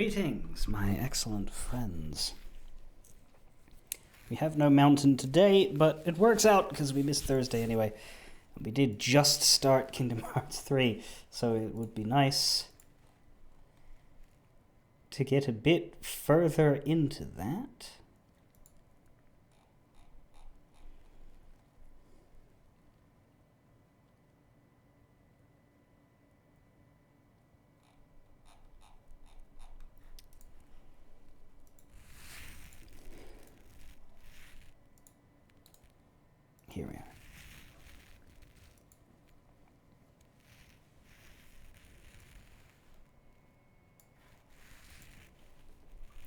Greetings, my excellent friends. We have no mountain today, but it works out because we missed Thursday anyway. We did just start Kingdom Hearts 3, so it would be nice to get a bit further into that. Here we are.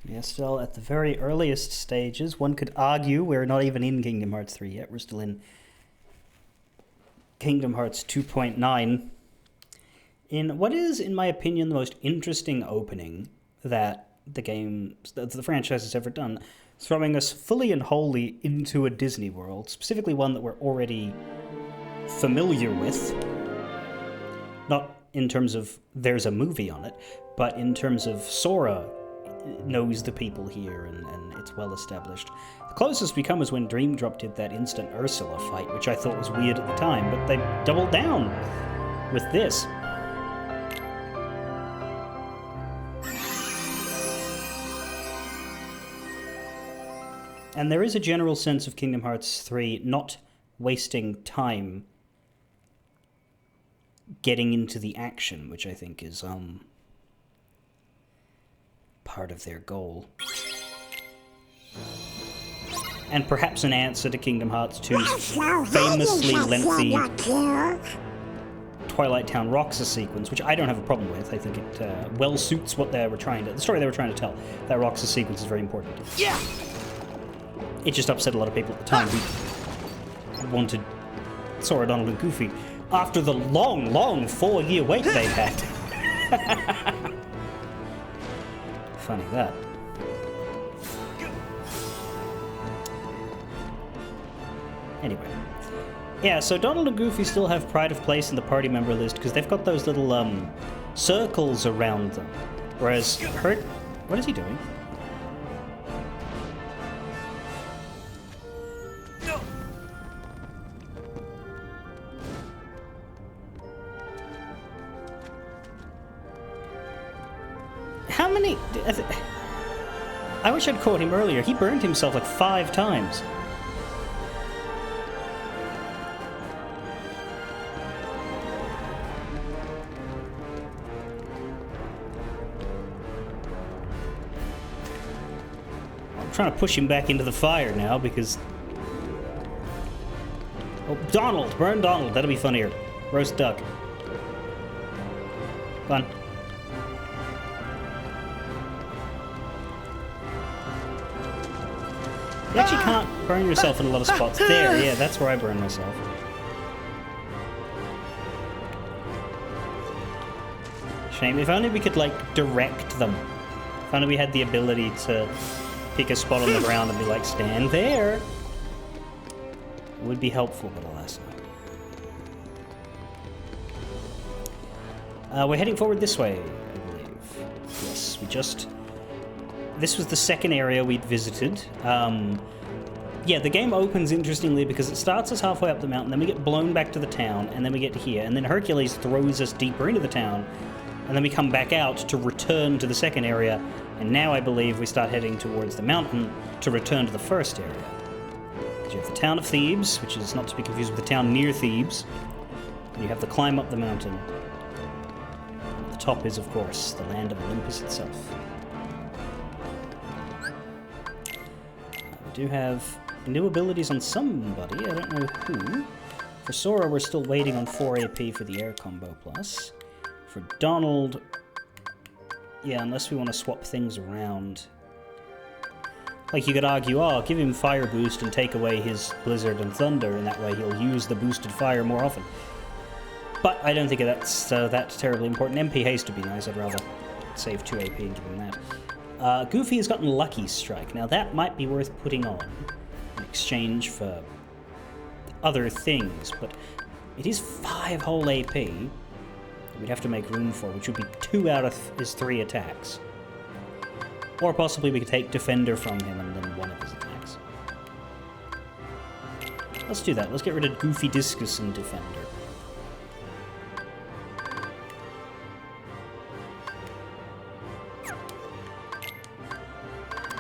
We are still at the very earliest stages. One could argue we're not even in Kingdom Hearts 3 yet. We're still in Kingdom Hearts 2.9. In what is, in my opinion, the most interesting opening that the franchise has ever done, throwing us fully and wholly into a Disney world, specifically one that we're already familiar with. Not in terms of there's a movie on it, but in terms of Sora knows the people here and it's well established. The closest we come is when Dream Drop did that instant Ursula fight, which I thought was weird at the time, but they doubled down with this. And there is a general sense of Kingdom Hearts 3 not wasting time getting into the action, which I think is part of their goal. And perhaps an answer to Kingdom Hearts 2's famously lengthy Twilight Town Roxas sequence, which I don't have a problem with. I think it well suits what the story they were trying to tell. That Roxas sequence is very important. Yeah! It just upset a lot of people at the time who wanted Sora, Donald, and Goofy after the long, long 4-year wait they've had. Funny that. Anyway. Yeah, so Donald and Goofy still have pride of place in the party member list because they've got those little circles around them. Whereas Hurt... What is he doing? How many... I wish I'd caught him earlier. He burned himself like 5 times. I'm trying to push him back into the fire now because... Oh, Donald! Burn Donald. That'll be funnier. Roast duck. Come on. You actually can't burn yourself in a lot of spots. There, yeah, that's where I burn myself. Shame. If only we could, like, direct them. If only we had the ability to pick a spot on the ground and be like, stand there. It would be helpful, but alas no. We're heading forward this way, I believe. Yes, this was the second area we'd visited. Yeah, the game opens interestingly because it starts us halfway up the mountain, then we get blown back to the town, and then we get to here, and then Hercules throws us deeper into the town, and then we come back out to return to the second area, and now I believe we start heading towards the mountain to return to the first area. You have the town of Thebes, which is not to be confused with the town near Thebes, and you have to climb up the mountain. At the top is, of course, the land of Olympus itself. We do have new abilities on somebody, I don't know who. For Sora, we're still waiting on 4 AP for the air combo plus. For Donald, yeah, unless we want to swap things around. Like, you could argue, oh, give him Fire Boost and take away his Blizzard and Thunder, and that way he'll use the boosted fire more often. But I don't think that's that terribly important. MP Haste would be nice, I'd rather save 2 AP and give him that. Goofy has gotten Lucky Strike. Now, that might be worth putting on in exchange for other things, but it is 5 whole AP that we'd have to make room for, which would be 2 out of his 3 attacks. Or possibly we could take Defender from him and then one of his attacks. Let's do that. Let's get rid of Goofy Discus and Defender.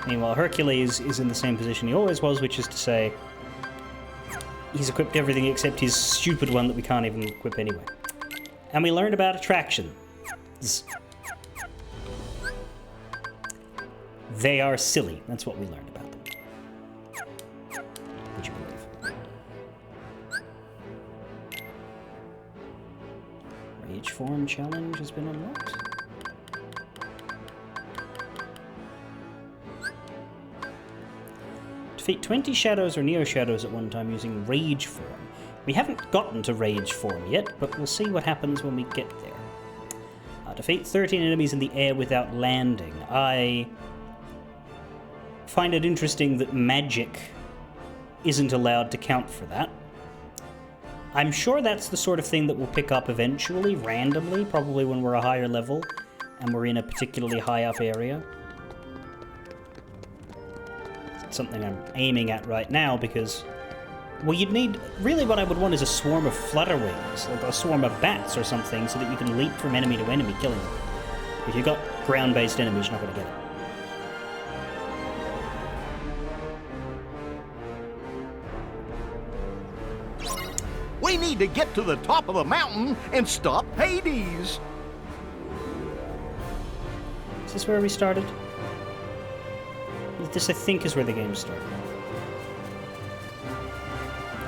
Meanwhile, Hercules is in the same position he always was, which is to say, he's equipped everything except his stupid one that we can't even equip anyway. And we learned about attractions. They are silly. That's what we learned about them. Would you believe? Rage Form challenge has been unlocked. Defeat 20 shadows or neo shadows at one time using Rage Form. We haven't gotten to Rage Form yet, but we'll see what happens when we get there. Defeat 13 enemies in the air without landing. I find it interesting that magic isn't allowed to count for that. I'm sure that's the sort of thing that we'll pick up eventually, randomly, probably when we're a higher level and we're in a particularly high up area. It's something I'm aiming at right now because, well, you'd need, really what I would want is a swarm of flutterwings, like a swarm of bats or something, so that you can leap from enemy to enemy, killing them. If you've got ground-based enemies, you're not going to get it. We need to get to the top of the mountain and stop Hades. Is this where we started? This, I think, is where the game started.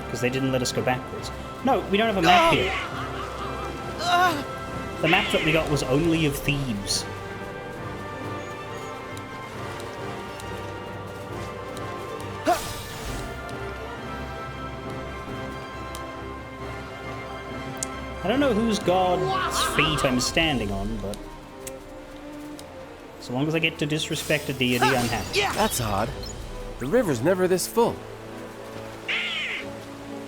Because they didn't let us go backwards. No, we don't have a map here. The map that we got was only of Thebes. I don't know whose god's feet I'm standing on, but so long as I get to disrespect a deity, I'm happy. That's odd. The river's never this full.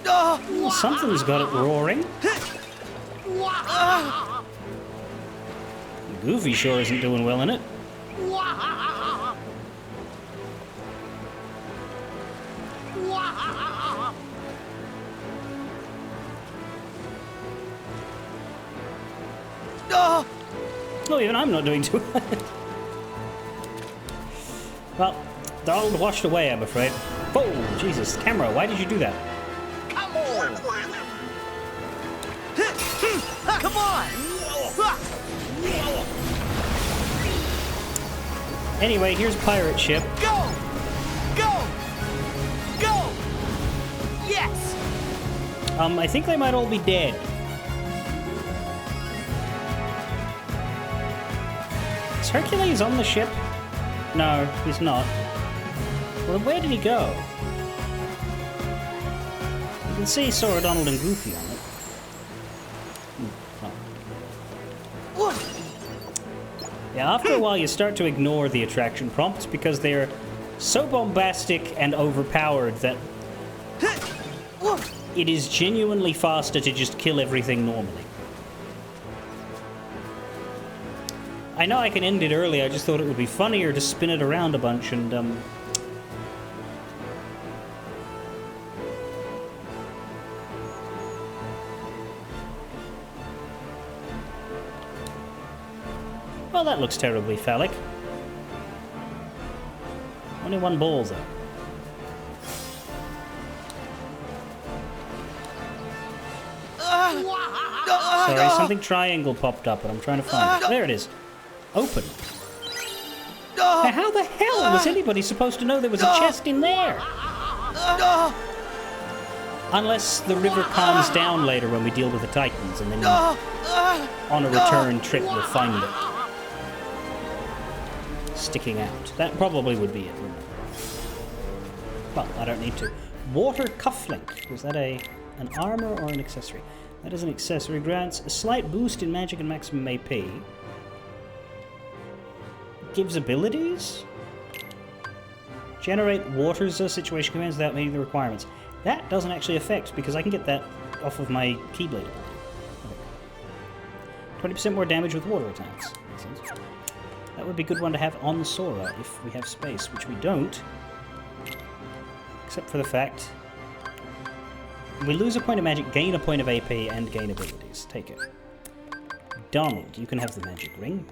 Well, something's got it roaring. Goofy sure isn't doing well in it. Oh, even I'm not doing too well. Well, Donald washed away, I'm afraid. Oh, Jesus. Camera, why did you do that? Come on! Come on! Anyway, here's a pirate ship. Go! Go! Go! Yes! I think they might all be dead. Is Hercules on the ship? No, he's not. Well, where did he go? You can see Sora, Donald, and Goofy on it. Oh. Yeah, after a while you start to ignore the attraction prompts because they're so bombastic and overpowered that it is genuinely faster to just kill everything normally. I know I can end it early, I just thought it would be funnier to spin it around a bunch and, well, that looks terribly phallic. Only one ball, though. Sorry, something triangle popped up, but I'm trying to find it. There it is. Open. Now, how the hell was anybody supposed to know there was a chest in there? Unless the river calms down later when we deal with the Titans, and then on a return trip we'll find it. Sticking out. That probably would be it. Well, I don't need to. Water cufflink. Was that an armor or an accessory? That is an accessory. Grants a slight boost in magic and maximum AP. Gives abilities? Generate water situation commands without meeting the requirements. That doesn't actually affect because I can get that off of my Keyblade ability. 20% more damage with water attacks. Makes sense. That would be a good one to have on Sora if we have space, which we don't. Except for the fact we lose a point of magic, gain a point of AP, and gain abilities. Take it. Donald, you can have the magic ring.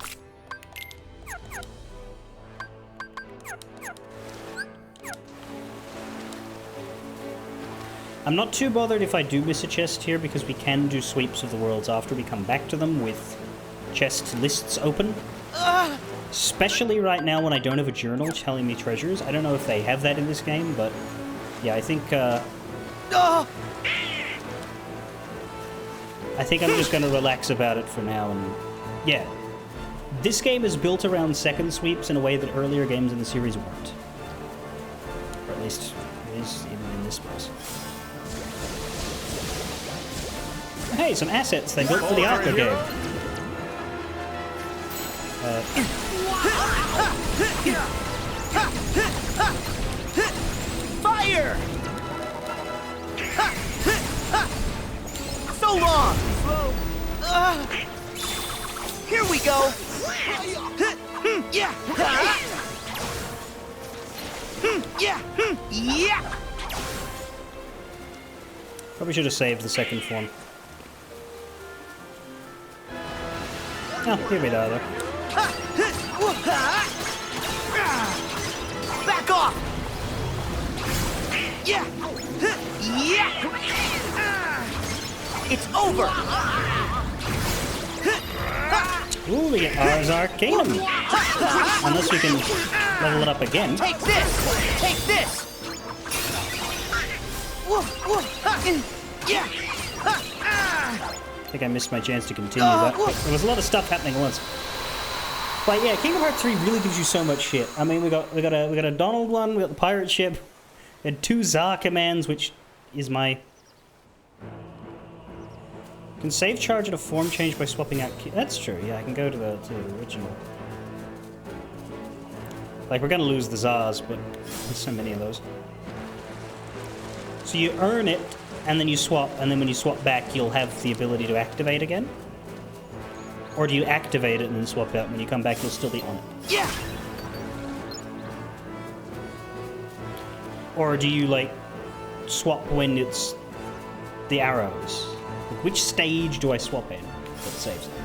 I'm not too bothered if I do miss a chest here, because we can do sweeps of the worlds after we come back to them with chest lists open. Especially right now when I don't have a journal telling me treasures. I don't know if they have that in this game, but yeah, I think I'm just going to relax about it for now. And yeah, this game is built around second sweeps in a way that earlier games in the series weren't. Or at least it is even in this place. Hey, some assets they built for the Aqua game. Fire! So long! Here we go! Yeah! Yeah! Probably should have saved the second form. Oh, here we die, though. Back off! Yeah! Yeah! It's over! Ooh, we get Ars Arcanum! Unless we can level it up again. Take this! Take this! Yeah! I think I missed my chance to continue that. But there was a lot of stuff happening at once. But yeah, Kingdom Hearts 3 really gives you so much shit. I mean, we got a Donald one, we got the pirate ship, we had 2 Tsar commands, which is my... Can save charge at a form change by swapping out key. That's true, yeah, I can go to the original. Like, we're gonna lose the Tsars, but there's so many of those. So you earn it, and then you swap, and then when you swap back, you'll have the ability to activate again? Or do you activate it and then swap out, and when you come back, you'll still be on it? Yeah! Or do you, like, swap when it's the arrows? Like, which stage do I swap in that saves them?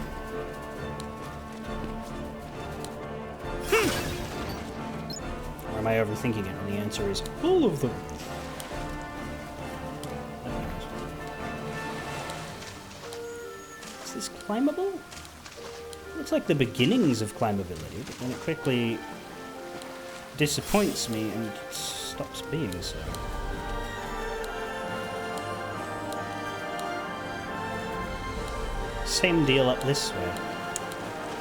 Or am I overthinking it? And the answer is all of them. Is this climbable? Looks like the beginnings of climbability, but then it quickly disappoints me and stops being so. Same deal up this way.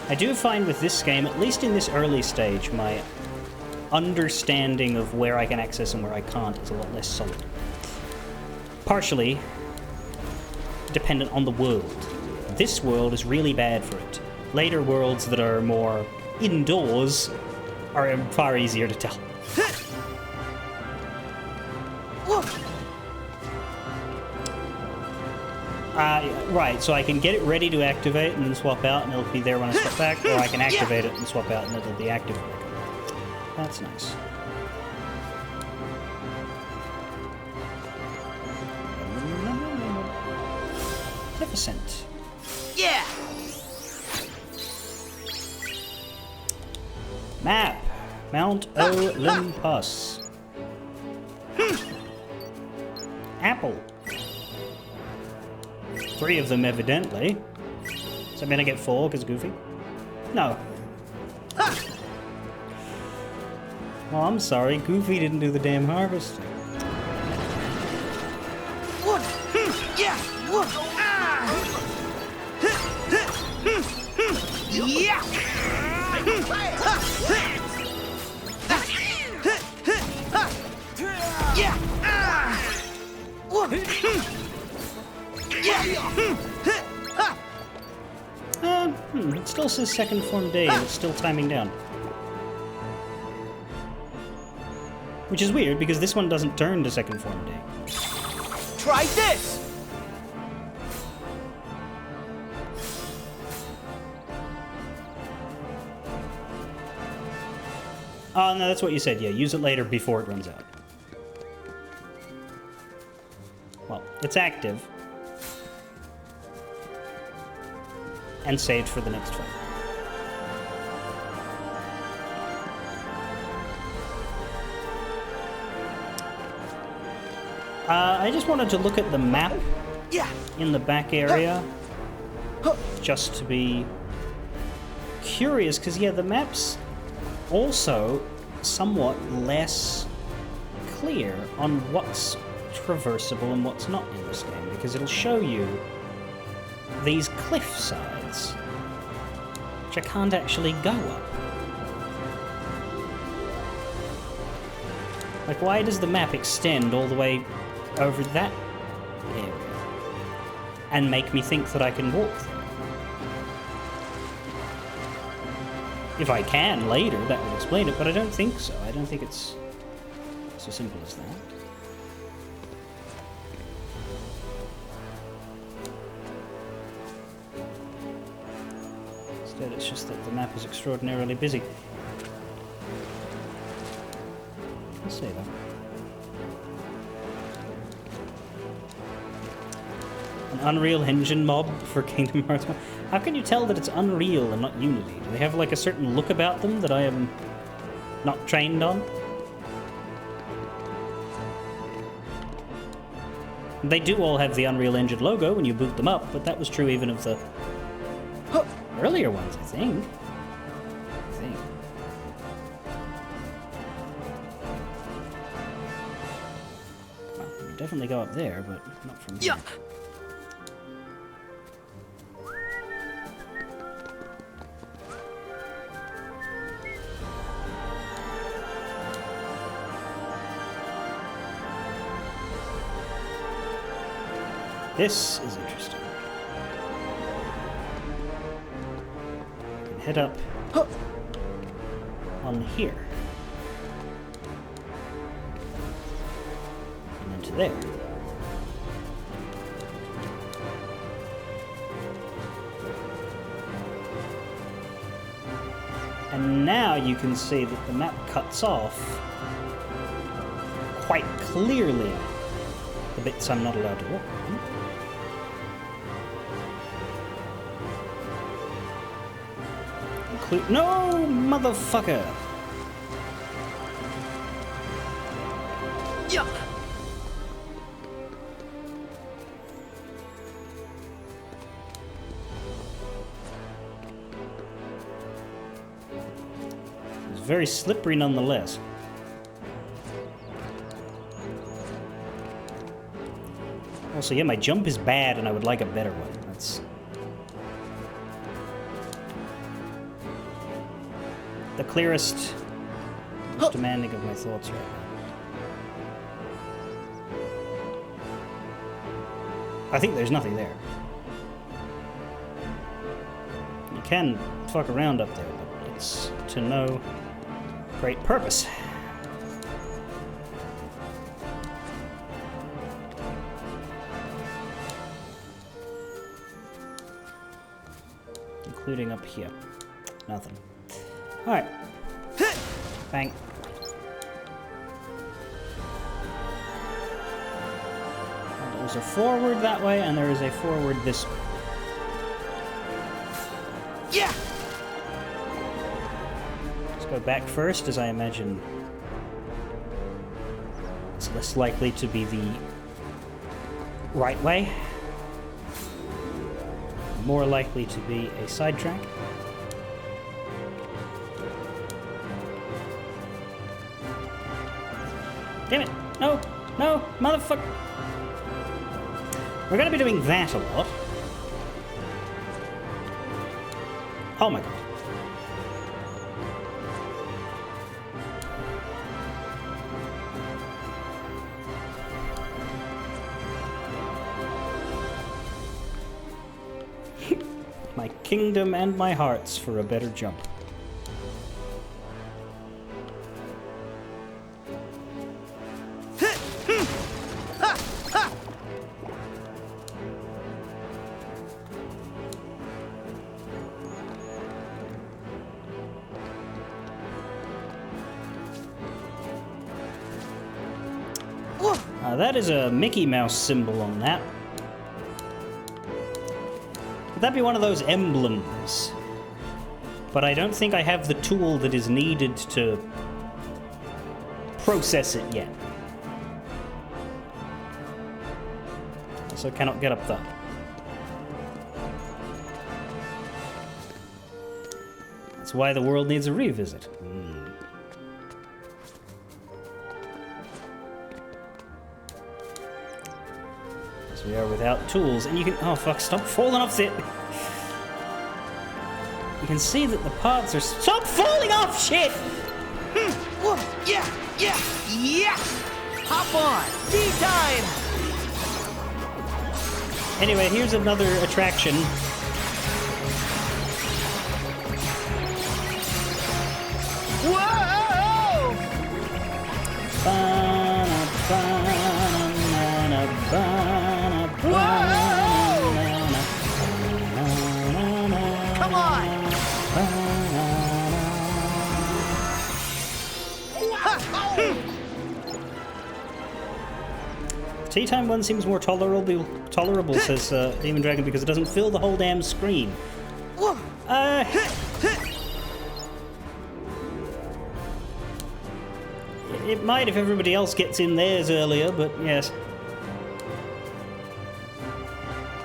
I do find with this game, at least in this early stage, my understanding of where I can access and where I can't is a lot less solid. Partially dependent on the world. This world is really bad for it. Later worlds that are more indoors are far easier to tell. Right, so I can get it ready to activate and then swap out and it'll be there when I swap back, or I can activate it and swap out and it'll be active. That's nice. Magnificent. Yeah! Map. Mount Olympus. Apple. 3 of them, evidently. Does that mean I get 4 because Goofy? No. Well, I'm sorry. Goofy didn't do the damn harvesting. Yeah! Yeah! It still says second form day, and it's still timing down. Which is weird, because this one doesn't turn to second form day. Try this! Oh, no, that's what you said. Yeah, use it later before it runs out. Well, it's active. And saved for the next fight. I just wanted to look at the map in the back area. Just to be curious, because, yeah, the map's also somewhat less clear on what's traversable and what's not in this game, because it'll show you these cliff sides, which I can't actually go up. Like, why does the map extend all the way over that area and make me think that I can walk there? If I can later, that would explain it, but I don't think so. I don't think it's so simple as that. Instead, it's just that the map is extraordinarily busy. I'll say that. An Unreal Engine mob for Kingdom Hearts 1. How can you tell that it's Unreal and not Unity? Do they have like a certain look about them that I am not trained on? They do all have the Unreal Engine logo when you boot them up, but that was true even of the earlier ones, I think. Well, you can definitely go up there, but not from here. This is interesting. You can head up on here. And then to there. And now you can see that the map cuts off quite clearly the bits I'm not allowed to walk on. No, motherfucker! Yeah. It's very slippery nonetheless. Also, yeah, my jump is bad and I would like a better one. That's the clearest, most demanding of my thoughts right now. I think there's nothing there. You can fuck around up there, but it's to no great purpose. Including up here. Nothing. Alright. Bang. And there's a forward that way, and there is a forward this way. Yeah! Let's go back first, as I imagine it's less likely to be the right way. More likely to be a sidetrack. Damn it! No! No! Motherfucker! We're gonna be doing that a lot. Oh my god. My kingdom and my hearts for a better jump. That is a Mickey Mouse symbol on that. Would that be one of those emblems? But I don't think I have the tool that is needed to process it yet. So I cannot get up there. That's why the world needs a revisit. So we are without tools, and you can... Oh, fuck, stop falling off it! You can see that the paths are... Stop falling off shit! Yeah! Hop on! Tea time! Anyway, here's another attraction. Whoa! Come on! Tea time one seems more tolerable, says Demon Dragon, because it doesn't fill the whole damn screen. It might if everybody else gets in theirs earlier, but yes.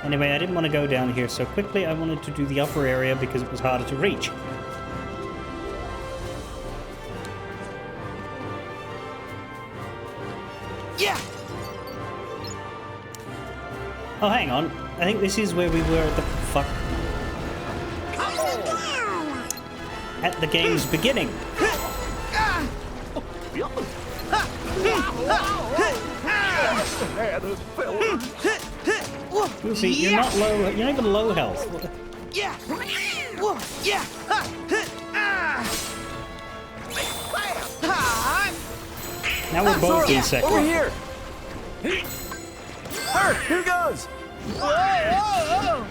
Anyway, I didn't want to go down here so quickly. I wanted to do the upper area because it was harder to reach. Yeah! Oh, hang on. I think this is where we were at the... Fuck. At the game's beginning. See, you're not low... You're not even low health. What the... Yeah! Yeah! Now we're both in second. Over here! Hurt! Here goes! Whoa!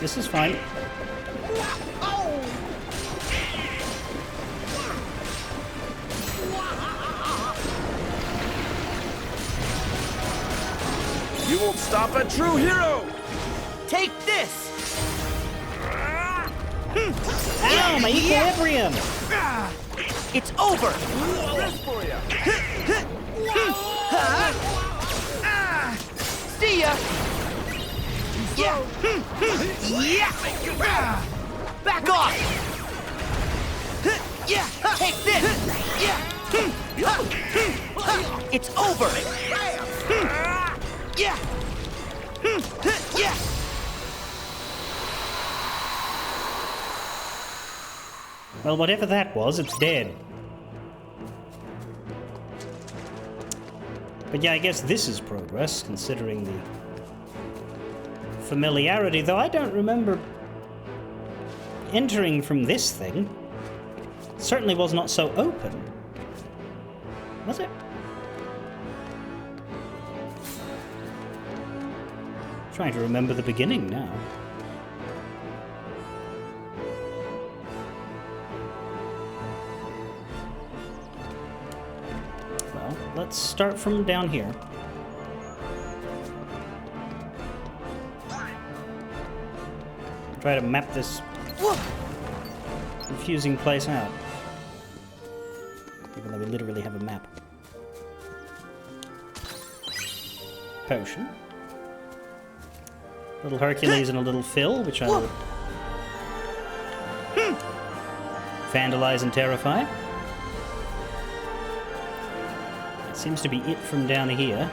This is fine. You won't stop a true hero! Take this! Ow, my equilibrium! It's over! See ya! Yeah! Yeah! Back off! Yeah! Take this! Yeah! It's over! Yeah! Yeah! Well, whatever that was, it's dead. But yeah, I guess this is progress, considering the familiarity, though I don't remember entering from this thing. It certainly was not so open. Was it? Trying to remember the beginning now. Well, let's start from down here. Try to map this confusing place out. Even though we literally have a map. Potion. Little Hercules and a little Phil, which I will vandalize and terrify. It seems to be it from down here.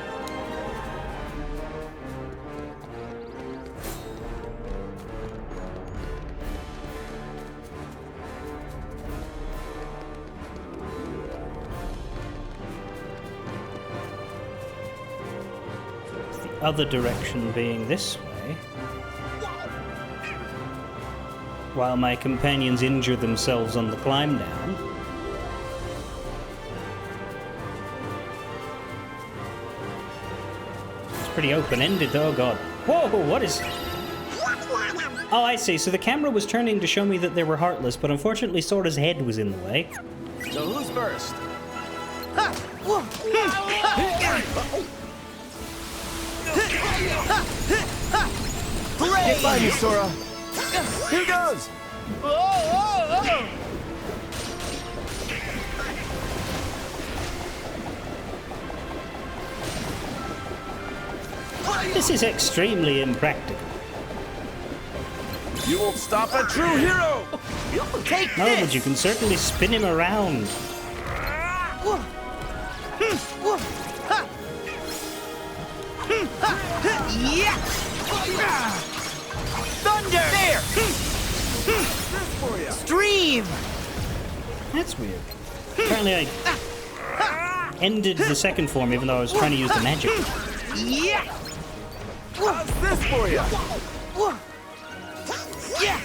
The other direction being this way. While my companions injure themselves on the climb down. It's pretty open-ended though, oh god. Whoa, what is... Oh, I see. So the camera was turning to show me that they were heartless, but unfortunately Sora's head was in the way. So who's first? Bye, you, Sora. Here goes. This is extremely impractical. You won't stop a true hero. Take No, this! but you can certainly spin him around. Yeah! Thunder! There! Stream! That's weird. Apparently I ended the second form even though I was trying to use the magic. Yeah! How's this for you? Yeah!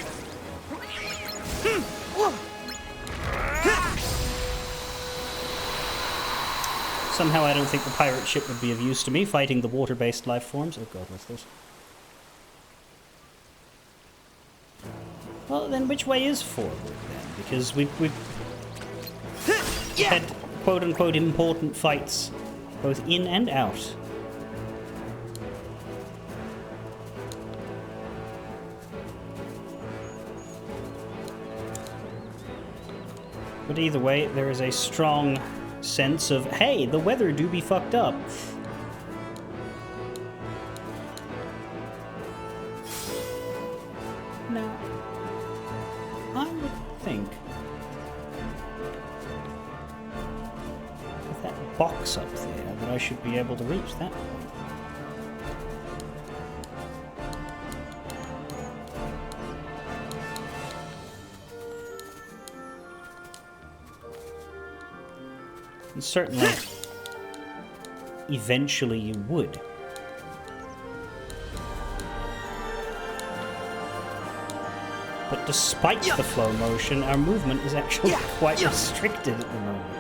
Somehow I don't think the pirate ship would be of use to me fighting the water-based life forms. Oh god, what's this? Well, then which way is forward then? Because we've had quote-unquote important fights both in and out. But either way, there is a strong sense of, hey, the weather do be fucked up. Now, I would think with that box up there that I should be able to reach that point. And certainly, eventually you would. But despite the flow motion, our movement is actually quite restricted at the moment.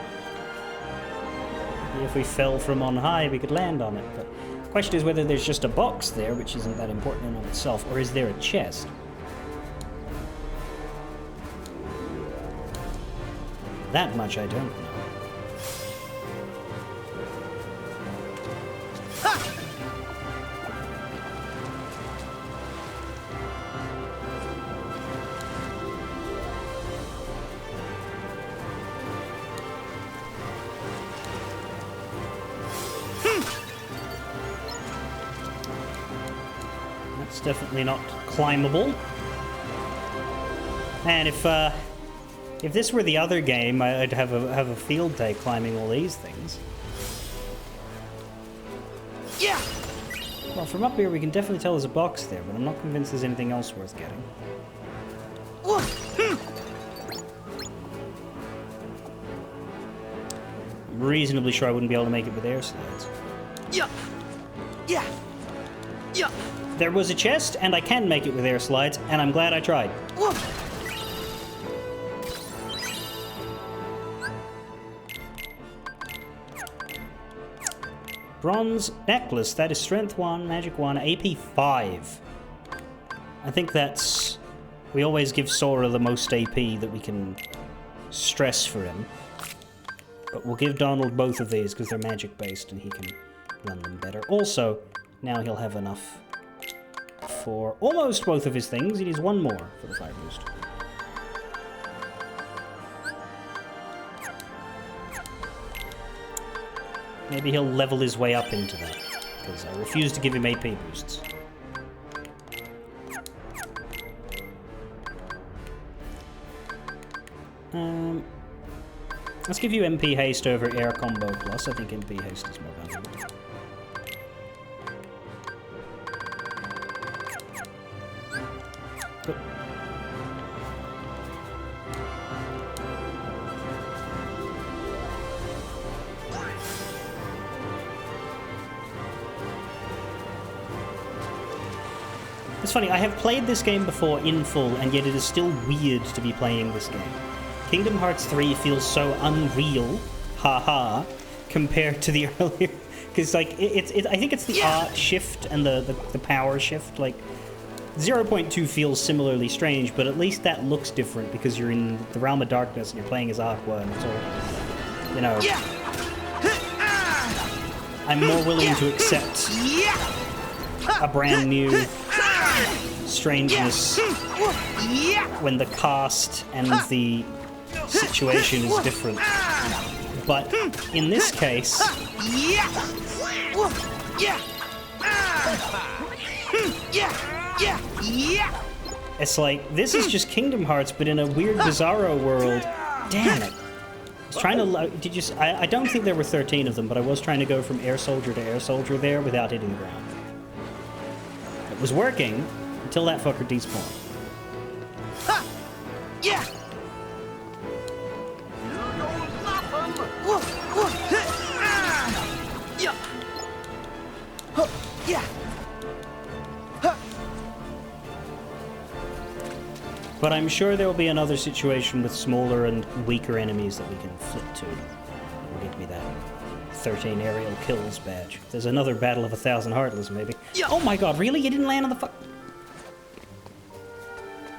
If we fell from on high, we could land on it. But the question is whether there's just a box there, which isn't that important in and of itself, or is there a chest? That much I don't know. That's definitely not climbable. And if this were the other game, I'd have a field day climbing all these things. Yeah! Well, from up here we can definitely tell there's a box there, but I'm not convinced there's anything else worth getting. I'm reasonably sure I wouldn't be able to make it with air slides. Yeah! Yeah! Yeah! There was a chest, and I can make it with air slides, and I'm glad I tried. Bronze necklace, that is strength 1, magic 1, AP 5. I think that's... We always give Sora the most AP that we can stress for him. But we'll give Donald both of these because they're magic based and he can run them better. Also, now he'll have enough for almost both of his things. He needs one more for the fire boost. Maybe he'll level his way up into that, because I refuse to give him AP boosts. Let's give you MP haste over air combo plus. I think MP haste is more valuable. Good. It's funny, I have played this game before in full, and yet it is still weird to be playing this game. Kingdom Hearts 3 feels so unreal, haha, compared to the earlier... Because, like, I think it's the art shift and the power shift. Like, 0.2 feels similarly strange, but at least that looks different because you're in the Realm of Darkness and you're playing as Aqua, and so, you know... I'm more willing to accept a brand new strangeness Yeah! when the cast and the situation is different. But in this case, Yeah! Yeah! Yeah! Yeah! Yeah! it's like, this is just Kingdom Hearts, but in a weird Bizarro world. Damn it. I was trying to... Did you... I don't think there were 13 of them, but I was trying to go from Air Soldier to Air Soldier there without hitting the ground. It was working until that fucker despawned. Yeah! Yeah! Yeah! But I'm sure there will be another situation with smaller and weaker enemies that we can flip to. Will give me that 13 aerial kills badge. There's another Battle of 1,000 Heartless, maybe. Yeah. Oh my god, really? You didn't land on the fuck...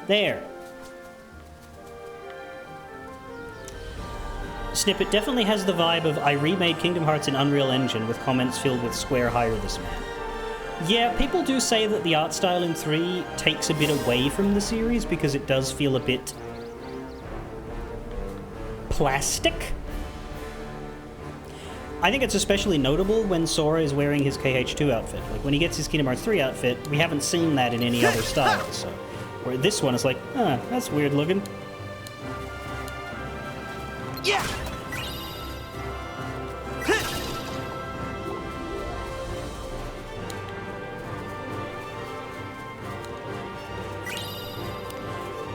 There. Snippet definitely has the vibe of I remade Kingdom Hearts in Unreal Engine with comments filled with square hire this man. Yeah, people do say that the art style in 3 takes a bit away from the series because it does feel a bit plastic. I think it's especially notable when Sora is wearing his KH2 outfit. Like, when he gets his Kingdom Hearts 3 outfit, we haven't seen that in any other style, so... Where this one is like, that's weird looking. Yeah!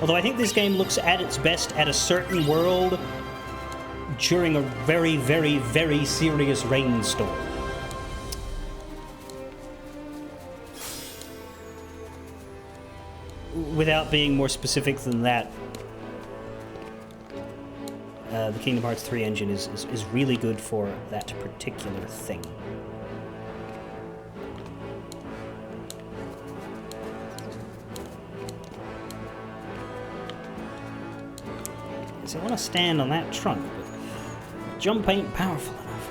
Although I think this game looks at its best at a certain world during a very, very, very serious rainstorm. Without being more specific than that, the Kingdom Hearts 3 engine is really good for that particular thing. I want to stand on that trunk, but jump ain't powerful enough.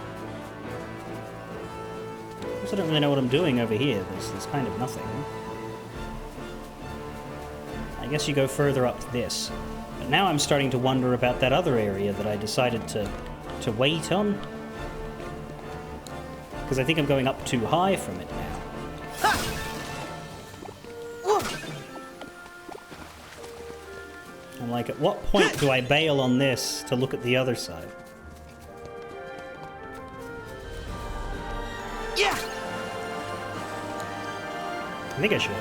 I also don't really know what I'm doing over here. There's kind of nothing. I guess you go further up this. But now I'm starting to wonder about that other area that I decided to wait on. Because I think I'm going up too high from it now. I'm like, at what point do I bail on this to look at the other side? Yeah! I think I should.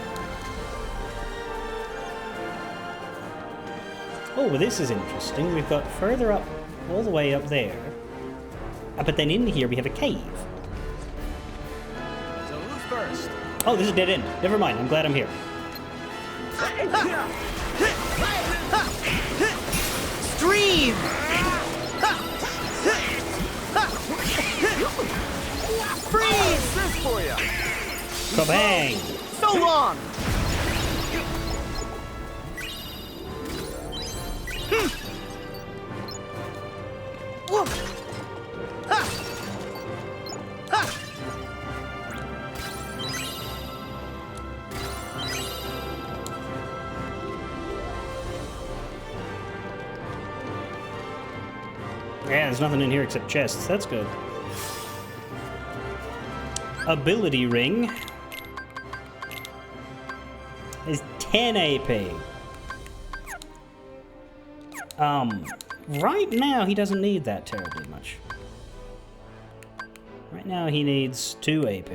Oh, well, this is interesting. We've got further up, all the way up there. But then in here we have a cave. So who's first? Oh, this is a dead end. Never mind. I'm glad I'm here. Stream! Freeze! This for you. Kabang! So long! Whoa. Ha. Ha. Yeah, there's nothing in here except chests. That's good. Ability ring is 10 AP. Right now he doesn't need that terribly much. Right now he needs 2 AP.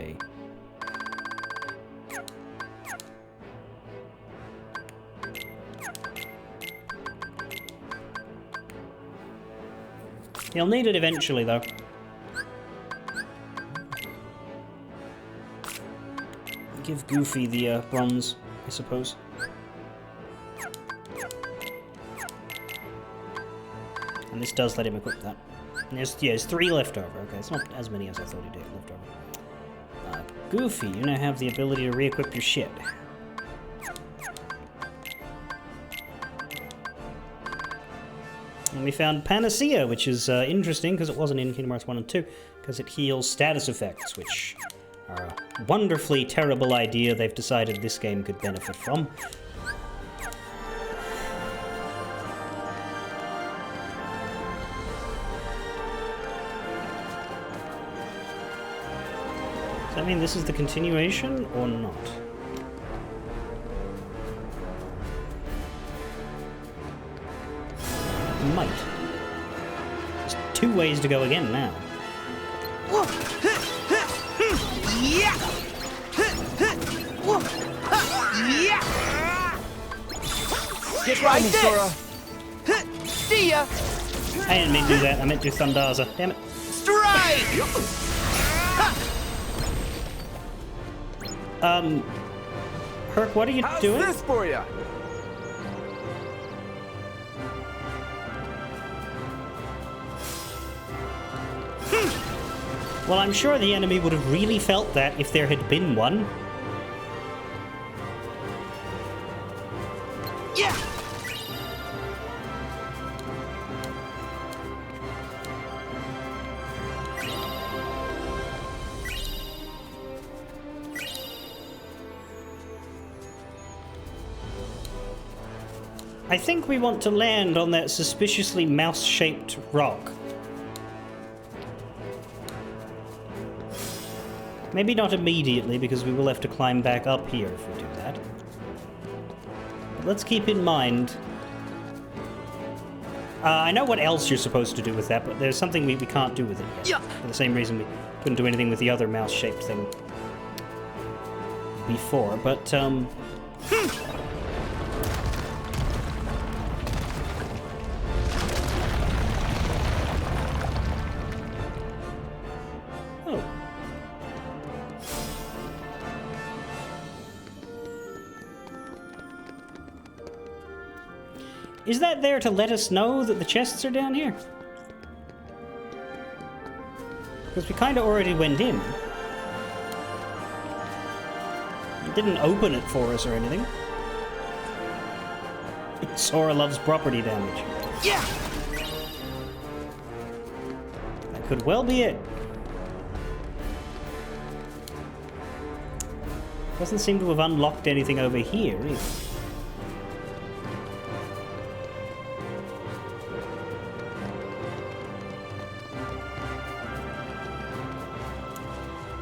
He'll need it eventually, though. Give Goofy the bronze, I suppose. And this does let him equip that. And there's 3 left over. Okay, it's not as many as I thought he did left over. Goofy, you now have the ability to re-equip your ship. And we found Panacea, which is interesting because it wasn't in Kingdom Hearts 1 and 2, because it heals status effects, which are a wonderfully terrible idea they've decided this game could benefit from. Does that mean this is the continuation or not? Might. There's 2 ways to go again now. Yeah! Get right, Like Sora. See ya! I didn't mean to do that. I meant to do Thundaza. Damn it. Strike! Herc, what are you How's doing? this for ya? Well, I'm sure the enemy would have really felt that if there had been one. Yeah! I think we want to land on that suspiciously mouse-shaped rock. Maybe not immediately, because we will have to climb back up here if we do that. But let's keep in mind... I know what else you're supposed to do with that, but there's something we can't do with it yet. Yeah. For the same reason we couldn't do anything with the other mouse-shaped thing before, but, Oh. Is that there to let us know that the chests are down here? Because we kind of already went in. It didn't open it for us or anything. Sora loves property damage. Yeah! That could well be it. Doesn't seem to have unlocked anything over here either.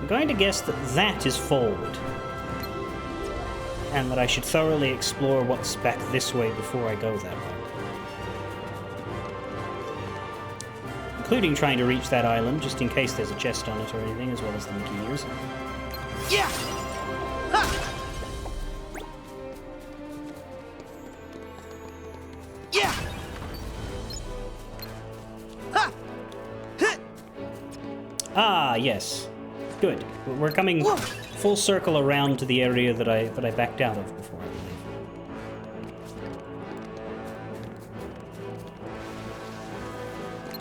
I'm going to guess that that is forward. And that I should thoroughly explore what's back this way before I go that way. Including trying to reach that island, just in case there's a chest on it or anything, as well as the Mickey ears. Yeah! Ha! Yeah! Ha! Hit! Ah, yes. Good. We're coming Whoa. full circle around to the area that I backed out of before, I believe.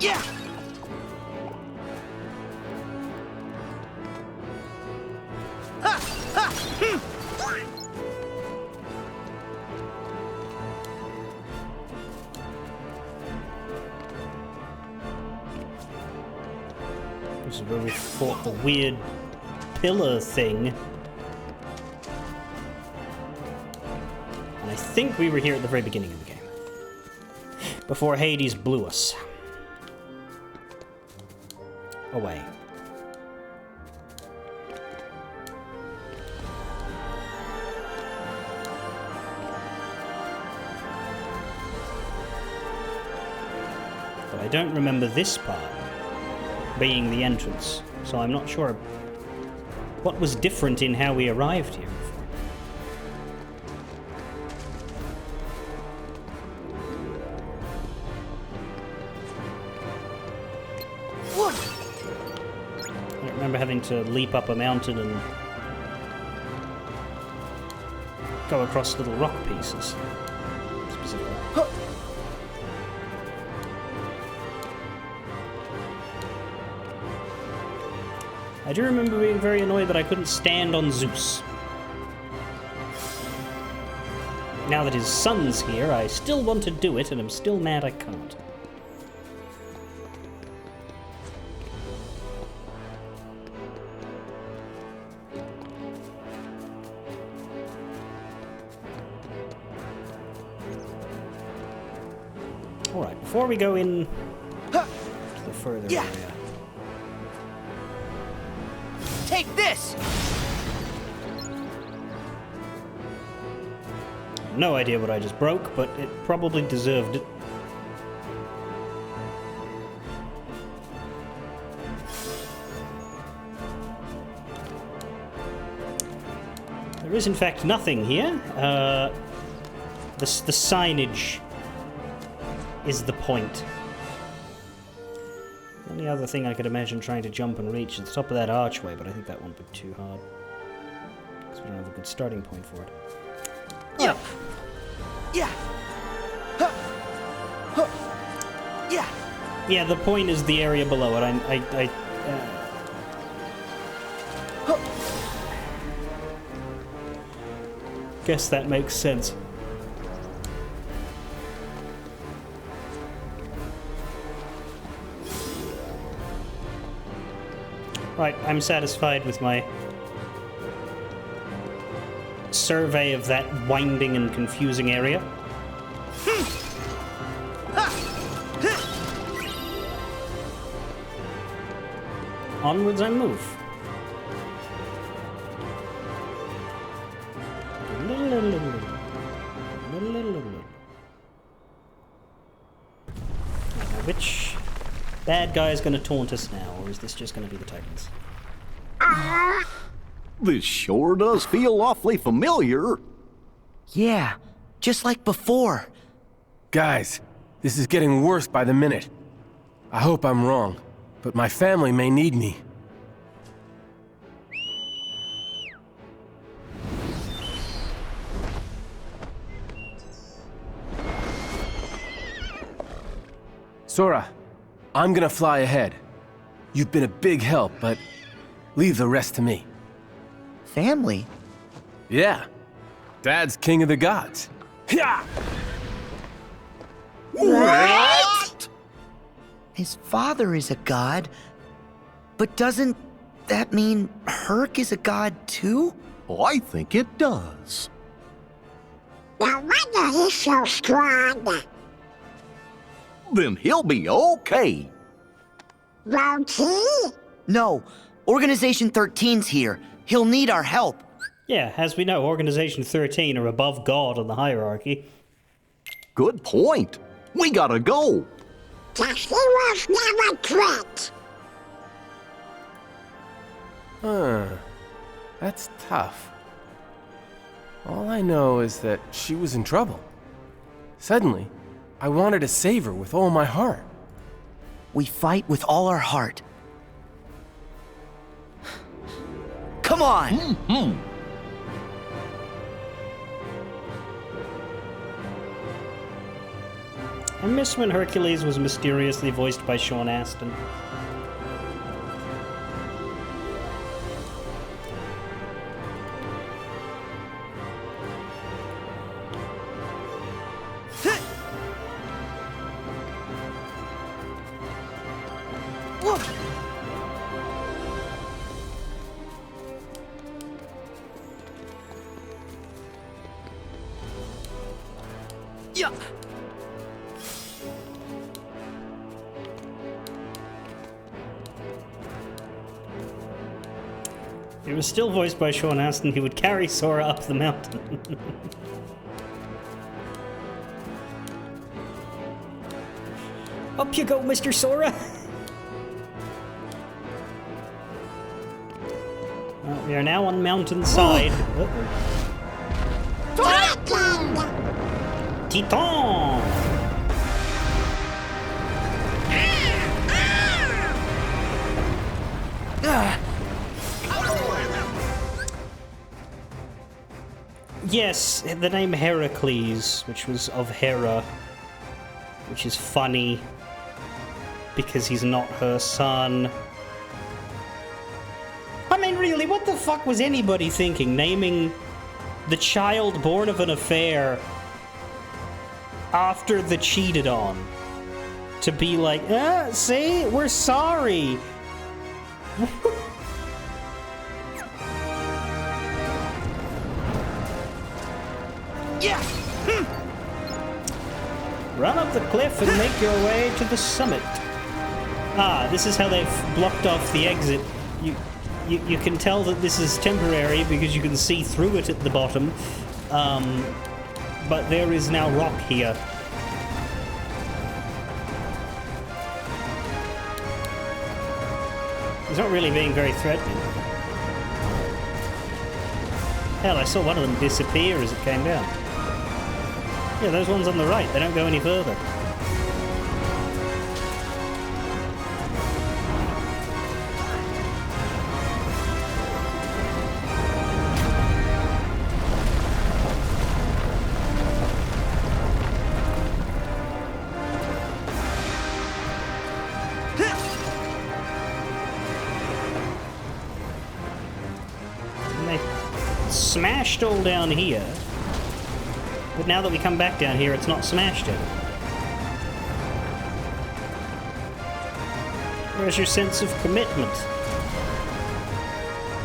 Yeah! Ha! Ha! Hmm. This is where we fought the weird pillar thing. And I think we were here at the very beginning of the game. Before Hades blew us away. But I don't remember this part being the entrance, so I'm not sure what was different in how we arrived here before. What? I don't remember having to leap up a mountain and go across little rock pieces, specifically. I do remember being very annoyed that I couldn't stand on Zeus. Now that his son's here, I still want to do it, and I'm still mad I can't. Alright, before we go in Huh. to the further Yeah. area. Take this! No idea what I just broke, but it probably deserved it. There is, in fact, nothing here. The signage is the point. The only other thing I could imagine trying to jump and reach is the top of that archway, but I think that won't be too hard. Because we don't have a good starting point for it. Yeah. Yeah. Huh. Huh. Yeah. Yeah, the point is the area below it. Guess that makes sense. Right, I'm satisfied with my survey of that winding and confusing area. Onwards I move. Which bad guy is going to taunt us now, or is this just going to be the Titans? This sure does feel awfully familiar. Yeah, just like before. Guys, this is getting worse by the minute. I hope I'm wrong, but my family may need me. Sora, I'm gonna fly ahead. You've been a big help, but leave the rest to me. Family? Yeah. Dad's king of the gods. Yeah! What? His father is a god, but doesn't that mean Herc is a god too? I think it does. No wonder he's so strong. Then he'll be okay. Won't he? No, Organization 13's here. He'll need our help. Yeah, as we know, Organization 13 are above God in the hierarchy. Good point. We gotta go. Just he was never quit. Huh. That's tough. All I know is that she was in trouble. Suddenly, I wanted to save her with all my heart. We fight with all our heart. Come on! I miss when Hercules was mysteriously voiced by Sean Astin. Yeah. If he was still voiced by Sean Astin, he would carry Sora up the mountain. Up you go, Mr. Sora! Well, we are now on mountainside. Titan! Yes, the name Heracles, which was of Hera, which is funny because he's not her son. I mean, really, what the fuck was anybody thinking, naming the child born of an affair after the cheated on? To be like, see, we're sorry. Yeah. Run up the cliff and make your way to the summit. Ah, this is how they've blocked off the exit. You can tell that this is temporary because you can see through it at the bottom. But there is now rock here. It's not really being very threatening. Hell, I saw one of them disappear as it came down. Yeah, those ones on the right, they don't go any further. Smashed all down here, but now that we come back down here, it's not smashed it. Where's your sense of commitment?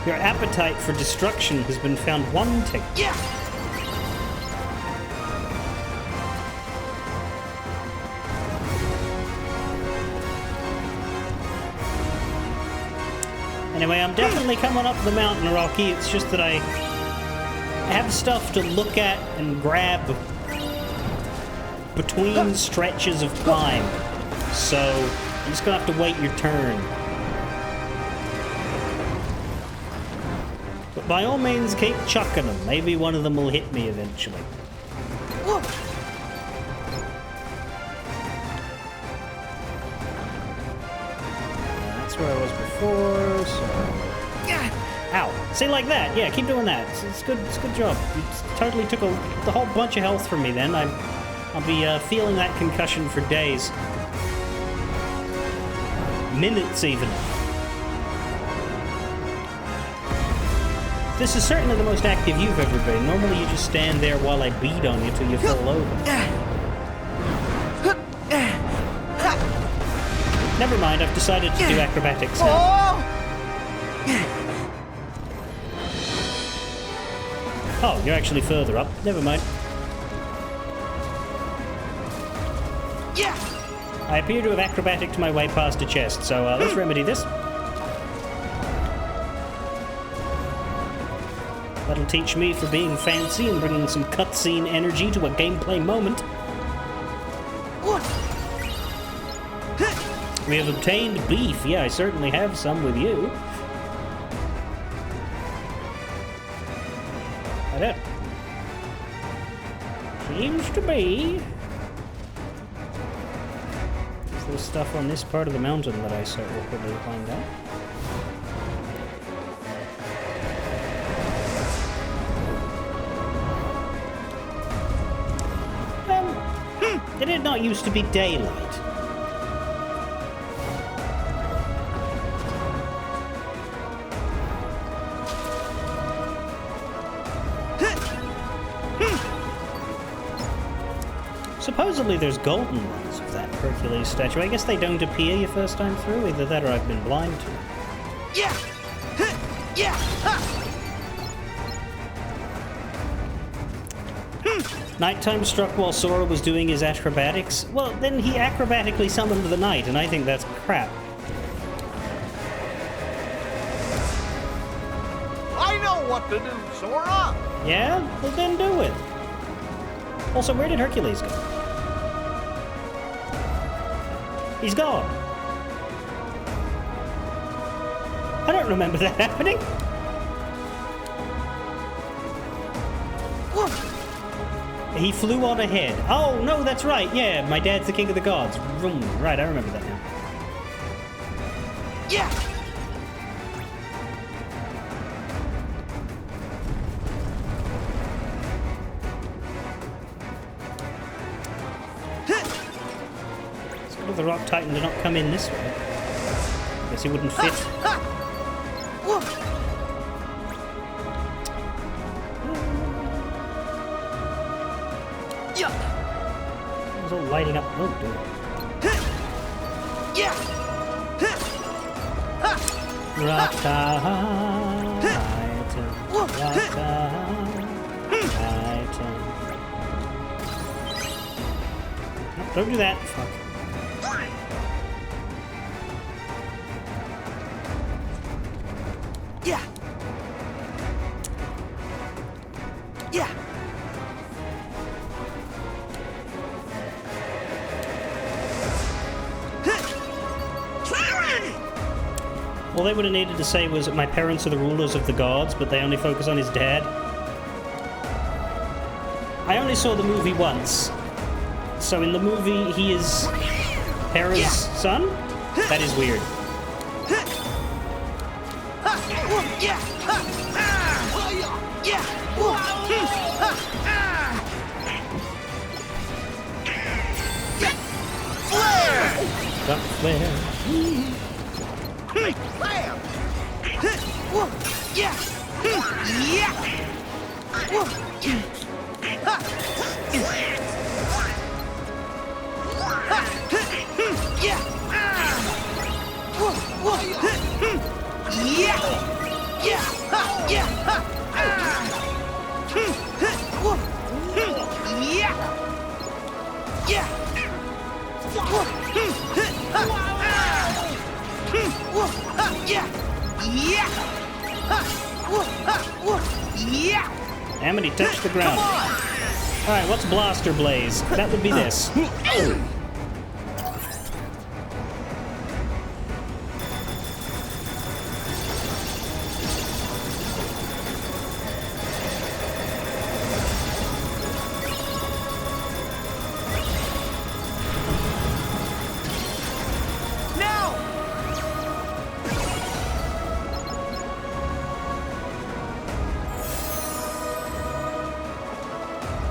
Your appetite for destruction has been found wanting. Yeah! Anyway, I'm definitely coming up the mountain, Rocky. It's just that I have stuff to look at and grab between stretches of climb. So, I'm just gonna have to wait your turn. But by all means, keep chucking them. Maybe one of them will hit me eventually. That's where I was before, so... Ow. See, like that. Yeah, keep doing that. It's good. It's a good job. You totally took the whole bunch of health from me then. I'll be feeling that concussion for days. Minutes, even. This is certainly the most active you've ever been. Normally you just stand there while I beat on you till you fall over. Never mind, I've decided to do acrobatics now. Oh, you're actually further up. Never mind. Yeah! I appear to have acrobatic to my way past a chest, so let's remedy this. That'll teach me for being fancy and bringing some cutscene energy to a gameplay moment. We have obtained beef. Yeah, I certainly have some with you. It seems to be. Is there stuff on this part of the mountain that I so awkwardly find out? It did not used to be daylight. Supposedly there's golden ones of that Hercules statue. I guess they don't appear your first time through. Either that or I've been blind to it. Yeah! Yeah! Nighttime struck while Sora was doing his acrobatics. Well, then he acrobatically summoned the night, and I think that's crap. I know what to do, Sora. Yeah? Well, then do it. Also, where did Hercules go? He's gone. I don't remember that happening. He flew on ahead. Oh, no, that's right. Yeah, my dad's the king of the gods. Vroom. Right, I remember that now. Yeah! It's good of the Rock Titan to not come in this way. Guess he wouldn't fit. It was all lighting up. Oh, dear. Yeah! Rock Titan, Rock Titan. Don't do that. Fuck. Yeah. Yeah. All they would have needed to say was, my parents are the rulers of the gods, but they only focus on his dad. I only saw the movie once. So in the movie, he is Hera's son? That is weird. Got flare. Amity, touch the ground. Alright, what's Blaster Blaze? That would be this.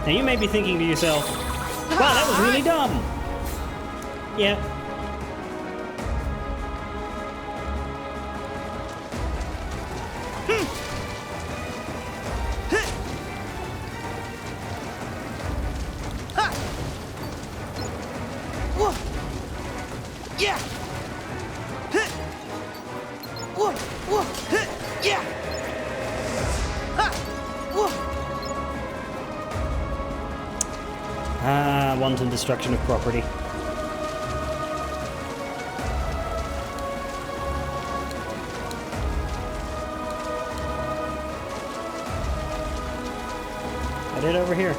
Now you may be thinking to yourself, wow, that was really dumb. Yeah. Wanton destruction of property. I did over here.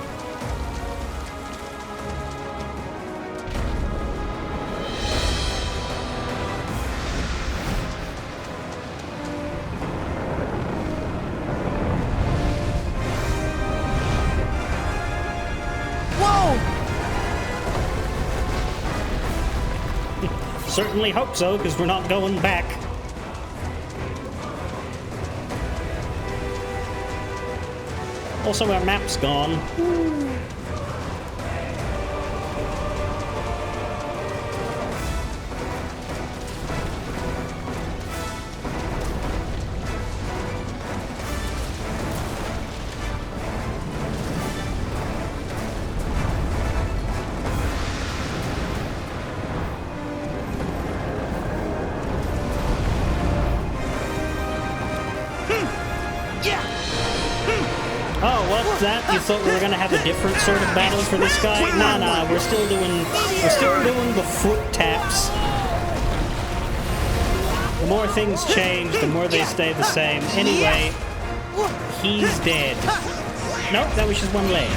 Certainly hope so, because we're not going back. Also, our map's gone. That you thought we were gonna have a different sort of battle for this guy? Nah, we're still doing the foot taps. The more things change, the more they stay the same. Anyway, he's dead. Nope, that was just one leg.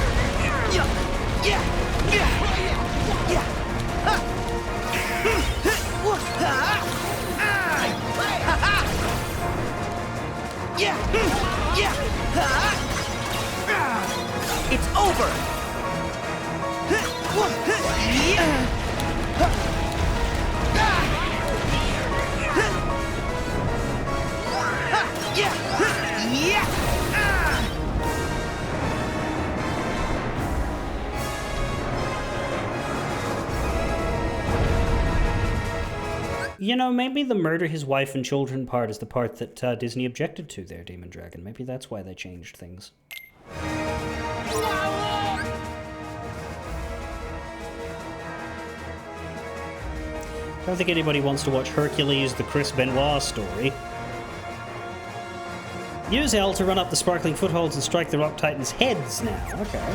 It's over! You know, maybe the murder his wife and children part is the part that Disney objected to there, Demon Dragon. Maybe that's why they changed things. I don't think anybody wants to watch Hercules, the Chris Benoit story. Use L to run up the sparkling footholds and strike the Rock Titans' heads now. Okay.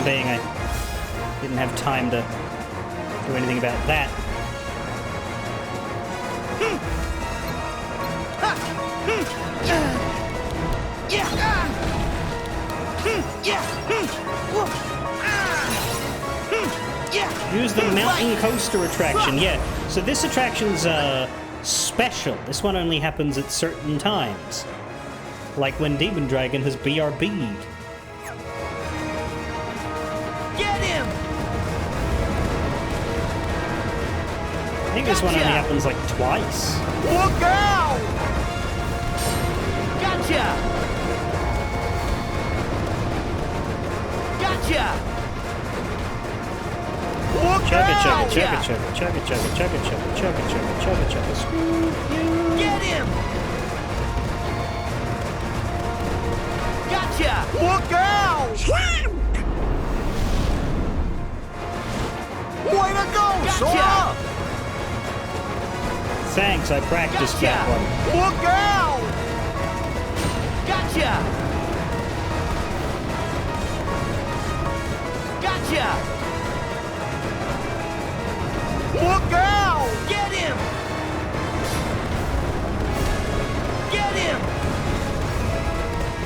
disobeying. I didn't have time to do anything about that. Use the mountain coaster attraction. Yeah, so this attraction's special. This one only happens at certain times. Like when Demon Dragon has BRB'd. Get him! I think this one only happens like twice. Look out! Gotcha! Gotcha! Look Chugga out! chugga chugga chugga chugga chugga chugga chugga chugga chugga chugga chugga. Scoop you. Get him! Gotcha! Look out! Way to go, Gotcha! Sora! Thanks, I practiced Gotcha. that one. Look out! Gotcha! Gotcha! Look out! Get him! Get him!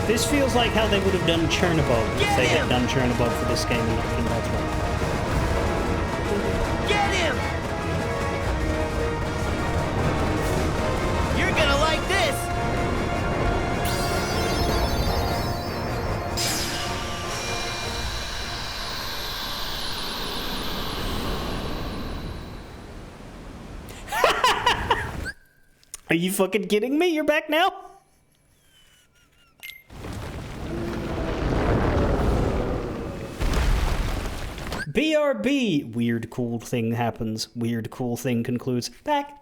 This feels like how they would have done Chernobyl if Get they had him. done Chernobyl for this game and not Kingdom Hearts 1. Get him! You're gonna like this! Are you fucking kidding me? You're back now? BRB! Weird cool thing happens. Weird cool thing concludes. Back.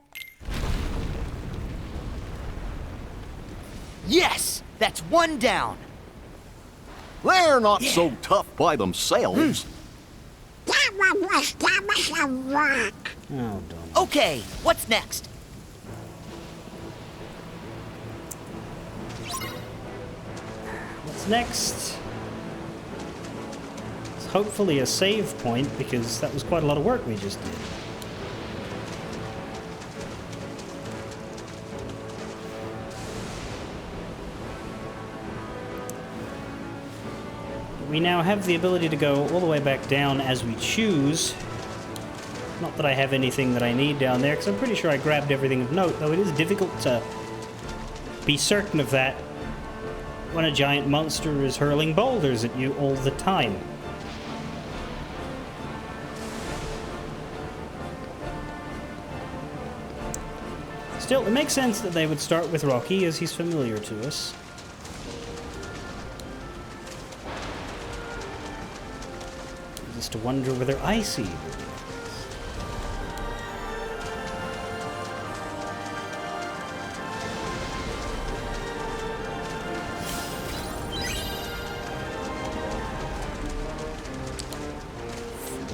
Yes! That's one down! They're not so tough by themselves. That one was dumb as a rock. Oh, dumb. Okay, what's next? What's next? It's hopefully a save point, because that was quite a lot of work we just did. We now have the ability to go all the way back down as we choose. Not that I have anything that I need down there, because I'm pretty sure I grabbed everything of note, though it is difficult to be certain of that when a giant monster is hurling boulders at you all the time. Still, it makes sense that they would start with Rocky, as he's familiar to us. Just to wonder whether Icy will be.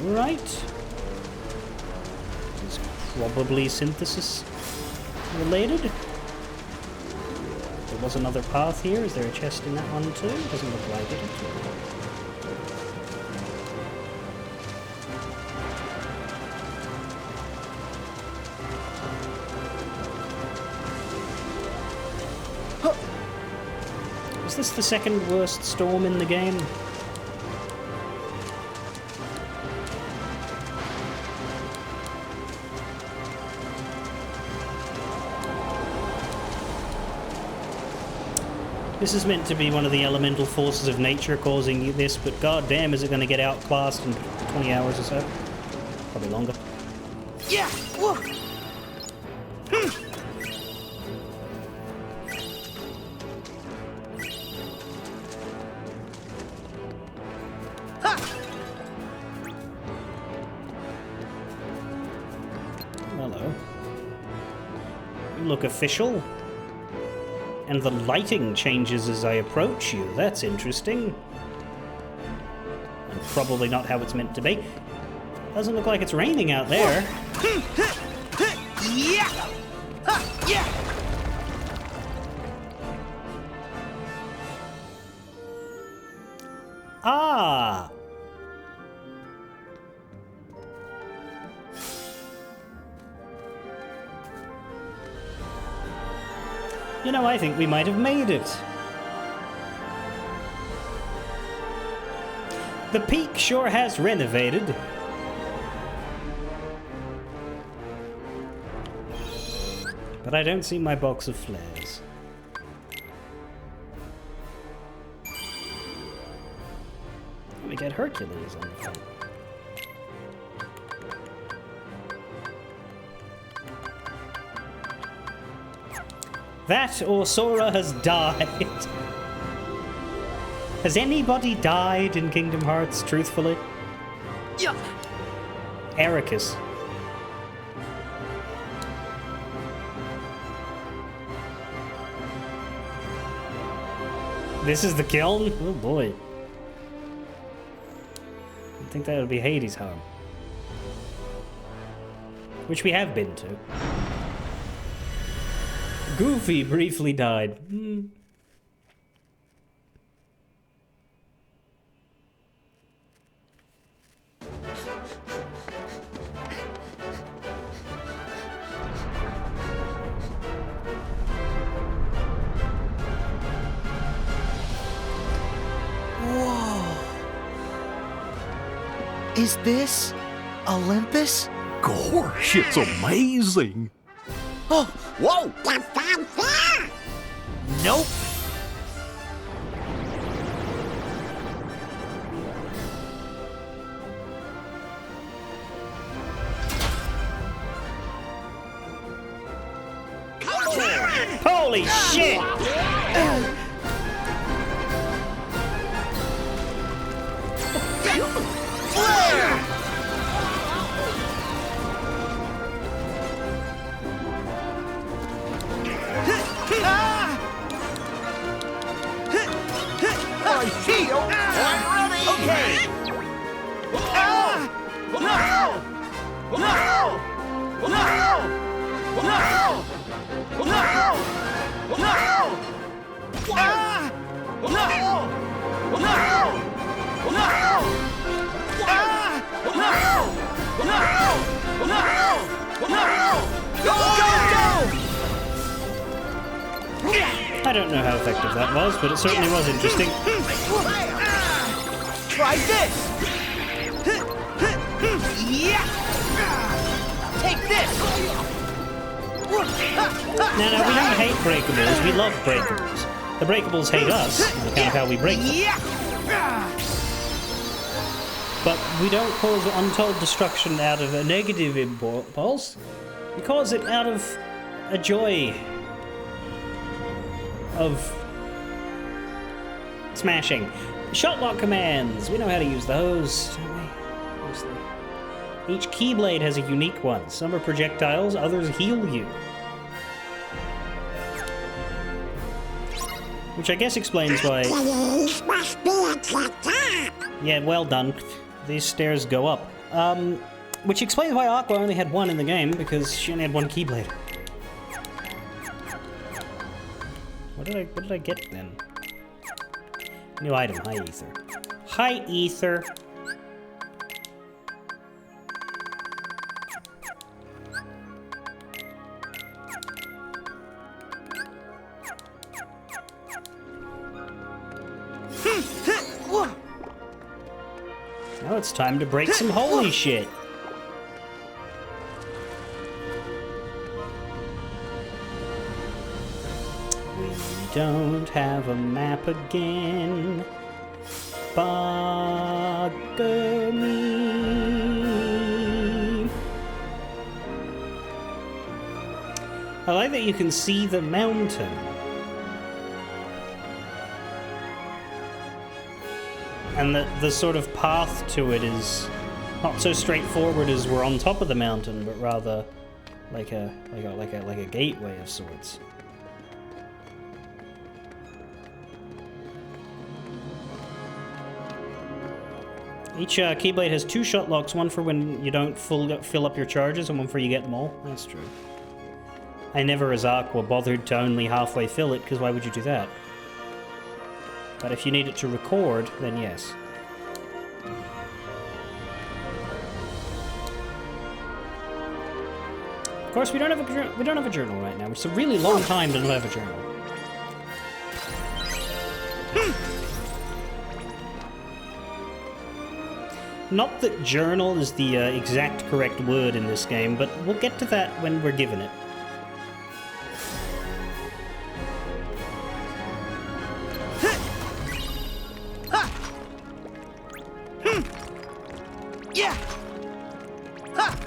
Right. It's probably synthesis related. There was another path here. Is there a chest in that one too? Doesn't look like it. Is this the second worst storm in the game? This is meant to be one of the elemental forces of nature causing this, but goddamn, is it going to get outclassed in 20 hours or so? Probably longer. Yeah! Whoa. Hello. You look official. And the lighting changes as I approach you. That's interesting. And probably not how it's meant to be. Doesn't look like it's raining out there. Yeah! Yeah! Ah! You know, I think we might have made it. The peak sure has renovated. But I don't see my box of flares. Let me get Hercules on the phone. That or Sora has died. Has anybody died in Kingdom Hearts, truthfully? Yeah. Ericus. This is the kiln? Oh boy. I think that would be Hades' home. Which we have been to. Goofy briefly died. Is this Olympus? Gosh, it's amazing. Oh, Whoa! Nope. Holy shit! My shield! I'm ready! Okay. I don't know how effective that was, but it certainly was interesting. Try this. Yeah. Take this. No, we don't hate breakables, we love breakables. The breakables hate us, on account of how we break them. Yeah. But we don't cause untold destruction out of a negative impulse. We cause it out of a joy of smashing. Shotlock commands. We know how to use those, don't we? Mostly. Each Keyblade has a unique one. Some are projectiles, others heal you. Which I guess explains why... These must be at the top. Yeah, well done. These stairs go up. Which explains why Aqua only had one in the game, because she only had one Keyblade. What did I get then? New item, High Ether. High Ether. Now it's time to break some holy shit. We don't have a map again. Bugger me. I like that you can see the mountain. And that the sort of path to it is not so straightforward as we're on top of the mountain, but rather like a gateway of sorts. Each Keyblade has 2 shot locks, one for when you don't fill up your charges and one for you get them all. That's true. I never, as Aqua, bothered to only halfway fill it, because why would you do that? But if you need it to record, then yes. Of course, we don't have a journal right now. It's a really long time to not have a journal. Not that journal is the exact correct word in this game, but we'll get to that when we're given it. Yeah. Ha.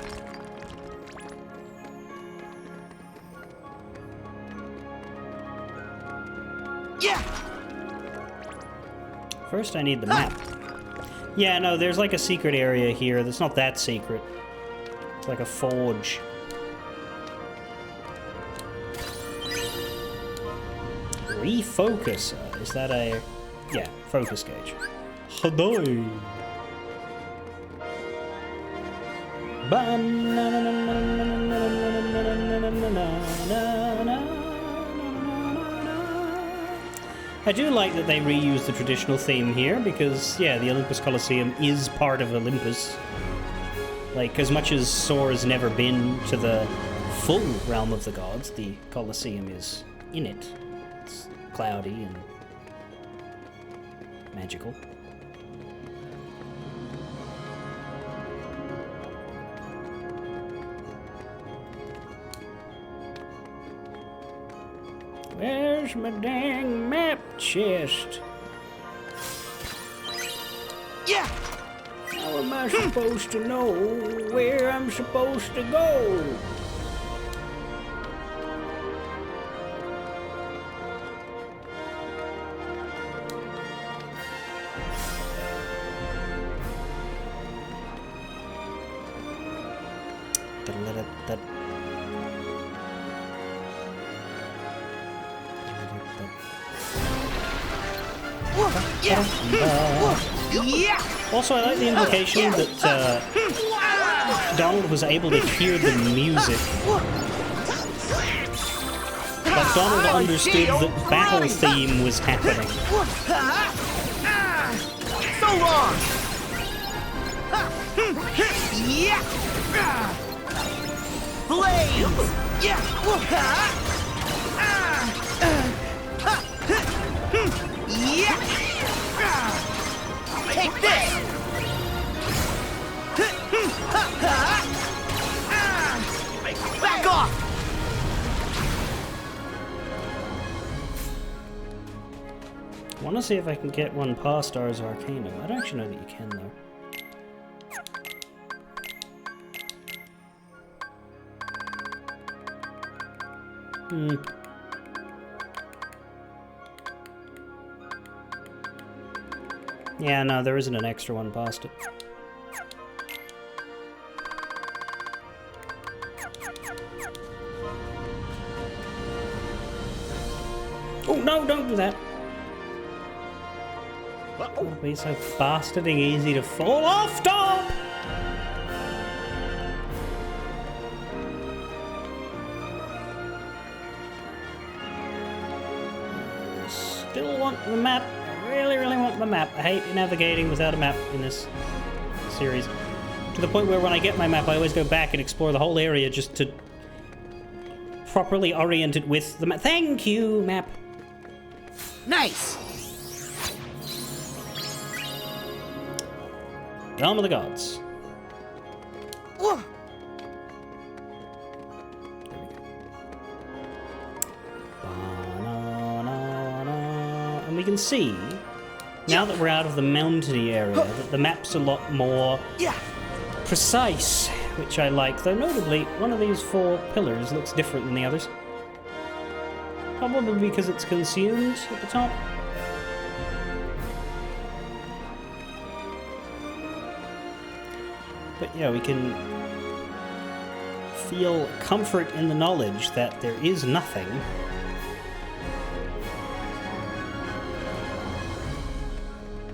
Yeah. First, I need the map. Yeah, no, there's like a secret area here that's not that secret. It's like a forge. Refocus. Is that a... Yeah, focus gauge. Hadoi. I do like that they reuse the traditional theme here because, yeah, the Olympus Coliseum is part of Olympus. Like, as much as Sora has never been to the full realm of the gods, the Coliseum is in it. It's cloudy and magical. Where's my dang map chest? Yeah. How am I supposed to know where I'm supposed to go? Yeah. Also, I like the implication that Donald was able to hear the music. But Donald understood that battle theme was happening. So long. Yeah. Blaze. Yeah. Yeah. Take this. Back off. I want to see if I can get one past Ars Arcanum. I don't actually know that you can, though. Yeah, no, there isn't an extra one past it. Oh, no, don't do that. It'll be so bastarding easy to fall off, Tom! Still want the map. I really, really want the map. I hate navigating without a map in this series. To the point where when I get my map, I always go back and explore the whole area just to properly orient it with the map. Thank you, map. Nice. Realm of the Gods. Whoa. And we can see, now that we're out of the mountainy area, that the map's a lot more precise, which I like. Though notably, one of these 4 pillars looks different than the others. Probably because it's consumed at the top. But yeah, we can feel comfort in the knowledge that there is nothing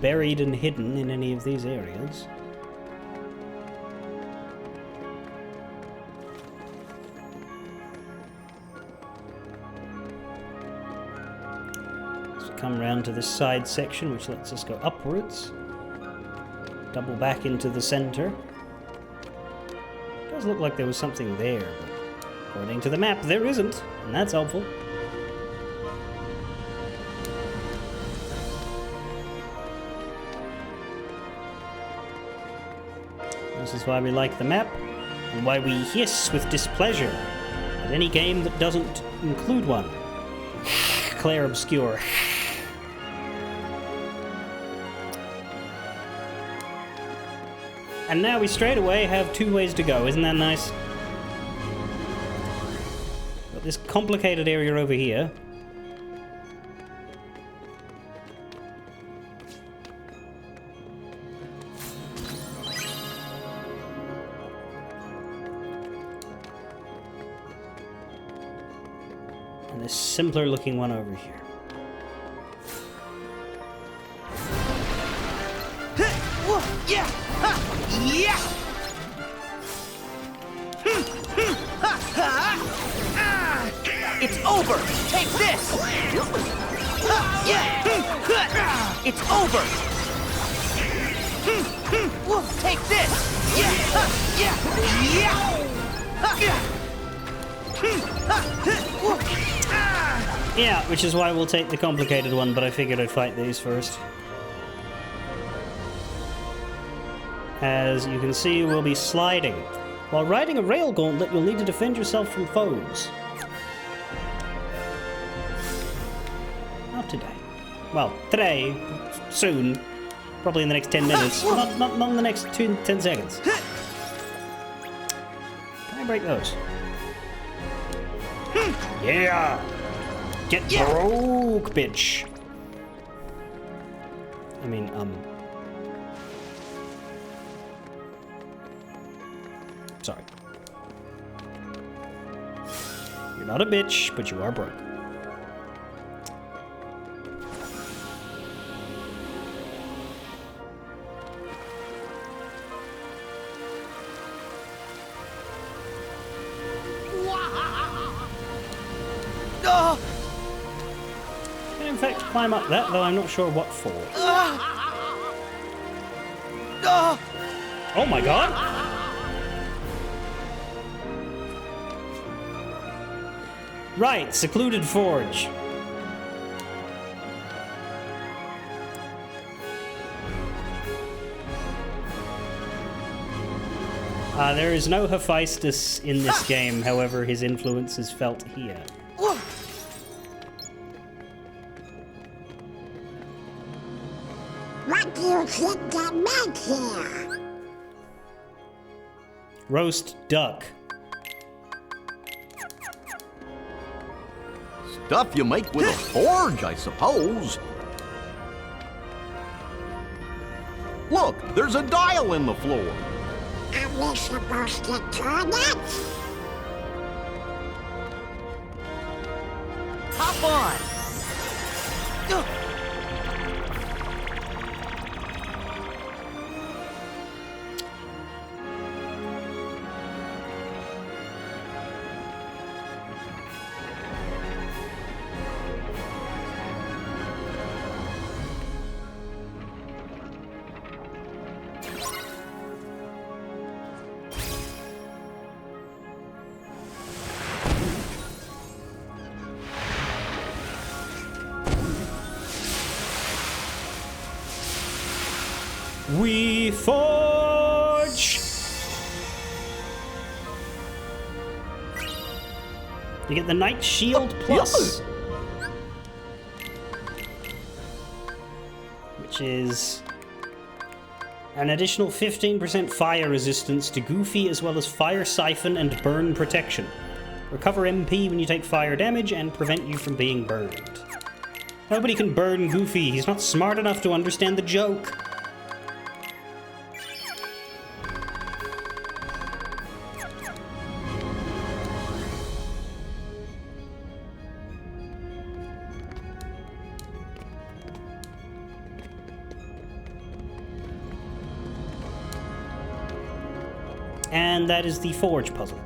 buried and hidden in any of these areas. So come round to this side section, which lets us go upwards. Double back into the center. Does look like there was something there, but according to the map, there isn't, and that's helpful. This is why we like the map, and why we hiss with displeasure at any game that doesn't include one. Claire Obscure. And now we straight away have 2 ways to go. Isn't that nice? Got this complicated area over here. And this simpler looking one over here. Yeah! Ha! Yeah! It's over! Take this! Yeah! It's over! Take this! Yeah! Yeah! Yeah, which is why we'll take the complicated one, but I figured I'd fight these first. As you can see, we'll be sliding. While riding a rail gauntlet, you'll need to defend yourself from foes. Not today. Well, today, soon, probably in the next 10 minutes. Not in the next 10 seconds. Can I break those? Yeah! Get broke, bitch! I mean, sorry. You're not a bitch, but you are broke. Can in fact climb up that, though I'm not sure what for. Oh my god! Right, secluded forge. There is no Hephaestus in this game, however, his influence is felt here. What do you think they make here? Roast duck. Stuff you make with a forge, I suppose. Look, there's a dial in the floor. Are we supposed to turn it? Hop on! We forge! You get the Knight Shield Plus. Which is an additional 15% fire resistance to Goofy, as well as Fire Siphon and Burn Protection. Recover MP when you take fire damage and prevent you from being burned. Nobody can burn Goofy, he's not smart enough to understand the joke. And that is the forge puzzle.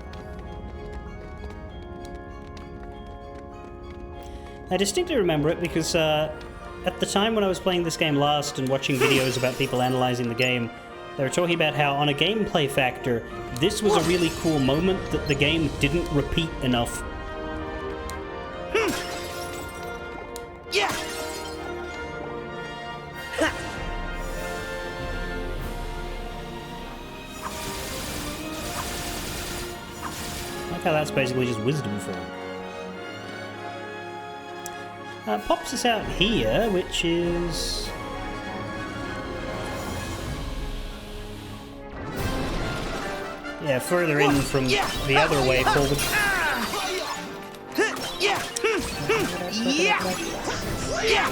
I distinctly remember it because at the time when I was playing this game last and watching videos about people analyzing the game, they were talking about how on a gameplay factor, this was a really cool moment that the game didn't repeat enough. Yeah! how that's basically just wisdom form. Pops us out here, which is... yeah, further in from the other way forward. Yeah. Yeah. Yeah.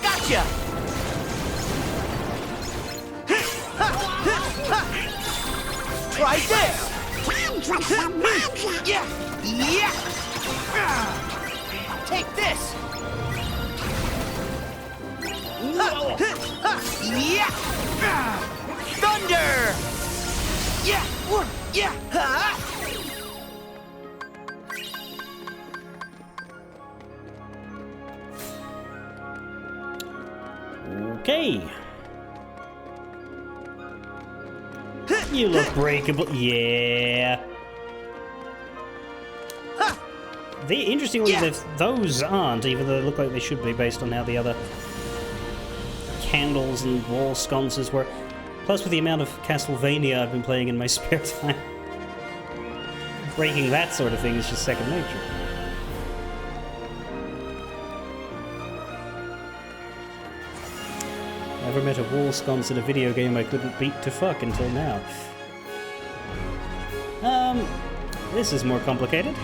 Gotcha. Try this. Time for some magic. Yeah. Yeah. Take this. Yeah. Thunder. Yeah. Yeah. Okay. You look breakable. Yeah. Interestingly, those aren't, even though they look like they should be based on how the other candles and wall sconces were. Plus, with the amount of Castlevania I've been playing in my spare time, breaking that sort of thing is just second nature. Never met a wall sconce in a video game I couldn't beat to fuck until now. This is more complicated.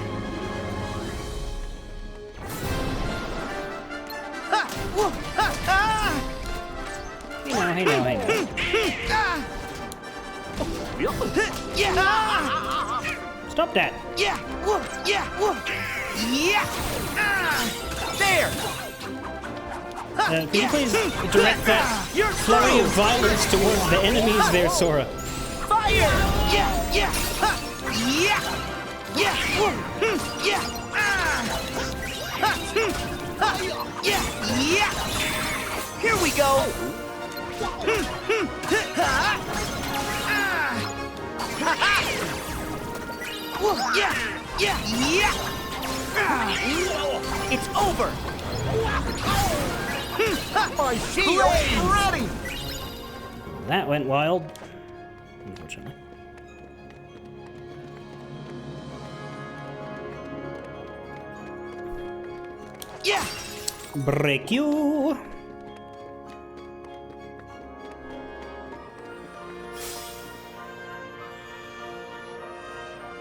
Hey now. Stop that. Yeah. There. Can you please direct that flurry of violence towards the enemies there, Sora? Fire! Yeah. Yeah. Here we go. Yeah. It's over. My shield's ready! That went wild. Unfortunately. Yeah. Break you.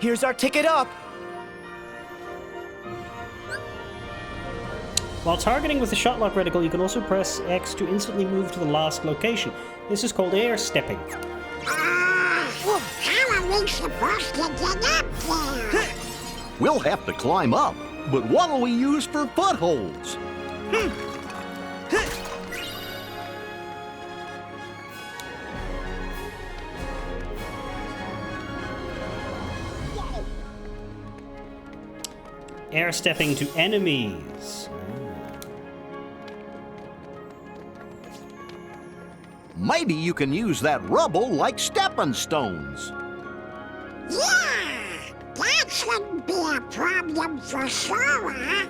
Here's our ticket up. While targeting with the shotlock reticle, you can also press X to instantly move to the last location. This is called air stepping. How are we supposed to get up there? We'll have to climb up, but what'll we use for footholds? Air stepping to enemies. Maybe you can use that rubble like stepping stones. Yeah, that shouldn't be a problem for Sora.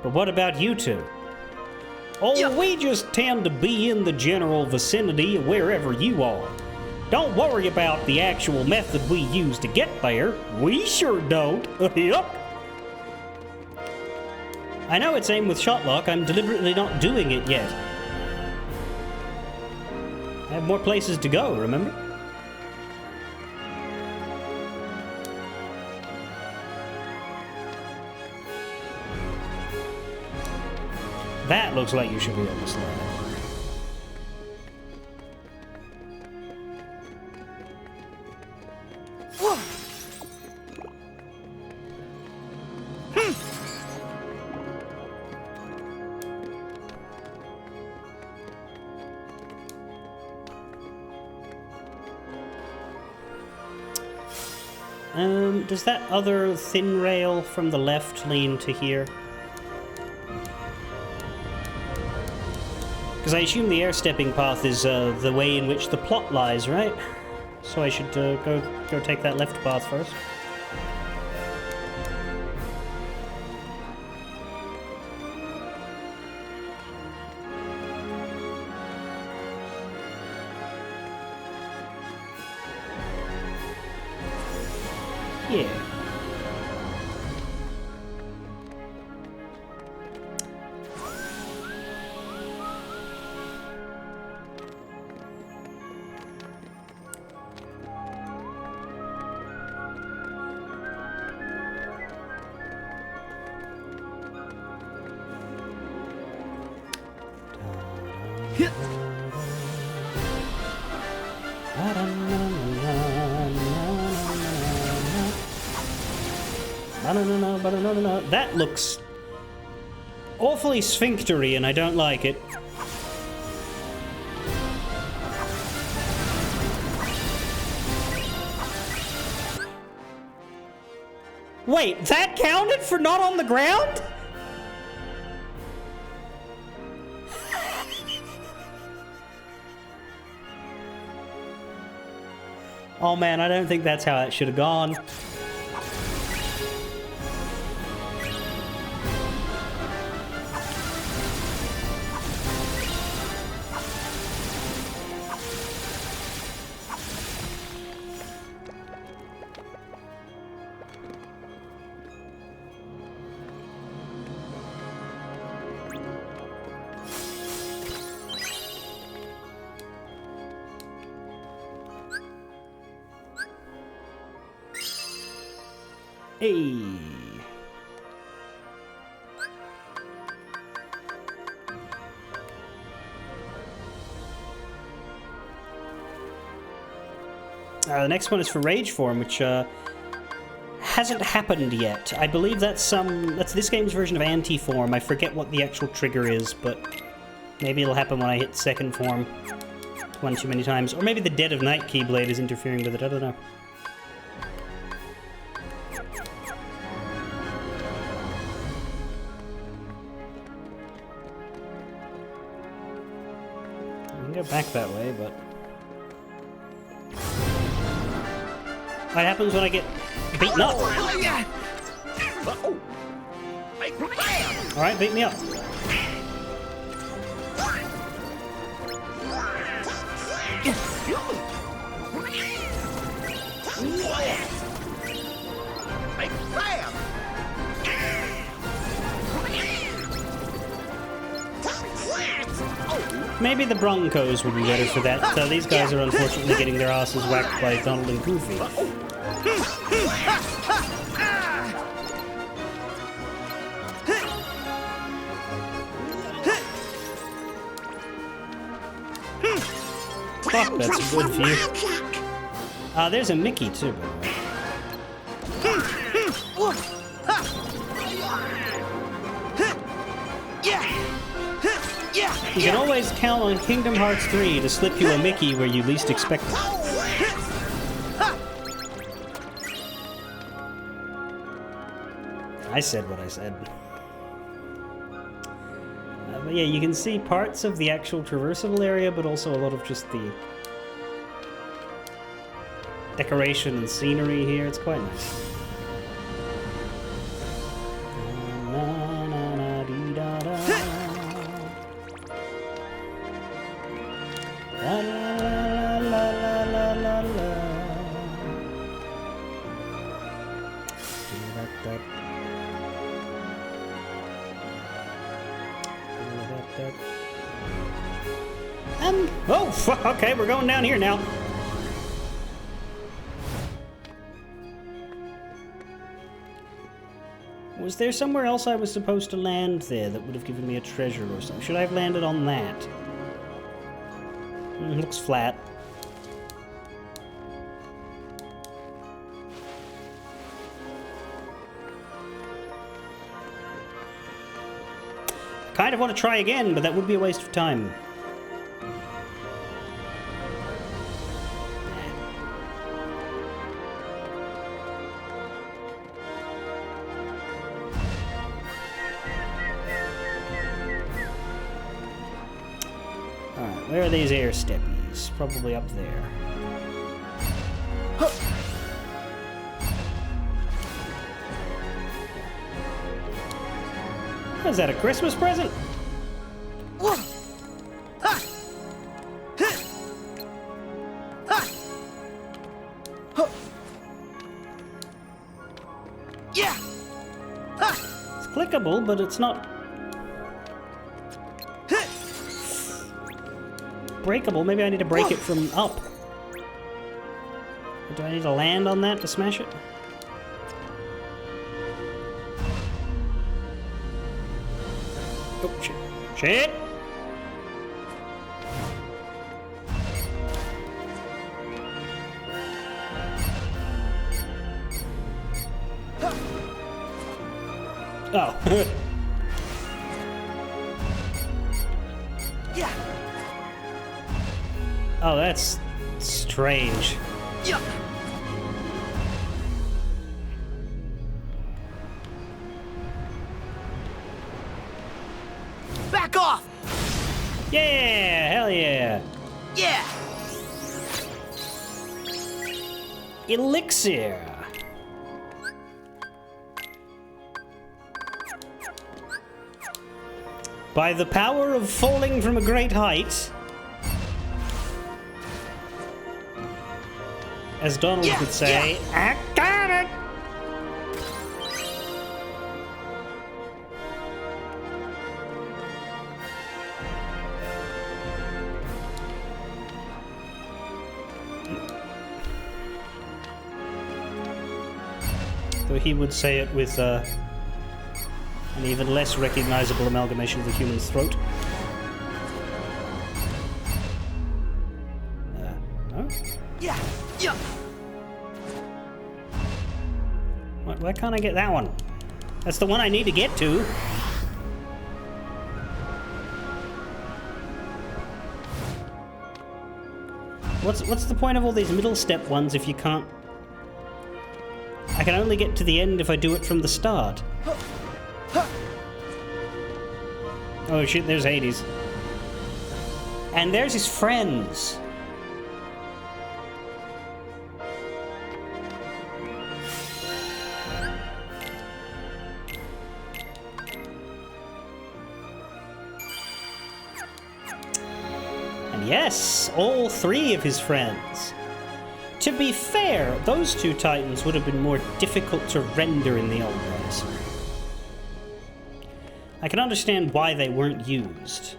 But what about you two? Oh, we just tend to be in the general vicinity of wherever you are. Don't worry about the actual method we use to get there. We sure don't. Yup. I know it's aimed with shotlock. I'm deliberately not doing it yet. I have more places to go, remember? That looks like you should be able to slide. Does that other thin rail from the left lean to here? Because I assume the air stepping path is the way in which the plot lies, right? So I should go take that left path first. That looks awfully sphinctery and I don't like it. Wait, that counted for not on the ground? Oh man, I don't think that's how it should have gone. Hey. The next one is for Rage Form, which hasn't happened yet. I believe that's this game's version of Anti-Form. I forget what the actual trigger is, but maybe it'll happen when I hit second form one too many times. Or maybe the Dead of Night Keyblade is interfering with it, I don't know. Go back that way, but what happens when I get beaten up? Alright, beat me up. Maybe the Broncos would be better for that. These guys are unfortunately getting their asses whacked by Donald and Goofy. Fuck, that's a good view. There's a Mickey too, by the way. You can always count on Kingdom Hearts 3 to slip you a Mickey where you least expect it. I said what I said. But yeah, you can see parts of the actual traversable area, but also a lot of just the decoration and scenery here. It's quite nice. Okay, we're going down here now. Was there somewhere else I was supposed to land there that would have given me a treasure or something? Should I have landed on that? Looks flat. Kind of want to try again, but that would be a waste of time. Where are these air steppies? Probably up there. Is that a Christmas present? Yeah. It's clickable, but it's not breakable. Maybe I need to break it from up. Do I need to land on that to smash it? Oh, shit. Shit! Oh. Yeah. Oh, that's strange. Yeah. Back off. Yeah, hell yeah. Yeah. Elixir. By the power of falling from a great height, as Donald Yeah, would say, I got it! Though he would say it with an even less recognizable amalgamation of the human's throat. No? Yeah. Yeah. Why can't I get that one? That's the one I need to get to. What's the point of all these middle step ones if you can't... I can only get to the end if I do it from the start. Oh shit, there's Hades. And there's his friends. And yes, all three of his friends. To be fair, those two titans would have been more difficult to render in the old days. I can understand why they weren't used.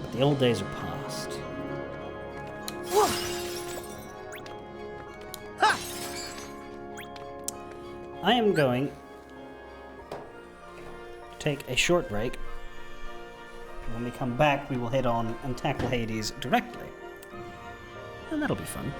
But the old days are past. I am going to take a short break. When we come back, we will head on and tackle Hades directly. And that'll be fun.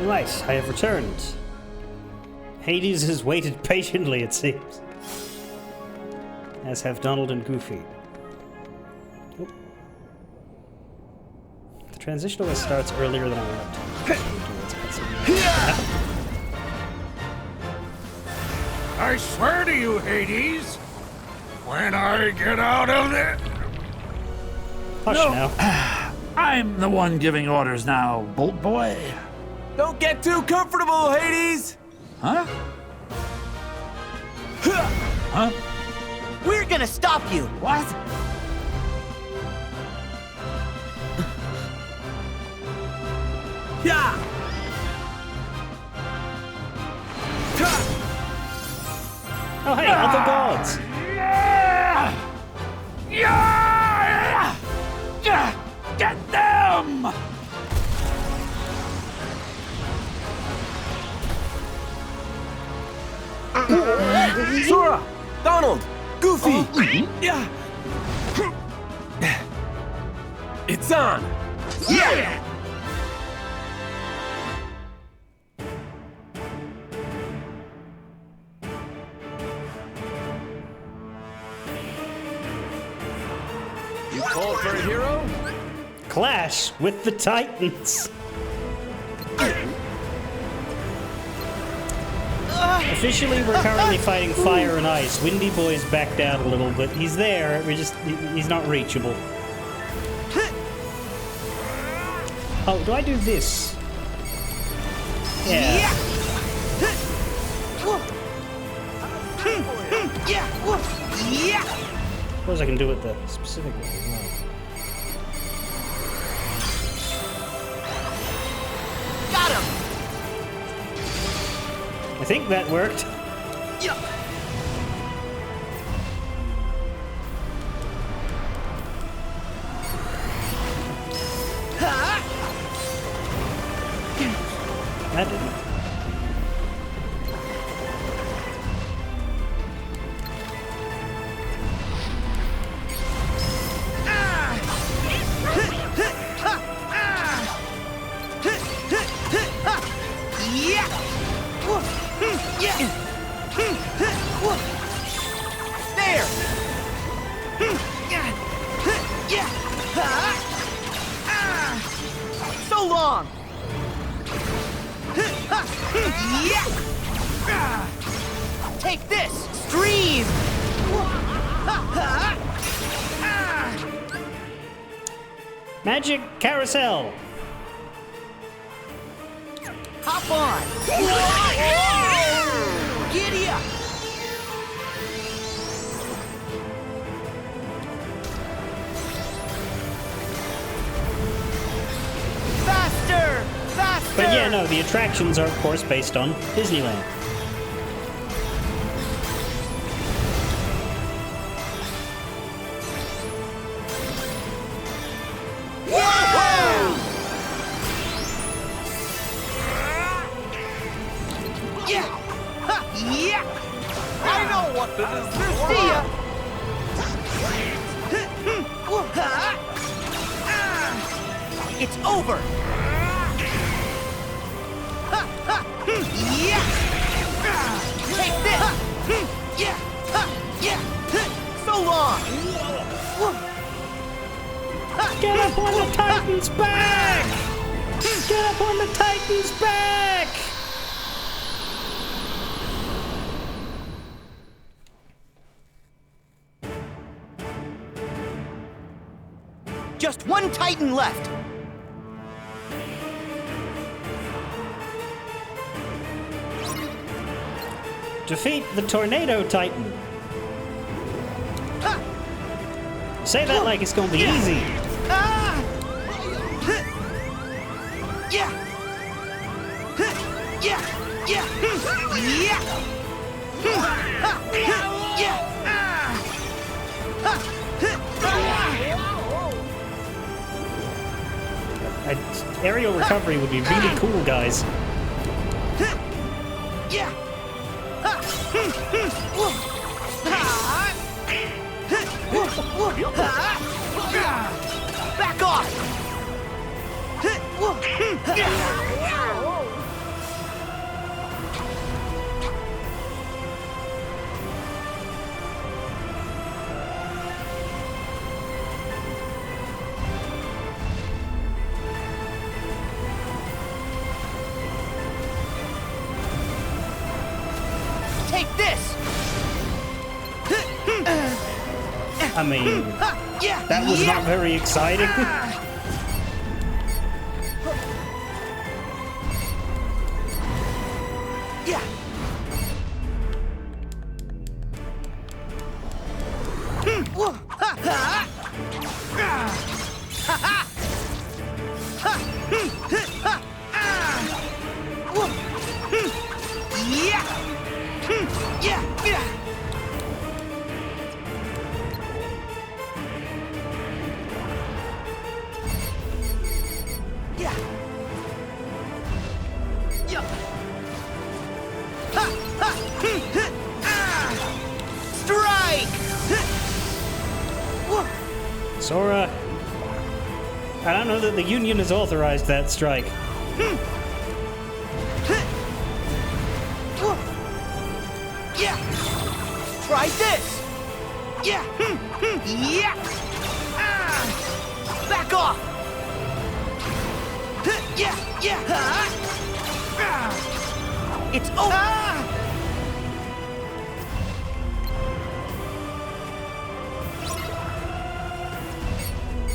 Right, I have returned. Hades has waited patiently, it seems. As have Donald and Goofy. Oh. The transition always starts earlier than I want it to. I swear to you, Hades, when I get out of there... Hush now. I'm the one giving orders now, Bolt Boy. Don't get too comfortable, Hades! Huh? Huh? We're gonna stop you. What? Yeah! Oh hey, other gods! Yeah! Yeah! Get them! Sora! Donald! Goofy! Yeah! It's on! Yeah! You called for a hero? Clash with the Titans! Officially, we're currently fighting fire and ice. Windy Boy's backed out a little, but he's there. He's not reachable. Oh, do I do this? Yeah. Suppose I can do it the specific way as well. Got him. I think that worked. Yeah. That didn't. There. So long. Take this, stream. Magic carousel. Hop on. Giddy up. Faster! Faster! But yeah, no, the attractions are of course based on Disneyland. Yeah! Ha! Yeah! I know what this is. See ya! It's over! Yeah! Take this! Yeah! Yeah! So long! Get up on the Titan's back! Get up on the Titan's back! Just one Titan left! Defeat the Tornado Titan. Say that like it's gonna be easy. Ah! Yeah! Yeah! Yeah! Yeah! Aerial recovery would be really cool, guys. Yeah! Back off! I mean, Yeah. that was not very exciting. Yeah. Whoa. Ha ha. Ha ha. Ha. Ha. Whoa. Yeah. Yeah. Yeah. Yeah. Yeah. Ha! Ha! Strike! Sora, I don't know that the Union has authorized that strike. Yeah! Try this! Yeah! Yeah! Back off! Yeah! Yeah! It's over!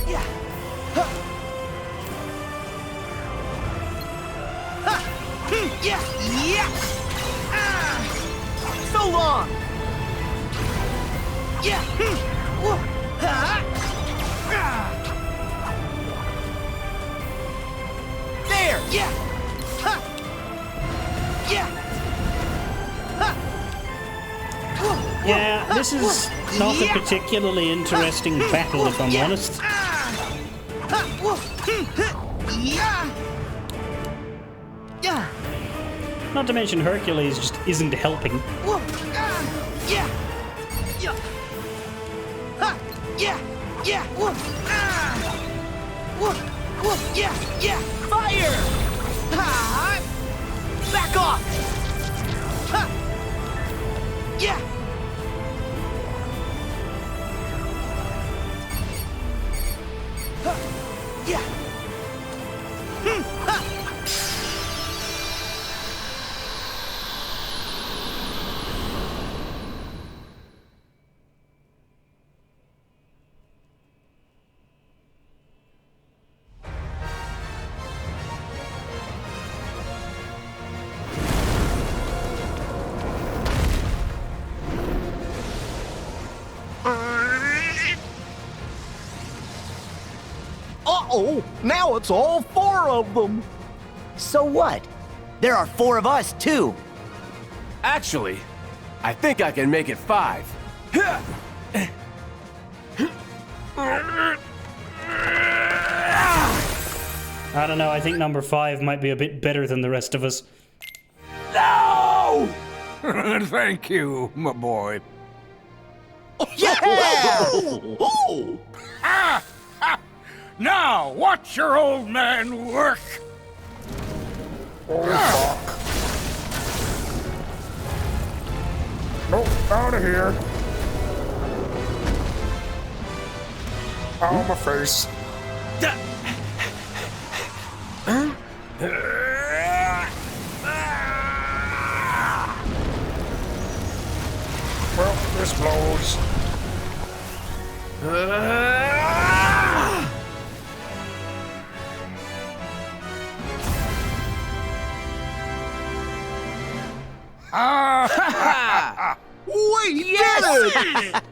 Yeah! Yeah! Yeah! So long! Yeah! There! Yeah! Yeah! Yeah, this is not a particularly interesting battle, if I'm honest. Yeah! Not to mention Hercules just isn't helping. Yeah! Yeah! Ha! Yeah! Yeah! Yeah! Yeah! Fire! Ha! Back off! Ha! Yeah! Ha! Yeah! Ha! Uh-oh, now it's all 4 of them. So what? There are 4 of us, too. Actually, I think I can make it 5. I don't know, I think number 5 might be a bit better than the rest of us. No! Thank you, my boy. Oh! Now, watch your old man work. Oh, out of here. Ow, my face. Well, this blows. We did it!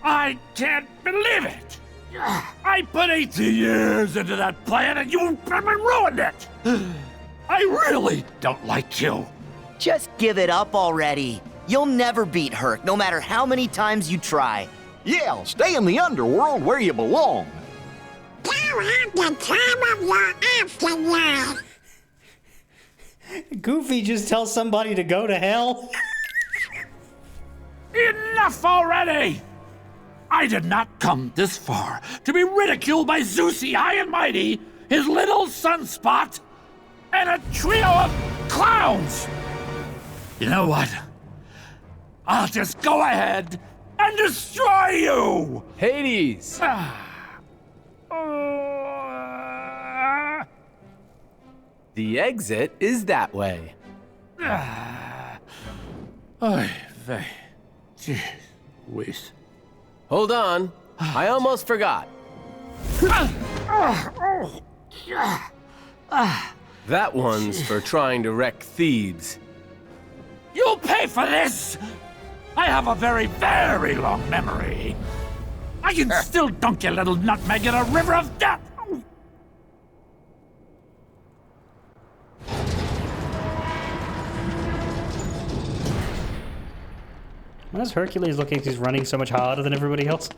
I can't believe it! I put 18 years into that plan and you ruined it! I really don't like you. Just give it up already. You'll never beat Herc, no matter how many times you try. Yeah, stay in the underworld where you belong. You have the time of your afterlife. Goofy just tells somebody to go to hell? Enough already! I did not come this far to be ridiculed by Zeusy High and Mighty, his little sunspot, and a trio of clowns! You know what? I'll just go ahead and destroy you! Hades! The exit is that way. Oy vey. Whiz. Hold on. I almost forgot. That one's for trying to wreck Thebes. You'll pay for this! I have a very, very long memory. I can still dunk your little nutmeg in a river of death! Why does Hercules look like he's running so much harder than everybody else?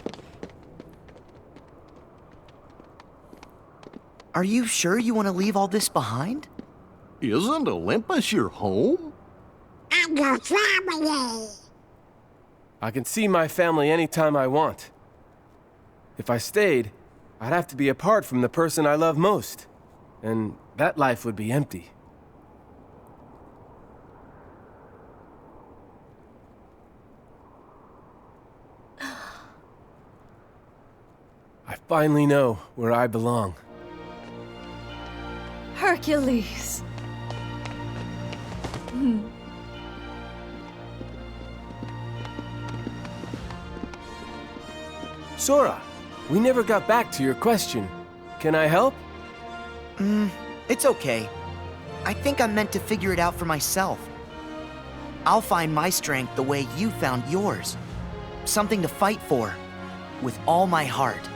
Are you sure you want to leave all this behind? Isn't Olympus your home? I'm your family. I can see my family anytime I want. If I stayed, I'd have to be apart from the person I love most. And that life would be empty. I finally know where I belong. Hercules. Sora, we never got back to your question. Can I help? It's okay. I think I'm meant to figure it out for myself. I'll find my strength the way you found yours. Something to fight for, with all my heart.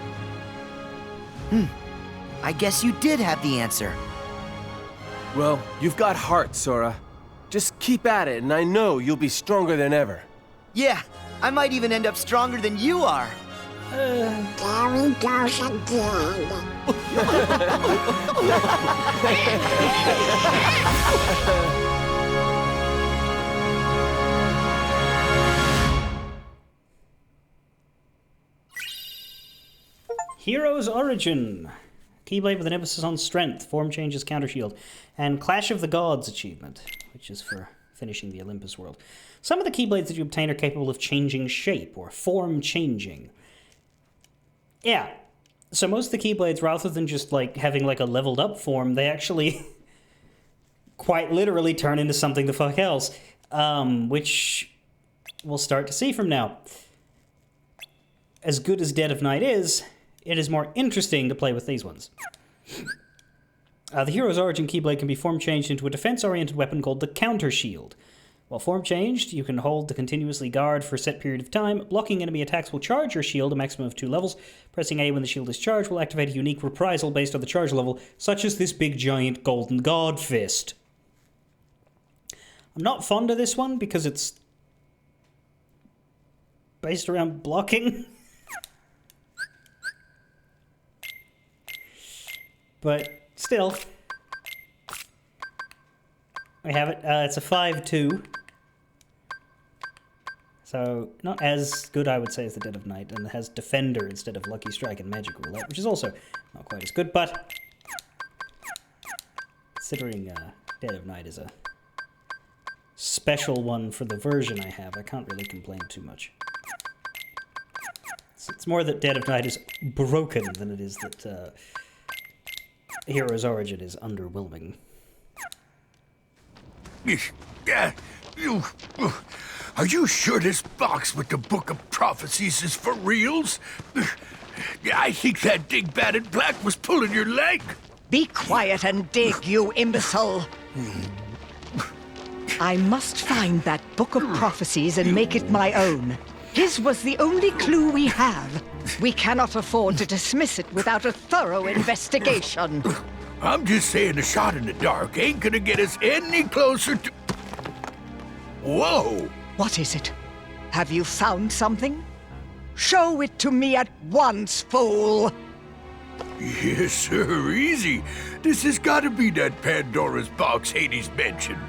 I guess you did have the answer. Well, you've got heart, Sora. Just keep at it, and I know you'll be stronger than ever. Yeah, I might even end up stronger than you are. There he goes again. Hero's Origin. Keyblade with an emphasis on strength, form changes, counter shield, and Clash of the Gods achievement, which is for finishing the Olympus world. Some of the Keyblades that you obtain are capable of changing shape, or form changing. Yeah, so most of the Keyblades, rather than just like having like a leveled up form, they actually quite literally turn into something the fuck else, which we'll start to see from now. As good as Dead of Night is, it is more interesting to play with these ones. The Hero's Origin Keyblade can be form changed into a defense-oriented weapon called the Counter Shield. While form changed, you can hold the continuously guard for a set period of time. Blocking enemy attacks will charge your shield a maximum of 2 levels. Pressing A when the shield is charged will activate a unique reprisal based on the charge level, such as this big giant golden guard fist. I'm not fond of this one because it's based around blocking. But still, we have it. It's a 5-2. So, not as good, I would say, as the Dead of Night, and it has Defender instead of Lucky Strike and Magic Roulette, which is also not quite as good, but considering Dead of Night is a special one for the version I have, I can't really complain too much. It's more that Dead of Night is broken than it is that Hero's Origin is underwhelming. Are you sure this box with the Book of Prophecies is for reals? I think that dingbat in black was pulling your leg. Be quiet and dig, you imbecile. I must find that Book of Prophecies and make it my own. His was the only clue we have. We cannot afford to dismiss it without a thorough investigation. I'm just saying a shot in the dark ain't gonna get us any closer to... Whoa! What is it? Have you found something? Show it to me at once, fool! Yes, sir, easy. This has gotta be that Pandora's box Hades mentioned.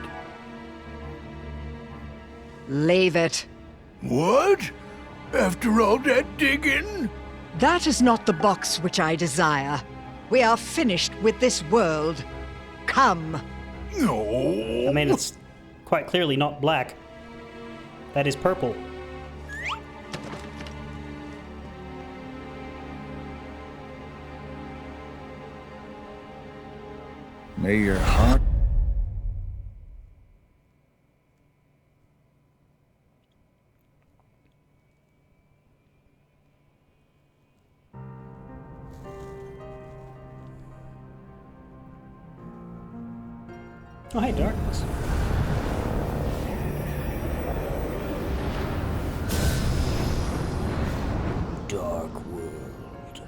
Leave it. What? After all that digging? That is not the box which I desire. We are finished with this world. Come. No. I mean, it's quite clearly not black. That is purple. May your heart... Oh, hey, darkness. Dark world.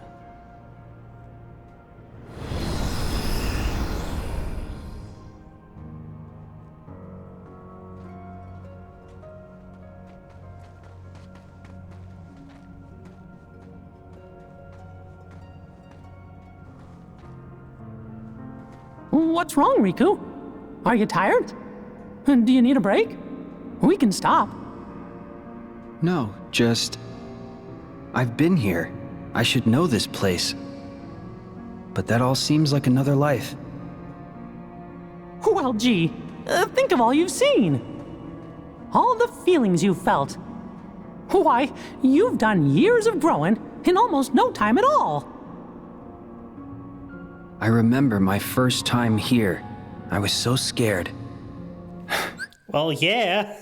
What's wrong, Riku? Are you tired? Do you need a break? We can stop. No, just... I've been here. I should know this place. But that all seems like another life. Well, gee, think of all you've seen. All the feelings you've felt. Why, you've done years of growing in almost no time at all. I remember my first time here. I was so scared. Well, yeah.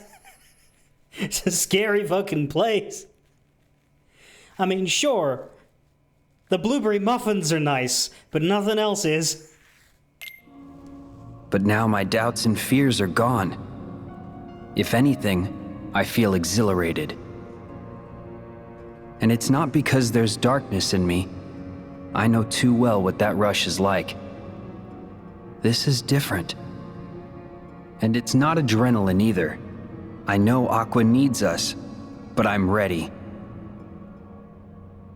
It's a scary fucking place. I mean, sure, the blueberry muffins are nice, but nothing else is. But now my doubts and fears are gone. If anything, I feel exhilarated. And it's not because there's darkness in me. I know too well what that rush is like. This is different. And it's not adrenaline either. I know Aqua needs us, but I'm ready.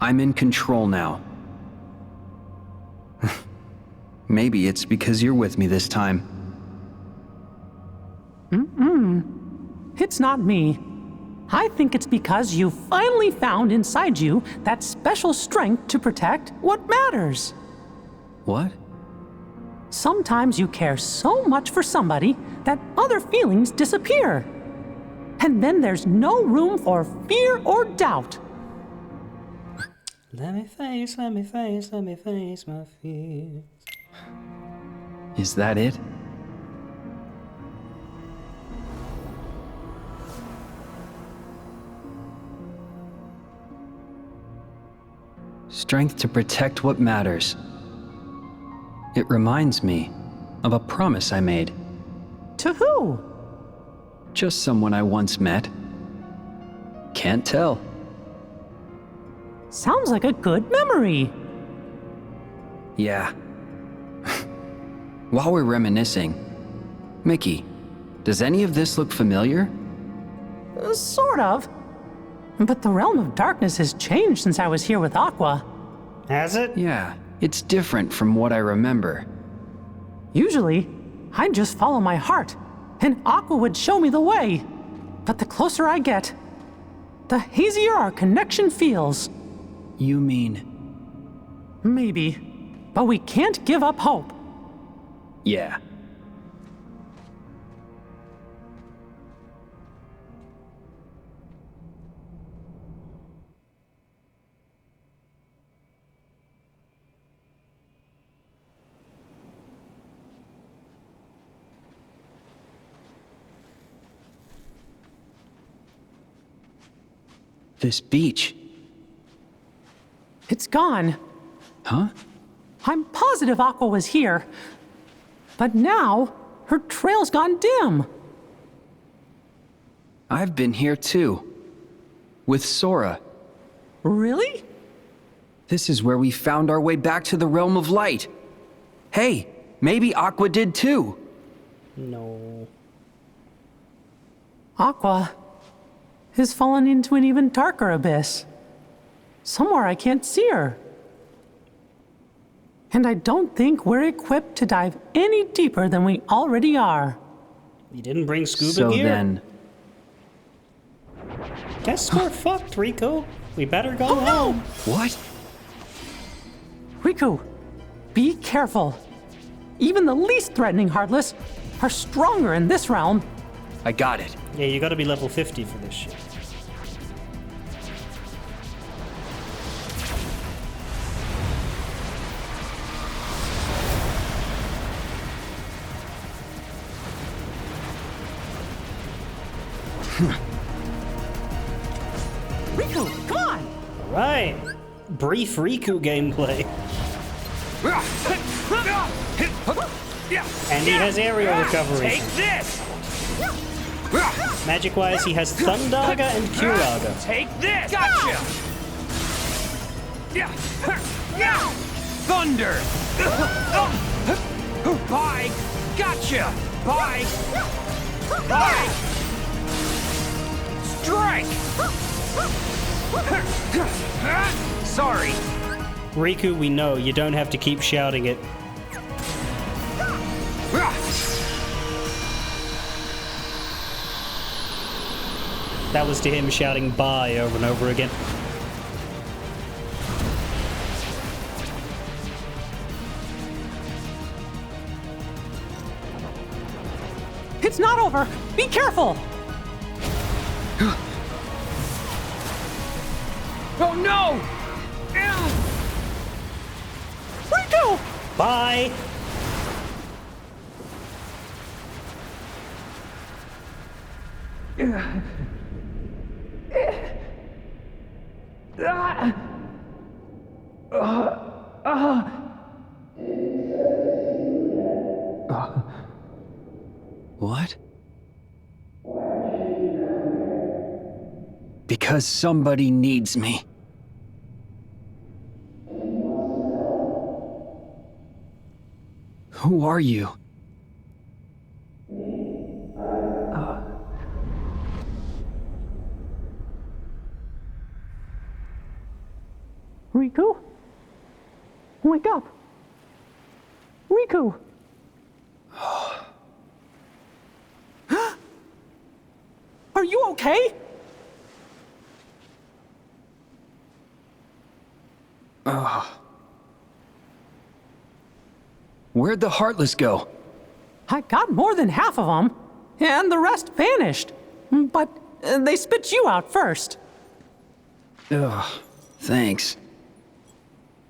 I'm in control now. Maybe it's because you're with me this time. It's not me. I think it's because you finally found inside you that special strength to protect what matters. What? Sometimes you care so much for somebody that other feelings disappear. And then there's no room for fear or doubt. Let me face my fears. Is that it? Strength to protect what matters. It reminds me of a promise I made. To who? Just someone I once met. Can't tell. Sounds like a good memory. Yeah. While we're reminiscing, Mickey, does any of this look familiar? Sort of. But the Realm of Darkness has changed since I was here with Aqua. Has it? Yeah, it's different from what I remember. Usually, I'd just follow my heart, and Aqua would show me the way. But the closer I get, the hazier our connection feels. You mean... Maybe, but we can't give up hope. Yeah. This beach. It's gone. Huh? I'm positive Aqua was here. But now, her trail's gone dim. I've been here too. With Sora. Really? This is where we found our way back to the Realm of Light. Hey, maybe Aqua did too. No. Aqua has fallen into an even darker abyss. Somewhere I can't see her. And I don't think we're equipped to dive any deeper than we already are. You didn't bring scuba So gear? then... Guess we're fucked, Rico. We better go home. What? Riku, be careful. Even the least threatening Heartless are stronger in this realm. I got it. Yeah, you gotta be level 50 for this shit. Riku, come on! Right. Brief Riku gameplay. And he has aerial recovery. Take this! Magic-wise, he has Thundaga and Curaga. Take this! Gotcha! Thunder! Bye! Gotcha! Bye! Bye! Strike! Sorry. Riku, we know you don't have to keep shouting it. That was to him shouting bye over and over again. It's not over! Be careful! Oh no! Riku! Bye! What? Because somebody needs me. Who are you? Riku? Wake up! Riku! Are you okay? Where'd the Heartless go? I got more than half of them, and the rest vanished. But they spit you out first. Ugh, thanks.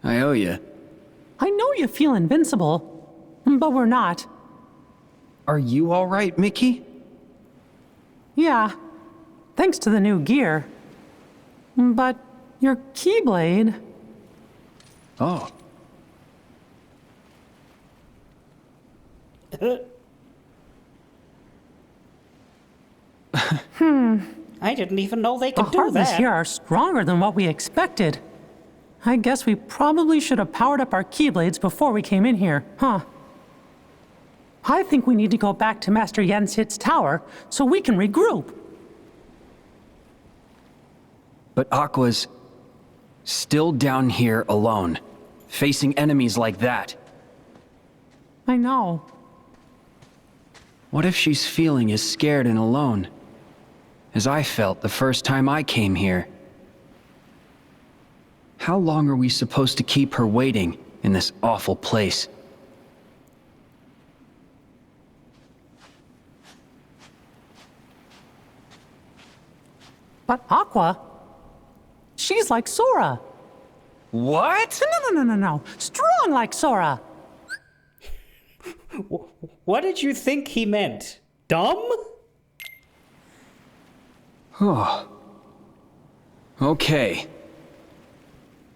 I owe you. I know you feel invincible, but we're not. Are you all right, Mickey? Yeah, thanks to the new gear. But your Keyblade... Oh. I didn't even know they could The do Heartless that. here are stronger than what we expected. I guess we probably should have powered up our Keyblades before we came in here, huh? I think we need to go back to Master Yenshit's tower so we can regroup. But Aqua's still down here alone, facing enemies like that. I know. What if she's feeling as scared and alone as I felt the first time I came here? How long are we supposed to keep her waiting in this awful place? But Aqua, she's like Sora. What? No. Strong like Sora. What did you think he meant? Dumb? Oh. Okay.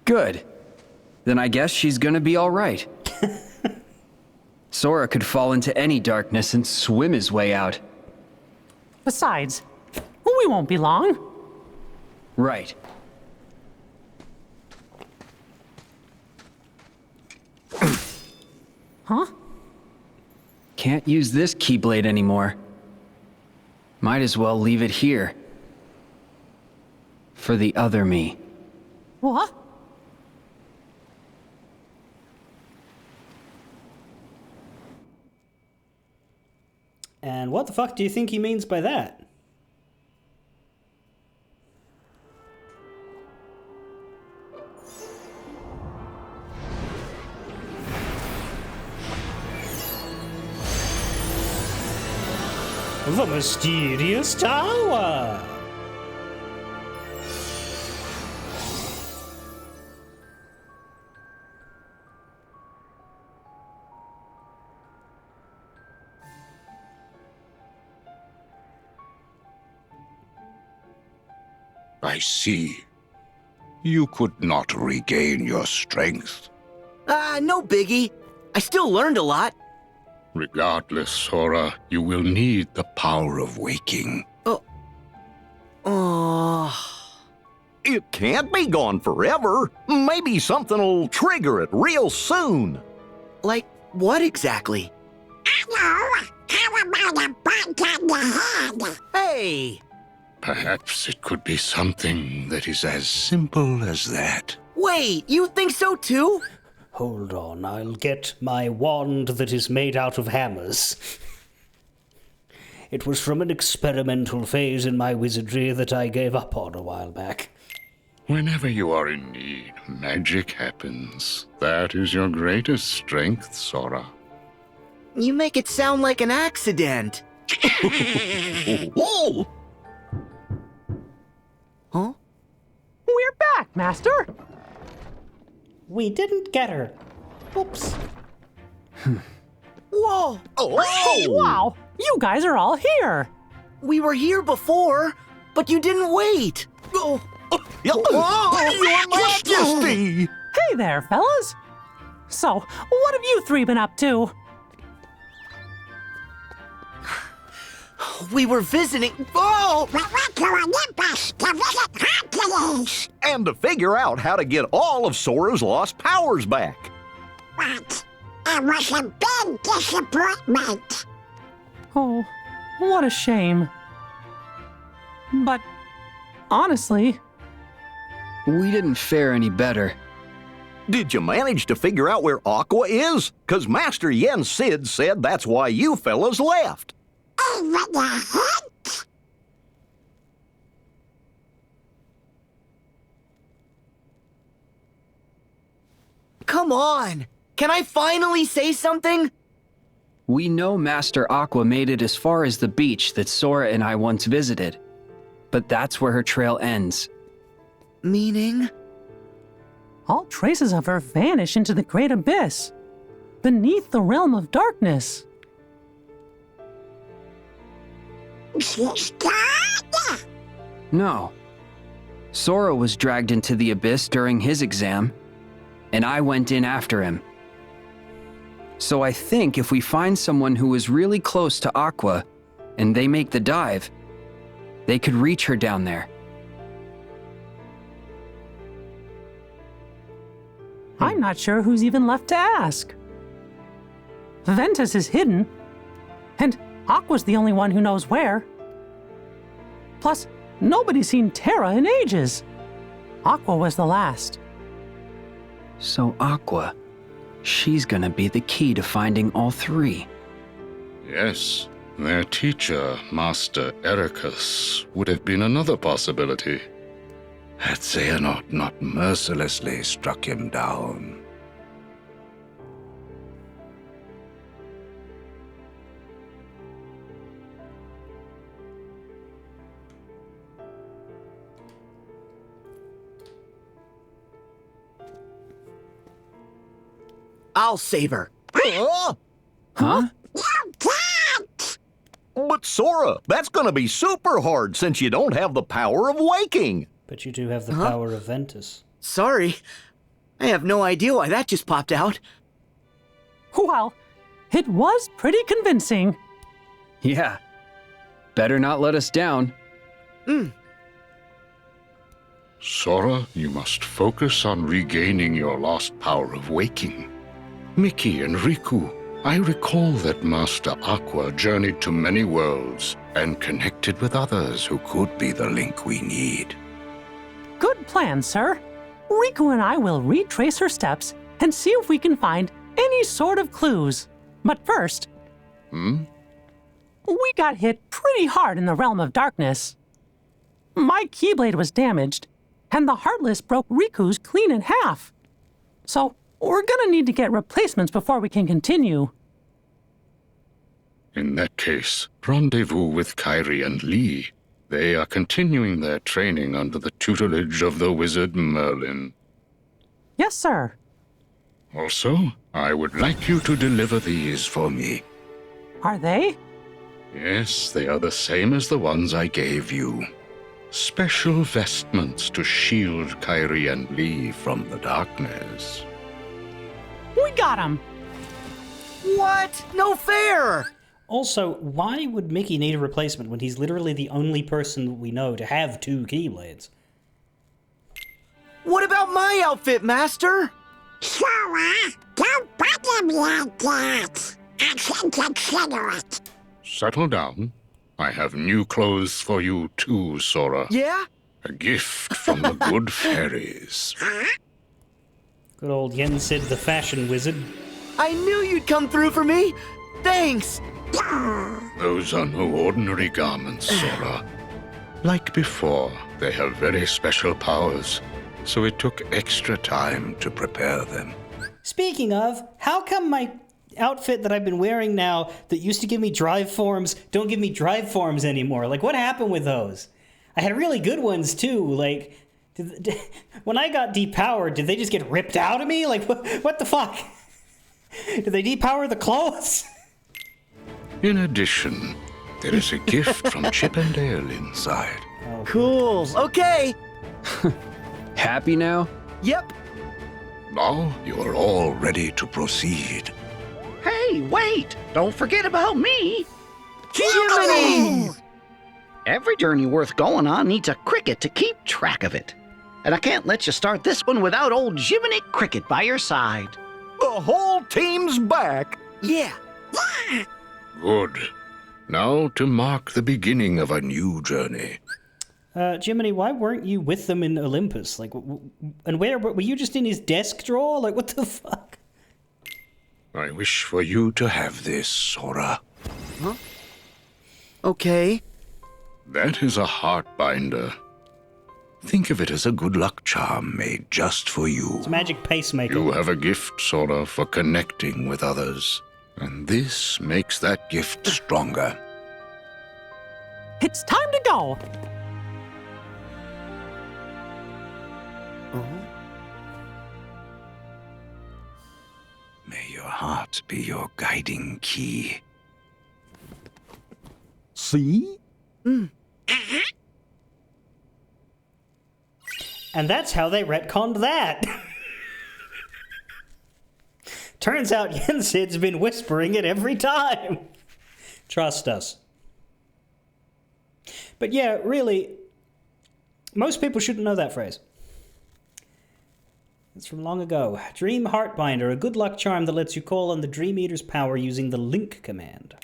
Good. Then I guess she's gonna be all right. Sora could fall into any darkness and swim his way out. Besides, we won't be long. Right. Huh? Can't use this Keyblade anymore. Might as well leave it here. For the other me. What? And what the fuck do you think he means by that? The mysterious tower! I see. You could not regain your strength. No biggie. I still learned a lot. Regardless, Sora, you will need the power of waking. It can't be gone forever. Maybe something'll trigger it real soon. Like what exactly? Hello? How about a bite on the head? Hey! Perhaps it could be something that is as simple as that. Wait, you think so too? Hold on, I'll get my wand that is made out of hammers. It was from an experimental phase in my wizardry that I gave up on a while back. Whenever you are in need, magic happens. That is your greatest strength, Sora. You make it sound like an accident. Whoa! Huh? We're back, Master! We didn't get her. Whoops. Whoa! Oh! Wow! You guys are all here! We were here before, but you didn't wait. Oh, Your Majesty! Hey there, fellas! So, what have you three been up to? we were visiting. Oh! We went to Olympus to visit Hercules. And to figure out how to get all of Sora's lost powers back. But it was a big disappointment. Oh, what a shame. But, honestly, We didn't fare any better. Did you manage to figure out where Aqua is? 'Cause Master Yen Sid said that's why you fellas left. Even a hint? Come on! Can I finally say something? We know Master Aqua made it as far as the beach that Sora and I once visited. But that's where her trail ends. Meaning? all traces of her vanish into the great abyss, beneath the realm of darkness. She's gone? No. Sora was dragged into the abyss during his exam, and I went in after him. So I think if we find someone who is really close to Aqua, and they make the dive, they could reach her down there. I'm not sure who's even left to ask. Ventus is hidden, and Aqua's the only one who knows where. Plus, nobody's seen Terra in ages. Aqua was the last. So Aqua, she's gonna be the key to finding all three. Yes, their teacher, Master Ericus, would have been another possibility. Had Xehanort not mercilessly struck him down. I'll save her. Huh? Huh? You can't! But Sora, that's gonna be super hard since you don't have the power of waking. But you do have the power of Ventus. Sorry. I have no idea why that just popped out. Well, it was pretty convincing. Yeah. Better not let us down. Sora, you must focus on regaining your lost power of waking. Mickey and Riku, I recall that Master Aqua journeyed to many worlds and connected with others who could be the link we need. Good plan, sir. Riku and I will retrace her steps and see if we can find any sort of clues. But first, we got hit pretty hard in the realm of darkness. My Keyblade was damaged, and the Heartless broke Riku's clean in half. So we're gonna need to get replacements before we can continue. In that case, rendezvous with Kairi and Lee. They are continuing their training under the tutelage of the wizard Merlin. Yes, sir. Also, I would like you to deliver these for me. Are they? Yes, they are the same as the ones I gave you. Special vestments to shield Kairi and Lee from the darkness. We got 'em. What? No fair! Also, why would Mickey need a replacement when he's literally the only person that we know to have 2 Keyblades? What about my outfit, Master? Sora, don't bother me like that. I can consider it. Settle down. I have new clothes for you too, Sora. Yeah? A gift from the good fairies. Good old Yen Sid the fashion wizard. I knew you'd come through for me! Thanks! Those are no ordinary garments, Sora. Like before, they have very special powers, so it took extra time to prepare them. Speaking of, how come my outfit that I've been wearing now that used to give me drive forms don't give me drive forms anymore? Like, what happened with those? I had really good ones too. Like, when I got depowered, did they just get ripped out of me? Like, what the fuck? Did they depower the clothes? In addition, there is a gift from Chip and Dale inside. Oh, Cool. Okay. Happy now? Yep. Now you are all ready to proceed. Hey, wait! Don't forget about me! Jiminy! Every journey worth going on needs a cricket to keep track of it. And I can't let you start this one without old Jiminy Cricket by your side. The whole team's back. Yeah. Good. Now to mark the beginning of a new journey. Jiminy, why weren't you with them in Olympus? Like, and where were you? Just in his desk drawer? Like, what the fuck? I wish for you to have this, Sora. Huh? Okay. That is a heart binder. Think of it as a good luck charm made just for you. It's a magic pacemaker. You have a gift, Sora, for connecting with others. And this makes that gift stronger. It's time to go. May your heart be your guiding key. See? And that's how they retconned that. Turns out Yen Sid's been whispering it every time. Trust us. But yeah, really, most people shouldn't know that phrase. It's from long ago. Dream Heartbinder, a good luck charm that lets you call on the Dream Eater's power using the Link command.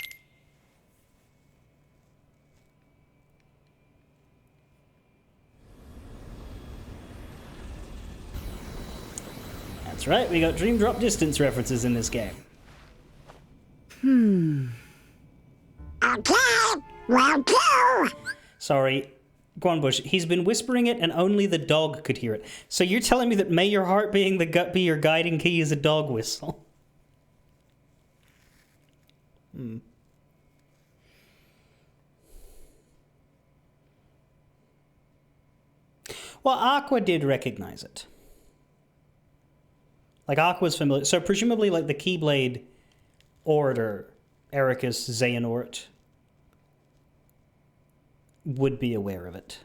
That's right, we got Dream Drop Distance references in this game. Okay, round 2. Sorry, Guanbush, he's been whispering it and only the dog could hear it. So you're telling me that May Your Heart be your guiding key is a dog whistle? Well, Aqua did recognize it. Like, Aqua's familiar. So presumably, like, the Keyblade Orator, Ericus Xehanort, would be aware of it.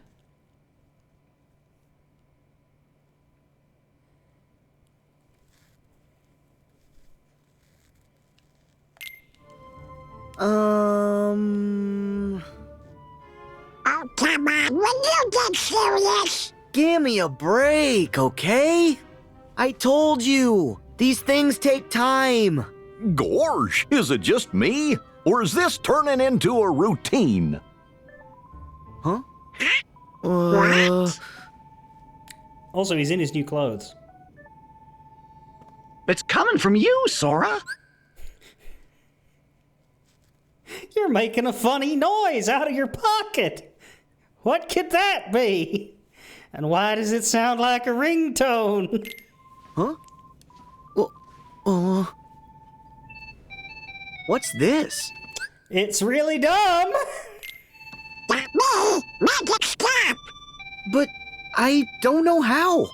Oh, come on, will you get serious? Give me a break, okay? I told you, these things take time. Gorge, is it just me? Or is this turning into a routine? Huh? Also, he's in his new clothes. It's coming from you, Sora. You're making a funny noise out of your pocket. What could that be? And why does it sound like a ringtone? Huh? What's this? It's really dumb. That me, make it stop. But I don't know how.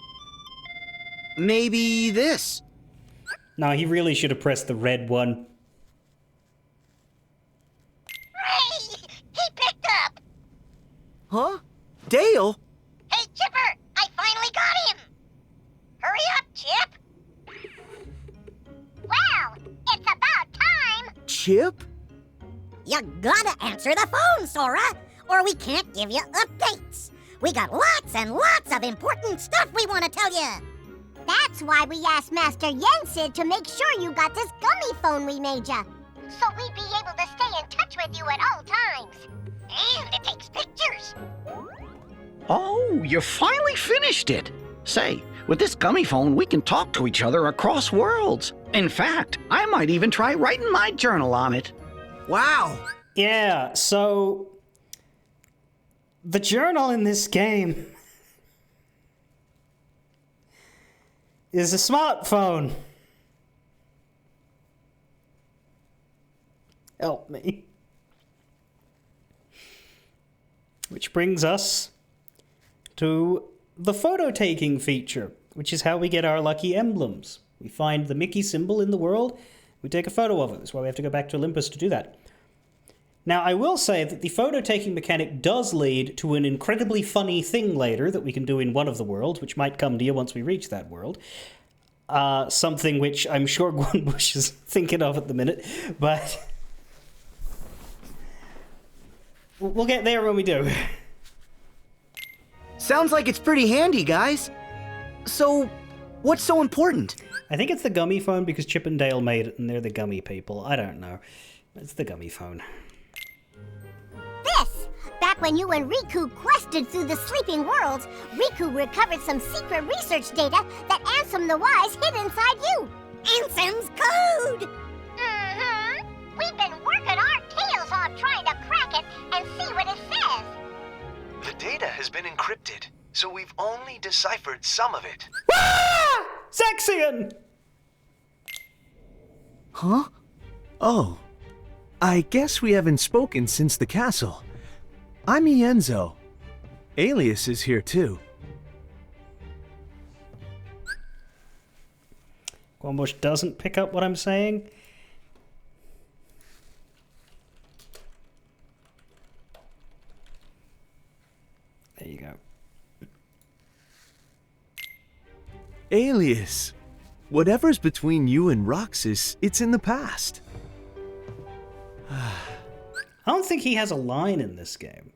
Maybe this. No, he really should have pressed the red one. Hey, he picked up. Huh? Dale? Hey, Chipper, I finally got him. Hurry up, Chip. Well, it's about time. Chip? You gotta answer the phone, Sora, or we can't give you updates. We got lots and lots of important stuff we want to tell you. That's why we asked Master Yensid to make sure you got this gummy phone we made ya, so we'd be able to stay in touch with you at all times. And it takes pictures. Oh, you finally finished it. Say, with this gummy phone, we can talk to each other across worlds. In fact, I might even try writing my journal on it. Wow. Yeah, so the journal in this game is a smartphone. Help me. Which brings us to the photo taking feature, which is how we get our lucky emblems. We find the Mickey symbol in the world, we take a photo of it. That's why we have to go back to Olympus to do that. Now, I will say that the photo taking mechanic does lead to an incredibly funny thing later that we can do in one of the worlds, which might come to you once we reach that world. Something which I'm sure Gwynbush is thinking of at the minute, but we'll get there when we do. Sounds like it's pretty handy, guys. So, what's so important? I think it's the gummy phone because Chip and Dale made it and they're the gummy people. I don't know. It's the gummy phone. This! Back when you and Riku quested through the sleeping worlds, Riku recovered some secret research data that Ansem the Wise hid inside you. Ansem's code! Mm-hmm. We've been working our tails off trying to crack it and see what it says. The data has been encrypted, so we've only deciphered some of it. Ah! Zexion! Huh? Oh. I guess we haven't spoken since the castle. I'm Ienzo. Alias is here too. Gwynbush doesn't pick up what I'm saying. There you go. Alias. Whatever's between you and Roxas, it's in the past. I don't think he has a line in this game.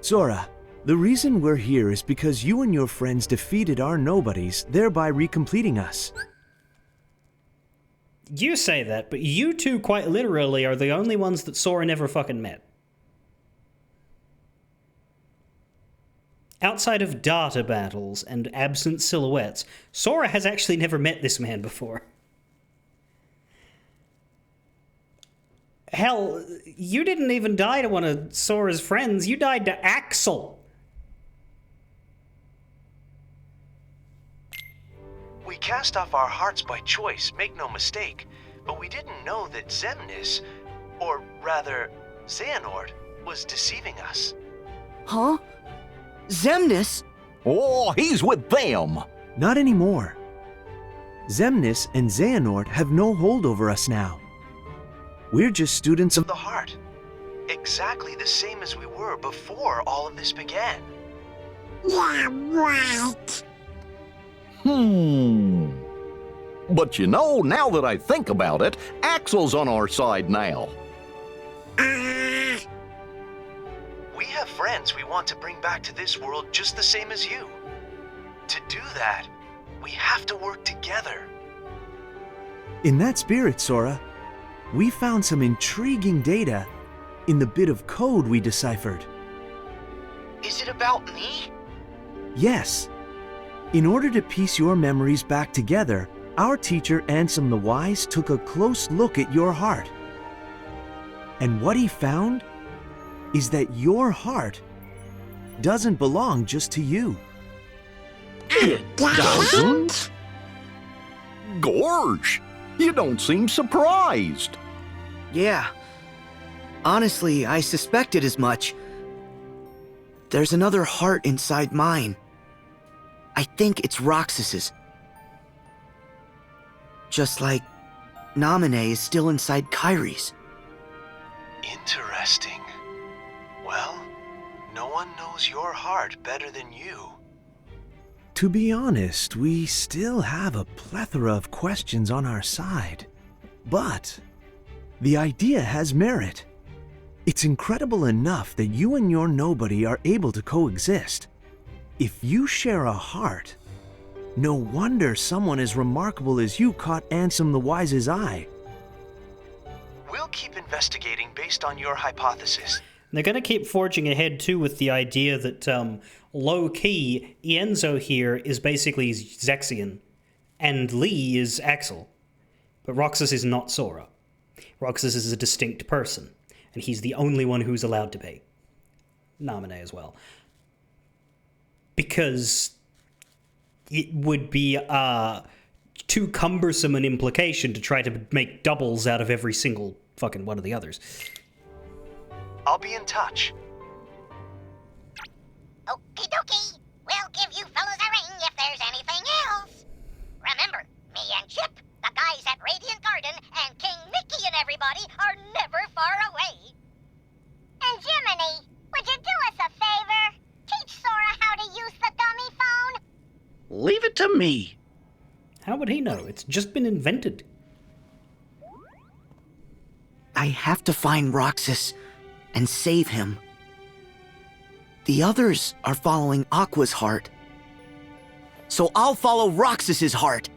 Sora, the reason we're here is because you and your friends defeated our nobodies, thereby recompleting us. You say that, but you two quite literally are the only ones that Sora never fucking met. Outside of data battles and absent silhouettes, Sora has actually never met this man before. Hell, you didn't even die to one of Sora's friends, you died to Axel. We cast off our hearts by choice, make no mistake, but we didn't know that Xemnas, or rather, Xehanort, was deceiving us. Huh? Xemnas? Oh, he's with them. Not anymore. Xemnas and Xehanort have no hold over us now. We're just students of The heart. Exactly the same as we were before all of this began. Yeah, right. But you know, now that I think about it, Axel's on our side now. We have friends we want to bring back to this world just the same as you. To do that, we have to work together. In that spirit, Sora, we found some intriguing data in the bit of code we deciphered. Is it about me? Yes. In order to piece your memories back together, our teacher Ansem the Wise took a close look at your heart. And what he found is that your heart doesn't belong just to you. It doesn't? Gorge, you don't seem surprised. Yeah. Honestly, I suspected as much. There's another heart inside mine. I think it's Roxas's. Just like Naminé is still inside Kairi's. Interesting. Well, no one knows your heart better than you. To be honest, we still have a plethora of questions on our side. But the idea has merit. It's incredible enough that you and your nobody are able to coexist. If you share a heart, no wonder someone as remarkable as you caught Ansem the Wise's eye. We'll keep investigating based on your hypothesis. They're going to keep forging ahead, too, with the idea that, low-key, Ienzo here is basically Zexion, and Lee is Axel. But Roxas is not Sora. Roxas is a distinct person, and he's the only one who's allowed to be. Naminé as well. Because it would be too cumbersome an implication to try to make doubles out of every single fucking one of the others. I'll be in touch. Okie dokie. We'll give you fellas a ring if there's anything else. Remember, me and Chip, the guys at Radiant Garden, and King Mickey and everybody are never far away. And Jiminy, would you do us a favor? Teach Sora how to use the gummy phone? Leave it to me. How would he know? It's just been invented. I have to find Roxas and save him. The others are following Aqua's heart. So I'll follow Roxas's heart.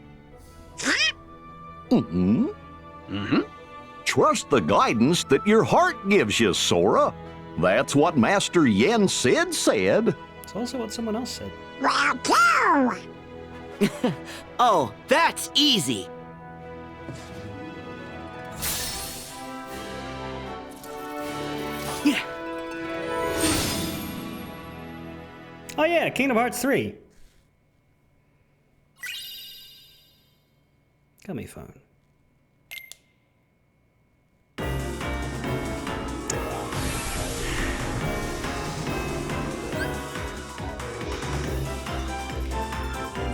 Trust the guidance that your heart gives you, Sora. That's what Master Yen Sid said. It's also what someone else said. Well, go! Oh, that's easy. Yeah. Oh yeah, Kingdom Hearts 3. Gummy phone.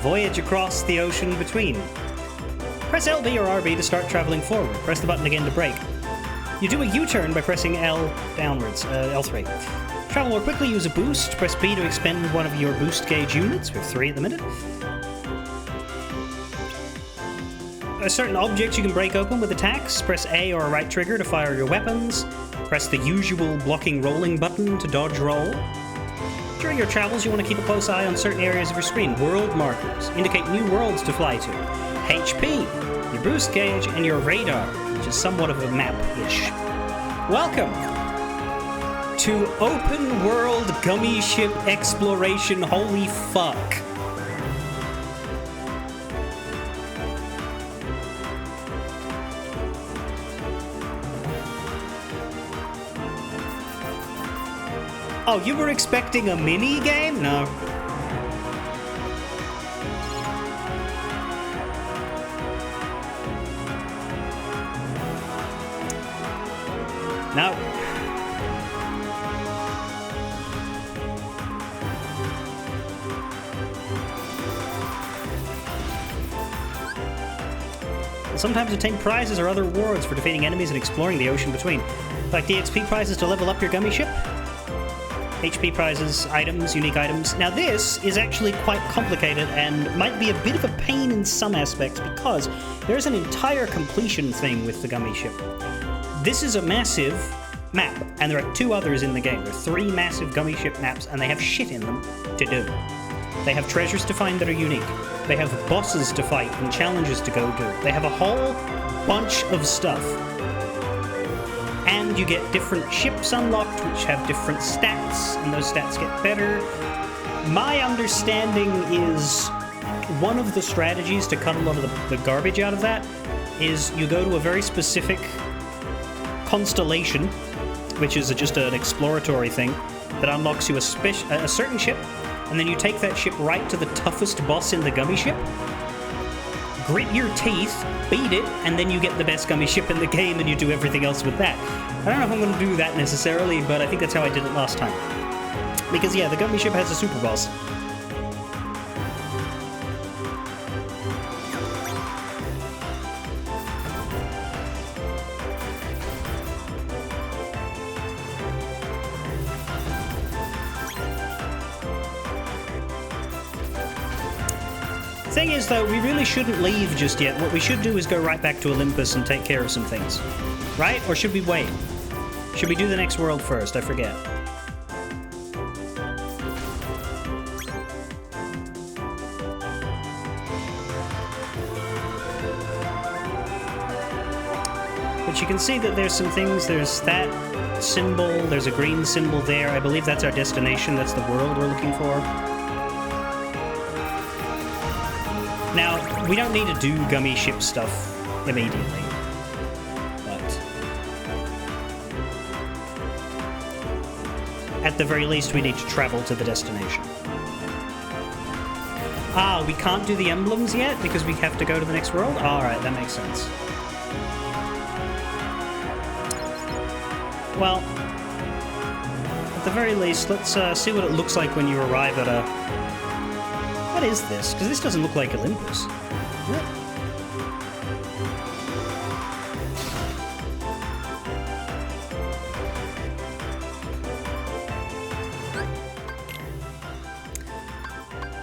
Voyage across the ocean between. Press LB or RB to start traveling forward. Press the button again to brake. You do a U-turn by pressing L downwards, L3. Travel more quickly, use a boost. Press B to expend one of your boost gauge units. We have 3 at the minute. Certain objects you can break open with attacks. Press A or a right trigger to fire your weapons. Press the usual blocking rolling button to dodge roll. During your travels, you want to keep a close eye on certain areas of your screen. World markers indicate new worlds to fly to. HP, your boost gauge, and your radar, which is somewhat of a map-ish. Welcome to Open World Gummy Ship Exploration. Holy fuck. Oh, you were expecting a mini game? No. No. Sometimes obtain prizes or other rewards for defeating enemies and exploring the ocean between. Like DXP prizes to level up your gummy ship. HP prizes, items, unique items. Now this is actually quite complicated and might be a bit of a pain in some aspects because there's an entire completion thing with the gummy ship. This is a massive map, and there are 2 others in the game. There are 3 massive gummy ship maps, and they have shit in them to do. They have treasures to find that are unique. They have bosses to fight and challenges to go do. They have a whole bunch of stuff. And you get different ships unlocked, which have different stats, and those stats get better. My understanding is one of the strategies to cut a lot of the garbage out of that is you go to a very specific constellation, which is just an exploratory thing, that unlocks you a certain ship, and then you take that ship right to the toughest boss in the gummy ship, grit your teeth, beat it, and then you get the best gummy ship in the game and you do everything else with that. I don't know if I'm going to do that necessarily, but I think that's how I did it last time. Because yeah, the gummy ship has a super boss. Thing is, though, we really shouldn't leave just yet. What we should do is go right back to Olympus and take care of some things. Right? Or should we wait? Should we do the next world first? I forget. But you can see that there's some things. There's that symbol. There's a green symbol there. I believe that's our destination. That's the world we're looking for. Now, we don't need to do gummy ship stuff immediately. But at the very least, we need to travel to the destination. Ah, we can't do the emblems yet because we have to go to the next world? Alright, that makes sense. Well, at the very least, let's see what it looks like when you arrive at a... What is this? Because this doesn't look like Olympus. What?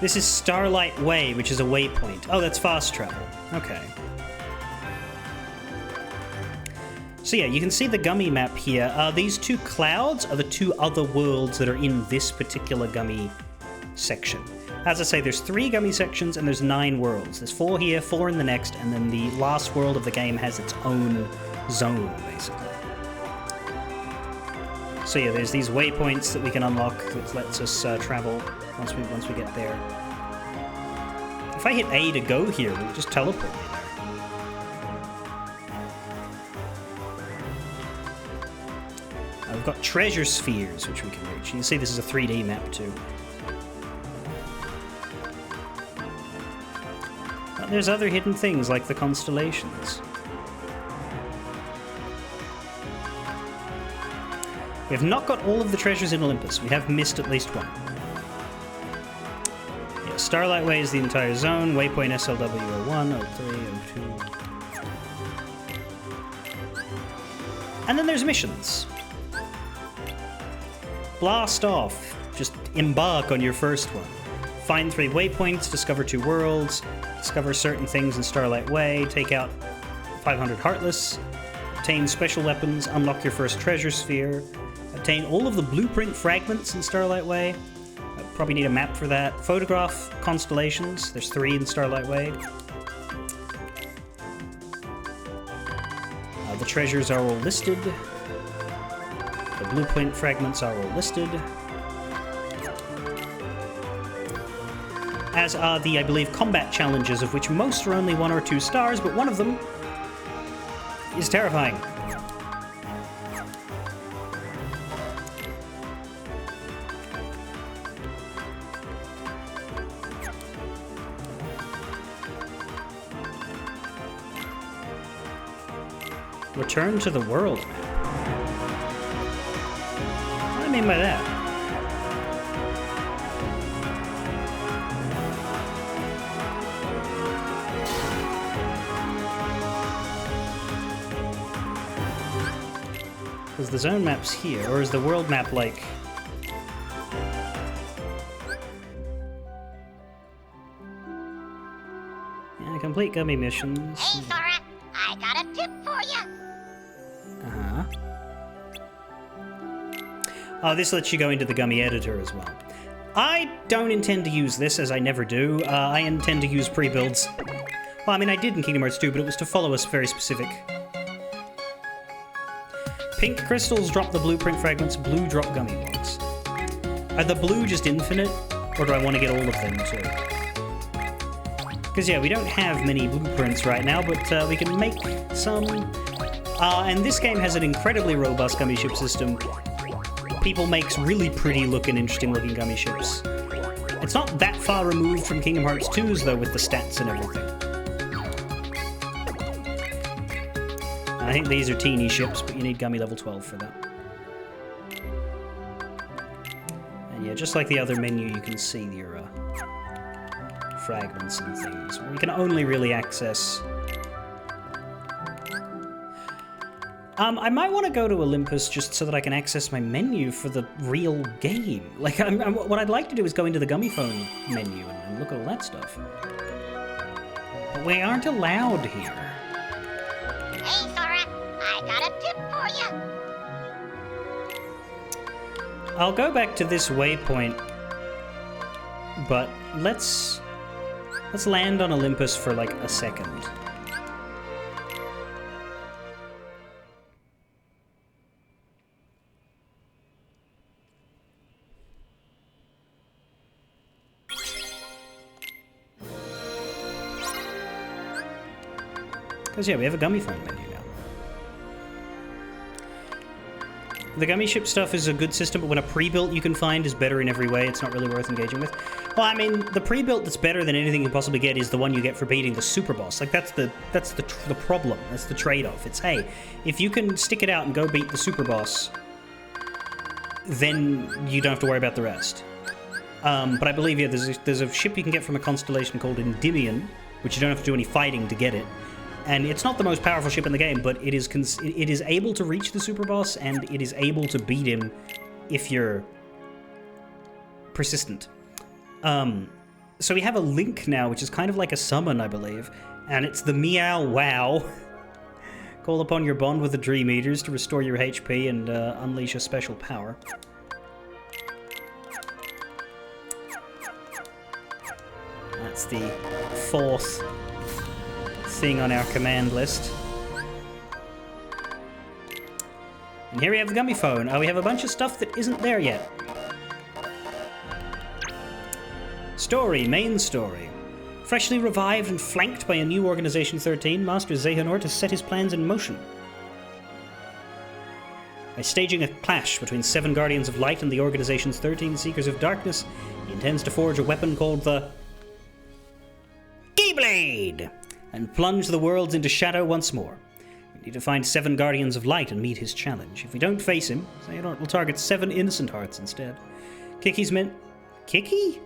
This is Starlight Way, which is a waypoint. Oh, that's fast travel. Okay. So yeah, you can see the gummy map here. These two clouds are the two other worlds that are in this particular gummy section. As I say, there's 3 gummy sections and there's 9 worlds. There's 4 here, 4 in the next, and then the last world of the game has its own zone, basically. So yeah, there's these waypoints that we can unlock that lets us travel once we get there. If I hit A to go here, will it just teleport me there? We've got treasure spheres, which we can reach. You can see this is a 3D map too. But there's other hidden things like the constellations. We have not got all of the treasures in Olympus. We have missed at least one. Yeah, Starlight Way is the entire zone. Waypoint SLW 01, 03, 02. And then there's missions. Blast off. Just embark on your first one. Find 3 waypoints, discover 2 worlds, discover certain things in Starlight Way, take out 500 Heartless, obtain special weapons, unlock your first treasure sphere, obtain all of the blueprint fragments in Starlight Way. I probably need a map for that. Photograph constellations. There's 3 in Starlight Way. The treasures are all listed. The blueprint fragments are all listed. As are the, I believe, combat challenges, of which most are only 1 or 2 stars, but one of them is terrifying. Return to the world map. What do I mean by that? Is the zone map's here, or is the world map like... Yeah, complete gummy missions. Hey, Sora, I got a tip for you. Uh-huh. Oh, this lets you go into the gummy editor as well. I don't intend to use this, as I never do. I intend to use pre-builds. Well, I mean, I did in Kingdom Hearts 2, but it was to follow a very specific... Pink crystals drop the blueprint fragments, blue drop gummy blocks. Are the blue just infinite, or do I want to get all of them too? Because yeah, we don't have many blueprints right now, but we can make some. And this game has an incredibly robust gummy ship system. People makes really pretty looking, interesting looking gummy ships. It's not that far removed from Kingdom Hearts 2's though, with the stats and everything. I think these are teeny ships, but you need gummy level 12 for that. And yeah, just like the other menu, you can see your fragments and things. You can only really access... I might want to go to Olympus just so that I can access my menu for the real game. Like, what I'd like to do is go into the Gummy Phone menu and look at all that stuff. But we aren't allowed here. Hey, Sora, I got a tip for you. I'll go back to this waypoint, but let's land on Olympus for like a second. Because, yeah, we have a gummy phone menu now. The gummy ship stuff is a good system, but when a pre-built you can find is better in every way, it's not really worth engaging with. Well, I mean, the pre-built that's better than anything you can possibly get is the one you get for beating the super boss. Like, that's the problem. That's the trade-off. It's, hey, if you can stick it out and go beat the super boss, then you don't have to worry about the rest. But I believe, yeah, there's a ship you can get from a constellation called Endymion, which you don't have to do any fighting to get it. And it's not the most powerful ship in the game, but it is able to reach the super boss, and it is able to beat him if you're persistent. So we have a link now, which is kind of like a summon, I believe, and it's the Meow Wow. Call upon your bond with the Dream Eaters to restore your HP and unleash a special power. That's the fourth thing on our command list. And here we have the gummy phone. Oh, we have a bunch of stuff that isn't there yet. Story, main story. Freshly revived and flanked by a new Organization 13, Master Xehanort has set his plans in motion. By staging a clash between 7 Guardians of Light and the Organization's 13 Seekers of Darkness, he intends to forge a weapon called the Keyblade and plunge the worlds into shadow once more. We need to find 7 Guardians of Light and meet his challenge. If we don't face him, Xehanort will target 7 innocent hearts instead. Kiki?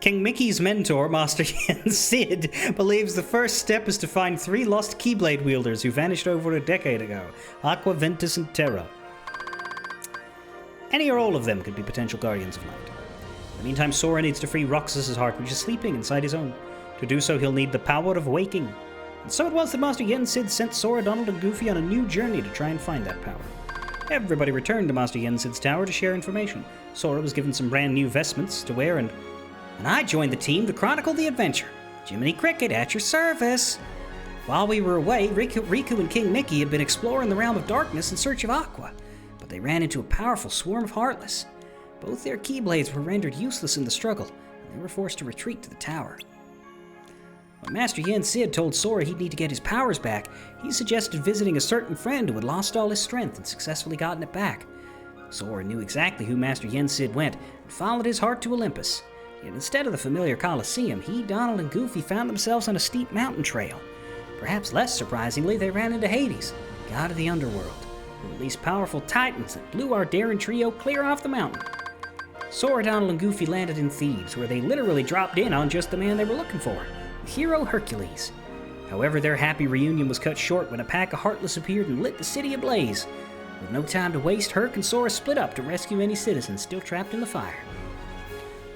King Mickey's mentor, Master Yen Sid, believes the first step is to find 3 lost Keyblade wielders who vanished over a decade ago. Aqua, Ventus, and Terra. Any or all of them could be potential Guardians of Light. In the meantime, Sora needs to free Roxas's heart, which is sleeping inside his own. To do so, he'll need the power of waking. And so it was that Master Yen Sid sent Sora, Donald, and Goofy on a new journey to try and find that power. Everybody returned to Master Yen Sid's tower to share information. Sora was given some brand new vestments to wear, and I joined the team to chronicle the adventure. Jiminy Cricket at your service. While we were away, Riku and King Mickey had been exploring the realm of darkness in search of Aqua, but they ran into a powerful swarm of Heartless. Both their Keyblades were rendered useless in the struggle, and they were forced to retreat to the tower. When Master Yen Sid told Sora he'd need to get his powers back, he suggested visiting a certain friend who had lost all his strength and successfully gotten it back. Sora knew exactly who Master Yen Sid went and followed his heart to Olympus. Yet instead of the familiar Colosseum, he, Donald, and Goofy found themselves on a steep mountain trail. Perhaps less surprisingly, they ran into Hades, god of the underworld, who released powerful titans that blew our daring trio clear off the mountain. Sora, Donald, and Goofy landed in Thebes, where they literally dropped in on just the man they were looking for, the hero Hercules. However, their happy reunion was cut short when a pack of Heartless appeared and lit the city ablaze. With no time to waste, Herc and Sora split up to rescue any citizens still trapped in the fire.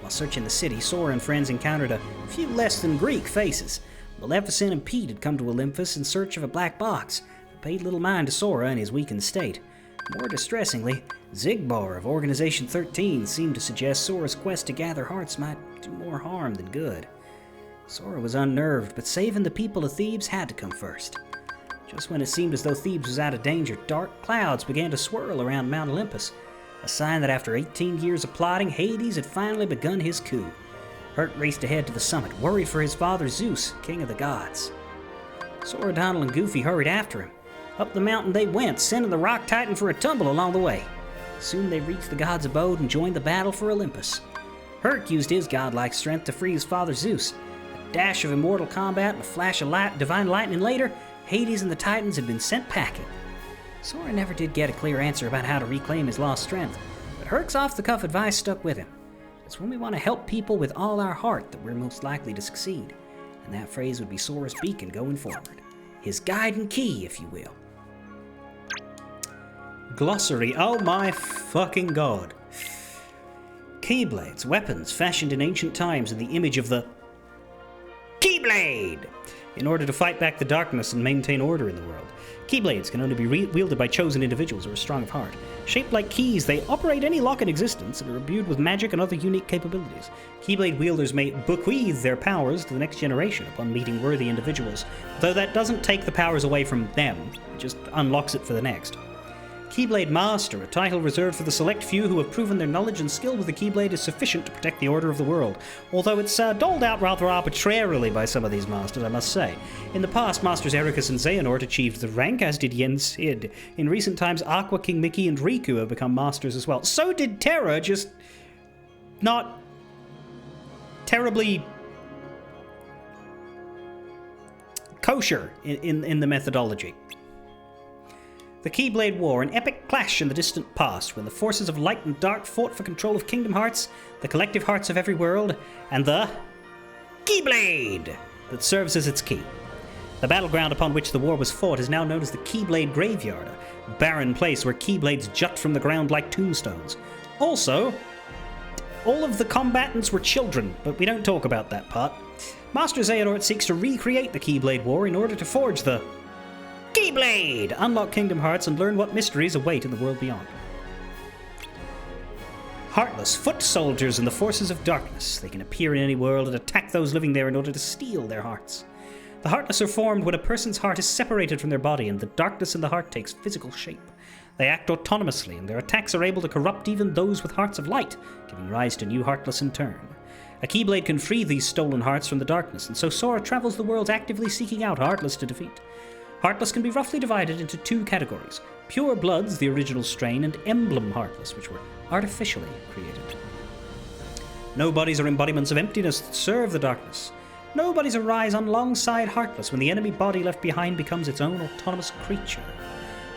While searching the city, Sora and friends encountered a few less than Greek faces. Maleficent and Pete had come to Olympus in search of a black box, but paid little mind to Sora in his weakened state. More distressingly, Xigbar of Organization 13 seemed to suggest Sora's quest to gather hearts might do more harm than good. Sora was unnerved, but saving the people of Thebes had to come first. Just when it seemed as though Thebes was out of danger, dark clouds began to swirl around Mount Olympus, a sign that after 18 years of plotting, Hades had finally begun his coup. Herc raced ahead to the summit, worried for his father Zeus, king of the gods. Sora, Donald, and Goofy hurried after him. Up the mountain they went, sending the Rock Titan for a tumble along the way. Soon they reached the god's abode and joined the battle for Olympus. Herc used his godlike strength to free his father Zeus. A dash of immortal combat and a flash of divine lightning later, Hades and the Titans had been sent packing. Sora never did get a clear answer about how to reclaim his lost strength, but Herc's off-the-cuff advice stuck with him. It's when we want to help people with all our heart that we're most likely to succeed, and that phrase would be Sora's beacon going forward. His guide and key, if you will. Glossary, oh my fucking god. Keyblades, weapons fashioned in ancient times in the image of the Keyblade Keyblade! In order to fight back the darkness and maintain order in the world. Keyblades can only be wielded by chosen individuals who are strong of heart. Shaped like keys, they operate any lock in existence and are imbued with magic and other unique capabilities. Keyblade wielders may bequeath their powers to the next generation upon meeting worthy individuals, though that doesn't take the powers away from them, it just unlocks it for the next. Keyblade Master, a title reserved for the select few who have proven their knowledge and skill with the Keyblade is sufficient to protect the order of the world, although it's doled out rather arbitrarily by some of these masters, I must say. In the past, Masters Ericus and Xehanort achieved the rank, as did Yen Sid. In recent times, Aqua, King Mickey, and Riku have become masters as well. So did Terra, just not terribly kosher in the methodology. The Keyblade War, an epic clash in the distant past, when the forces of light and dark fought for control of Kingdom Hearts, the collective hearts of every world, and the Keyblade that serves as its key. The battleground upon which the war was fought is now known as the Keyblade Graveyard, a barren place where Keyblades jut from the ground like tombstones. Also, all of the combatants were children, but we don't talk about that part. Master Xehanort seeks to recreate the Keyblade War in order to forge the Keyblade! Unlock Kingdom Hearts and learn what mysteries await in the world beyond. Heartless, foot soldiers in the forces of darkness. They can appear in any world and attack those living there in order to steal their hearts. The Heartless are formed when a person's heart is separated from their body and the darkness in the heart takes physical shape. They act autonomously and their attacks are able to corrupt even those with hearts of light, giving rise to new Heartless in turn. A Keyblade can free these stolen hearts from the darkness, and so Sora travels the world actively seeking out Heartless to defeat. Heartless can be roughly divided into two categories: Pure Bloods, the original strain, and Emblem Heartless, which were artificially created. Nobodies are embodiments of emptiness that serve the darkness. Nobodies arise alongside Heartless when the enemy body left behind becomes its own autonomous creature.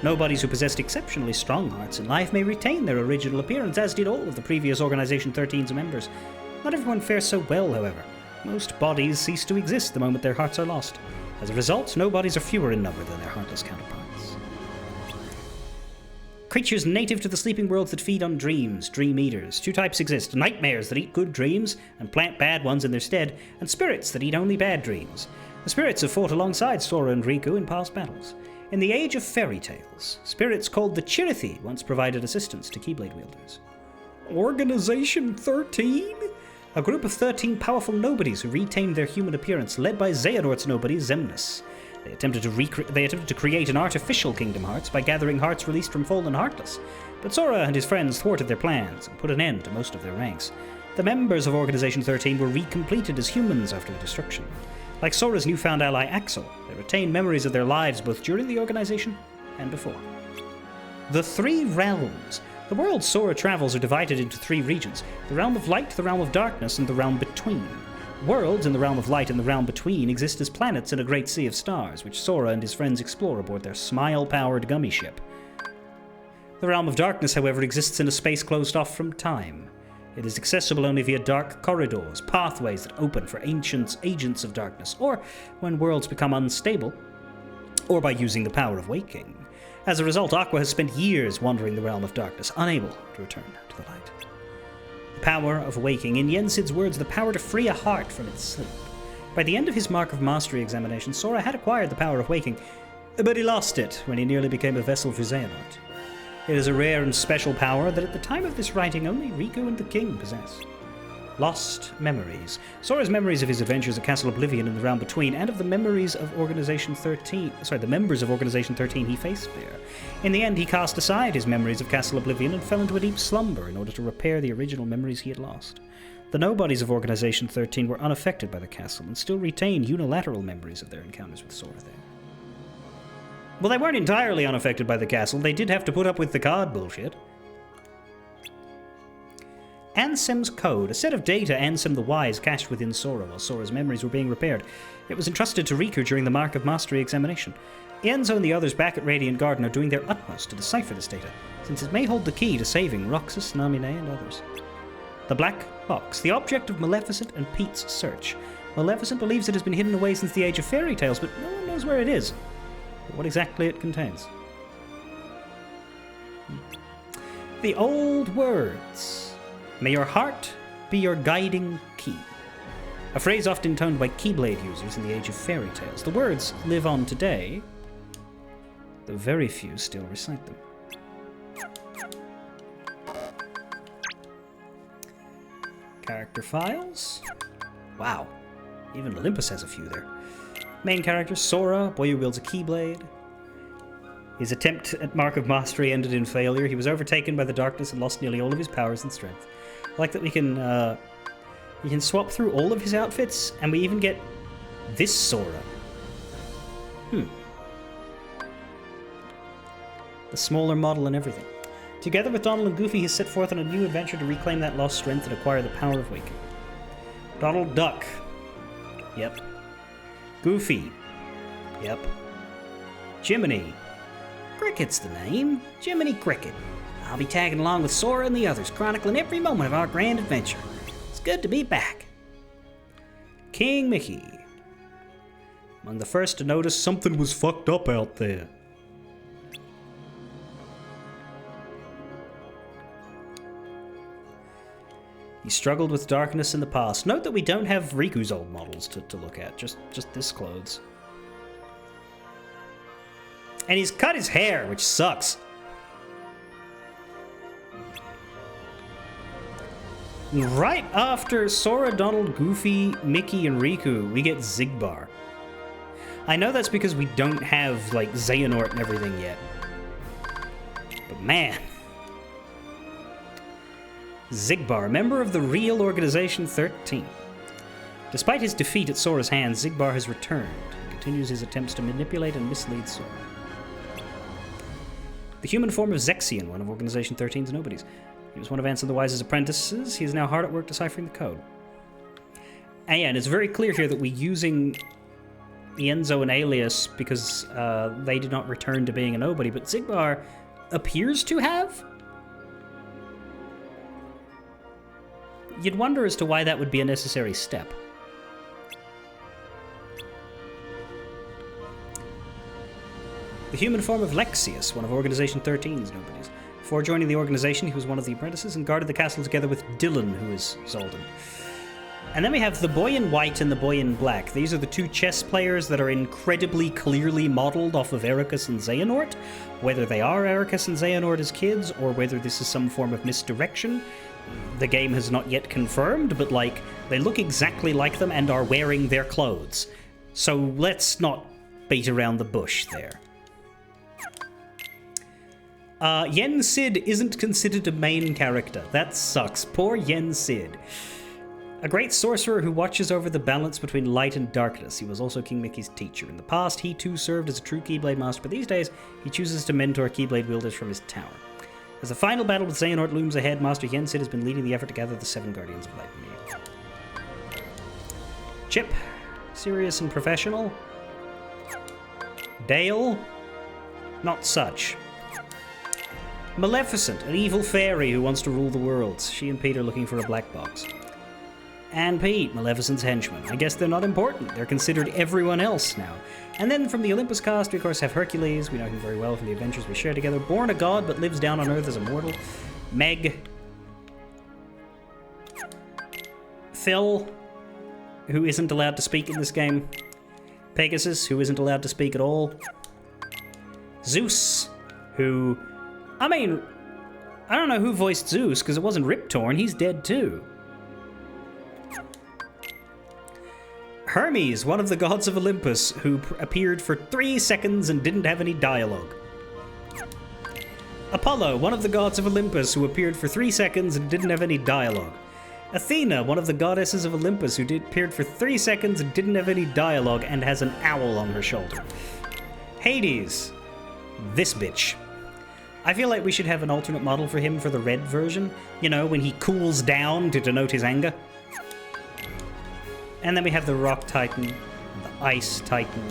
Nobodies who possessed exceptionally strong hearts in life may retain their original appearance, as did all of the previous Organization 13's members. Not everyone fares so well, however. Most bodies cease to exist the moment their hearts are lost. As a result, nobodies are fewer in number than their heartless counterparts. Creatures native to the sleeping worlds that feed on dreams, dream eaters. Two types exist: nightmares that eat good dreams and plant bad ones in their stead, and spirits that eat only bad dreams. The spirits have fought alongside Sora and Riku in past battles. In the age of fairy tales, spirits called the Chirithy once provided assistance to Keyblade wielders. Organization 13? A group of 13 powerful nobodies who retained their human appearance, led by Xehanort's nobody, Xemnas. They attempted to create an artificial Kingdom Hearts by gathering hearts released from fallen Heartless, but Sora and his friends thwarted their plans and put an end to most of their ranks. The members of Organization 13 were recompleted as humans after the destruction. Like Sora's newfound ally Axel, they retain memories of their lives both during the organization and before. The Three Realms. The worlds Sora travels are divided into three regions: the Realm of Light, the Realm of Darkness, and the Realm Between. Worlds in the Realm of Light and the Realm Between exist as planets in a great sea of stars, which Sora and his friends explore aboard their Smile-powered gummy ship. The Realm of Darkness, however, exists in a space closed off from time. It is accessible only via dark corridors, pathways that open for ancient agents of darkness, or when worlds become unstable, or by using the power of waking. As a result, Aqua has spent years wandering the Realm of Darkness, unable to return to the light. The power of waking. In Yen Sid's words, the power to free a heart from its sleep. By the end of his Mark of Mastery examination, Sora had acquired the power of waking, but he lost it when he nearly became a vessel for Xehanort. It is a rare and special power that at the time of this writing only Riku and the King possess. Lost memories. Sora's memories of his adventures at Castle Oblivion in the Realm Between, and of the memories of the members of Organization 13 he faced there. In the end, he cast aside his memories of Castle Oblivion and fell into a deep slumber in order to repair the original memories he had lost. The nobodies of Organization 13 were unaffected by the castle and still retained unilateral memories of their encounters with Sora there. Well, they weren't entirely unaffected by the castle. They did have to put up with the card bullshit. Ansem's Code, a set of data Ansem the Wise cached within Sora while Sora's memories were being repaired. It was entrusted to Riku during the Mark of Mastery examination. Enzo and the others back at Radiant Garden are doing their utmost to decipher this data, since it may hold the key to saving Roxas, Namine, and others. The Black Box, the object of Maleficent and Pete's search. Maleficent believes it has been hidden away since the Age of Fairy Tales, but no one knows where it is, or what exactly it contains. The Old Words. May your heart be your guiding key. a phrase often toned by Keyblade users in the age of fairy tales. The words live on today, though very few still recite them. Character files. Wow. Even Olympus has a few there. Main character, Sora, boy who wields a Keyblade. His attempt at Mark of Mastery ended in failure. He was overtaken by the darkness and lost nearly all of his powers and strength. I like that we can swap through all of his outfits, and we even get this Sora. The smaller model and everything. Together with Donald and Goofy, he set forth on a new adventure to reclaim that lost strength and acquire the power of waking. Donald Duck. Yep. Goofy. Yep. Jiminy. Cricket's the name. Jiminy Cricket. I'll be tagging along with Sora and the others, chronicling every moment of our grand adventure. It's good to be back. King Mickey. Among the first to notice something was fucked up out there. He struggled with darkness in the past. Note that we don't have Riku's old models to look at, just this clothes. And he's cut his hair, which sucks. Right after Sora, Donald, Goofy, Mickey, and Riku, we get Xigbar. I know that's because we don't have, like, Xehanort and everything yet. But man... Xigbar, a member of the real Organization 13. Despite his defeat at Sora's hands, Xigbar has returned and continues his attempts to manipulate and mislead Sora. The human form of Zexion, one of Organization 13's nobodies. He was one of Ansem the Wise's apprentices. He is now hard at work deciphering the code. And it's very clear here that we're using Ienzo and Alias because they did not return to being a nobody, but Xigbar appears to have? You'd wonder as to why that would be a necessary step. The human form of Lexius, one of Organization 13's nobodies. Before joining the organization, he was one of the apprentices and guarded the castle together with Dylan, who is Zoldan. And then we have the boy in white and the boy in black. These are the two chess players that are incredibly clearly modeled off of Ericus and Xehanort. Whether they are Ericus and Xehanort as kids, or whether this is some form of misdirection, the game has not yet confirmed, but, like, they look exactly like them and are wearing their clothes. So let's not beat around the bush there. Yen Sid isn't considered a main character. That sucks. Poor Yen Sid. A great sorcerer who watches over the balance between light and darkness. He was also King Mickey's teacher. In the past, he too served as a true Keyblade master, but these days, he chooses to mentor Keyblade wielders from his tower. As the final battle with Xehanort looms ahead, Master Yen Sid has been leading the effort to gather the 7 Guardians of Light. Chip. Serious and professional. Dale. Not such. Maleficent, an evil fairy who wants to rule the worlds. She and Pete are looking for a black box. And Pete, Maleficent's henchman. I guess they're not important. They're considered everyone else now. And then from the Olympus cast, we of course have Hercules. We know him very well from the adventures we share together. Born a god, but lives down on Earth as a mortal. Meg. Phil, who isn't allowed to speak in this game. Pegasus, who isn't allowed to speak at all. Zeus, who... I mean, I don't know who voiced Zeus, because it wasn't Rip Torn. He's dead too. Hermes, one of the gods of Olympus, who appeared for 3 seconds and didn't have any dialogue. Apollo, one of the gods of Olympus, who appeared for 3 seconds and didn't have any dialogue. Athena, one of the goddesses of Olympus, who appeared for 3 seconds and didn't have any dialogue and has an owl on her shoulder. Hades, this bitch. I feel like we should have an alternate model for him for the red version. You know, when he cools down to denote his anger. And then we have the Rock Titan, the Ice Titan,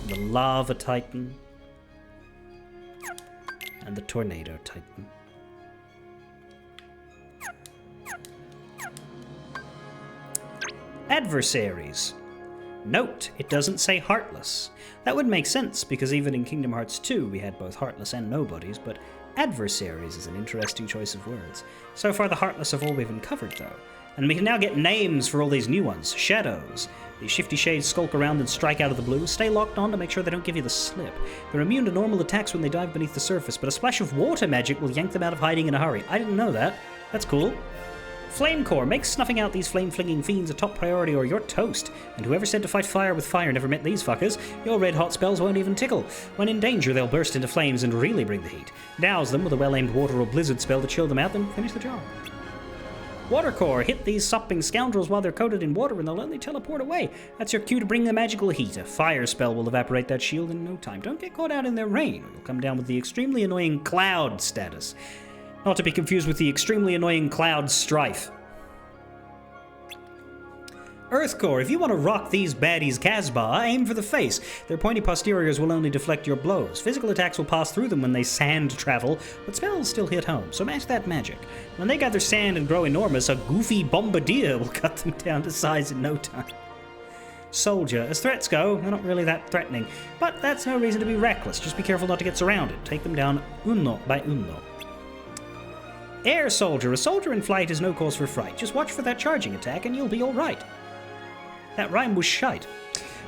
the Lava Titan, and the Tornado Titan. Adversaries. Note, it doesn't say Heartless. That would make sense, because even in Kingdom Hearts 2 we had both Heartless and Nobodies, but Adversaries is an interesting choice of words. So far the Heartless have all we've uncovered, though. And we can now get names for all these new ones. Shadows. These shifty shades skulk around and strike out of the blue. Stay locked on to make sure they don't give you the slip. They're immune to normal attacks when they dive beneath the surface, but a splash of water magic will yank them out of hiding in a hurry. I didn't know that. That's cool. Flame Core. Make snuffing out these flame-flinging fiends a top priority or you're toast. And whoever said to fight fire with fire never met these fuckers. Your red-hot spells won't even tickle. When in danger, they'll burst into flames and really bring the heat. Douse them with a well-aimed water or blizzard spell to chill them out, then finish the job. Water Core. Hit these sopping scoundrels while they're coated in water and they'll only teleport away. That's your cue to bring the magical heat. A fire spell will evaporate that shield in no time. Don't get caught out in their rain, or you'll come down with the extremely annoying Cloud status. Not to be confused with the extremely annoying Cloud Strife. Earth Core. If you want to rock these baddies Casbah, aim for the face. Their pointy posteriors will only deflect your blows. Physical attacks will pass through them when they sand travel, but spells still hit home, so match that magic. When they gather sand and grow enormous, a goofy bombardier will cut them down to size in no time. Soldier. As threats go, they're not really that threatening, but that's no reason to be reckless. Just be careful not to get surrounded. Take them down uno by uno. Air Soldier. A soldier in flight is no cause for fright. Just watch for that charging attack and you'll be alright. That rhyme was shite.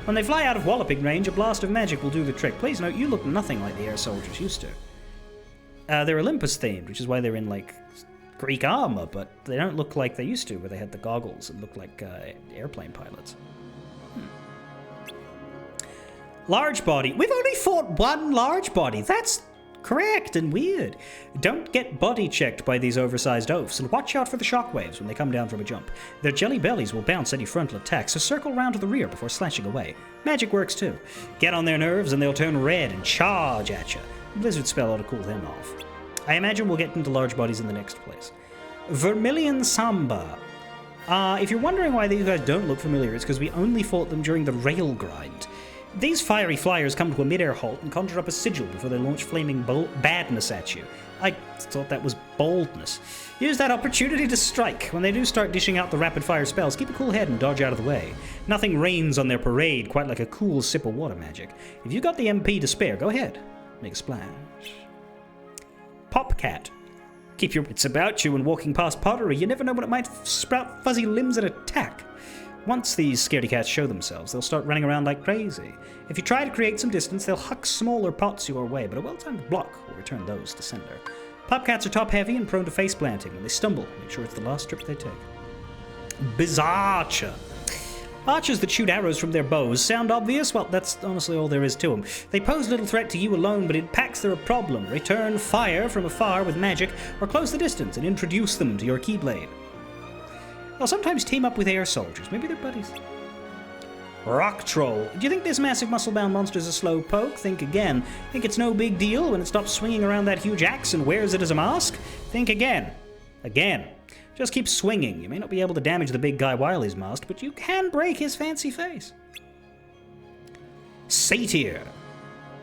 When they fly out of walloping range, a blast of magic will do the trick. Please note, you look nothing like the air soldiers used to. They're Olympus themed, which is why they're in, like, Greek armor, but they don't look like they used to, where they had the goggles and looked like airplane pilots. Large body. We've only fought one large body. That's correct and weird. Don't get body checked by these oversized oafs, and watch out for the shockwaves when they come down from a jump. Their jelly bellies will bounce any frontal attack, so circle round to the rear before slashing away. Magic works too. Get on their nerves and they'll turn red and charge at you. Blizzard spell ought to cool them off. I imagine we'll get into large bodies in the next place. Vermilion Samba. If you're wondering why these guys don't look familiar, it's because we only fought them during the rail grind. These fiery flyers come to a mid-air halt and conjure up a sigil before they launch flaming badness at you. I thought that was boldness. Use that opportunity to strike. When they do start dishing out the rapid-fire spells, keep a cool head and dodge out of the way. Nothing rains on their parade quite like a cool sip of water magic. If you got the MP to spare, go ahead. Make a splash. Popcat. Keep your wits about you when walking past pottery. You never know when it might sprout fuzzy limbs and attack. Once these scaredy cats show themselves, they'll start running around like crazy. If you try to create some distance, they'll huck smaller pots your way, but a well-timed block will return those to sender. Popcats are top-heavy and prone to face-planting. When they stumble, make sure it's the last trip they take. Bizarcha. Archers that shoot arrows from their bows sound obvious? Well, that's honestly all there is to them. They pose little threat to you alone, but in packs they're a problem. Return fire from afar with magic, or close the distance and introduce them to your Keyblade. They'll sometimes team up with air soldiers. Maybe they're buddies. Rock Troll. Do you think this massive muscle-bound monster's a slow poke? Think again. Think it's no big deal when it stops swinging around that huge axe and wears it as a mask? Think again. Again. Just keep swinging. You may not be able to damage the big guy while he's masked, but you can break his fancy face. Satyr.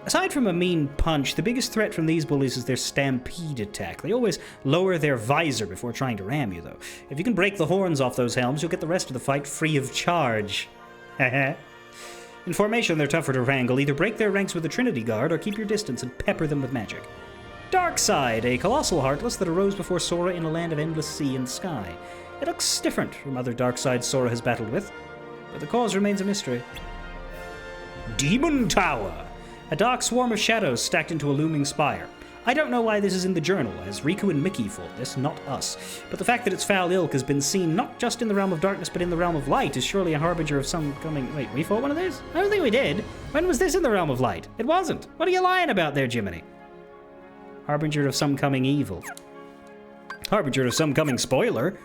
Aside from a mean punch, the biggest threat from these bullies is their stampede attack. They always lower their visor before trying to ram you, though. If you can break the horns off those helms, you'll get the rest of the fight free of charge. In formation, they're tougher to wrangle. Either break their ranks with the Trinity Guard, or keep your distance and pepper them with magic. Darkside, a colossal heartless that arose before Sora in a land of endless sea and sky. It looks different from other Darksides Sora has battled with, but the cause remains a mystery. Demon Tower. A dark swarm of shadows stacked into a looming spire. I don't know why this is in the journal, as Riku and Mickey fought this, not us. But the fact that its foul ilk has been seen not just in the realm of darkness, but in the realm of light is surely a harbinger of some coming... Wait, we fought one of these? I don't think we did. When was this in the realm of light? It wasn't. What are you lying about there, Jiminy? Harbinger of some coming evil. Harbinger of some coming spoiler?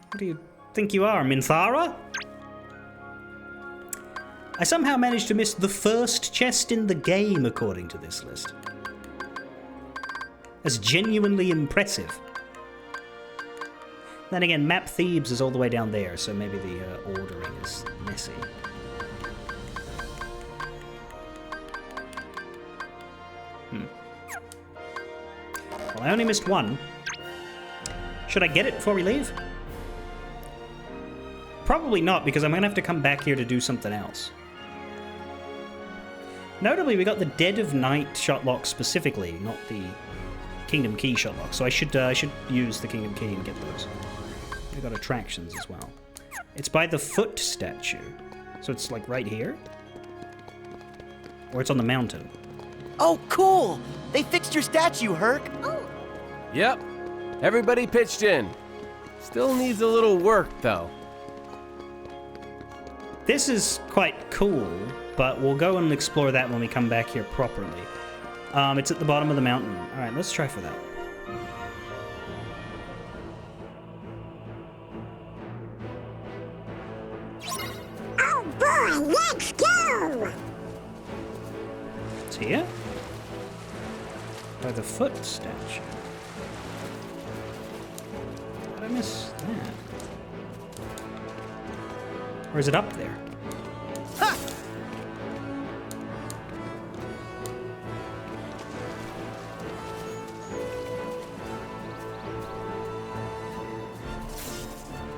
What do you think you are, Minthara? I somehow managed to miss the first chest in the game, according to this list. That's genuinely impressive. Then again, Map Thebes is all the way down there, so maybe the ordering is messy. Well, I only missed one. Should I get it before we leave? Probably not, because I'm going to have to come back here to do something else. Notably, we got the Dead of Night shotlock specifically, not the Kingdom Key shotlock. So I should use the Kingdom Key and get those. We got attractions as well. It's by the foot statue. So it's like right here? Or it's on the mountain. Oh, cool! They fixed your statue, Herc. Yep. Everybody pitched in. Still needs a little work, though. This is quite cool, but we'll go and explore that when we come back here properly. It's at the bottom of the mountain. Alright, let's try for that. Oh boy, let's go! It's here? By the foot statue. How did I miss that? Or is it up there? Ha!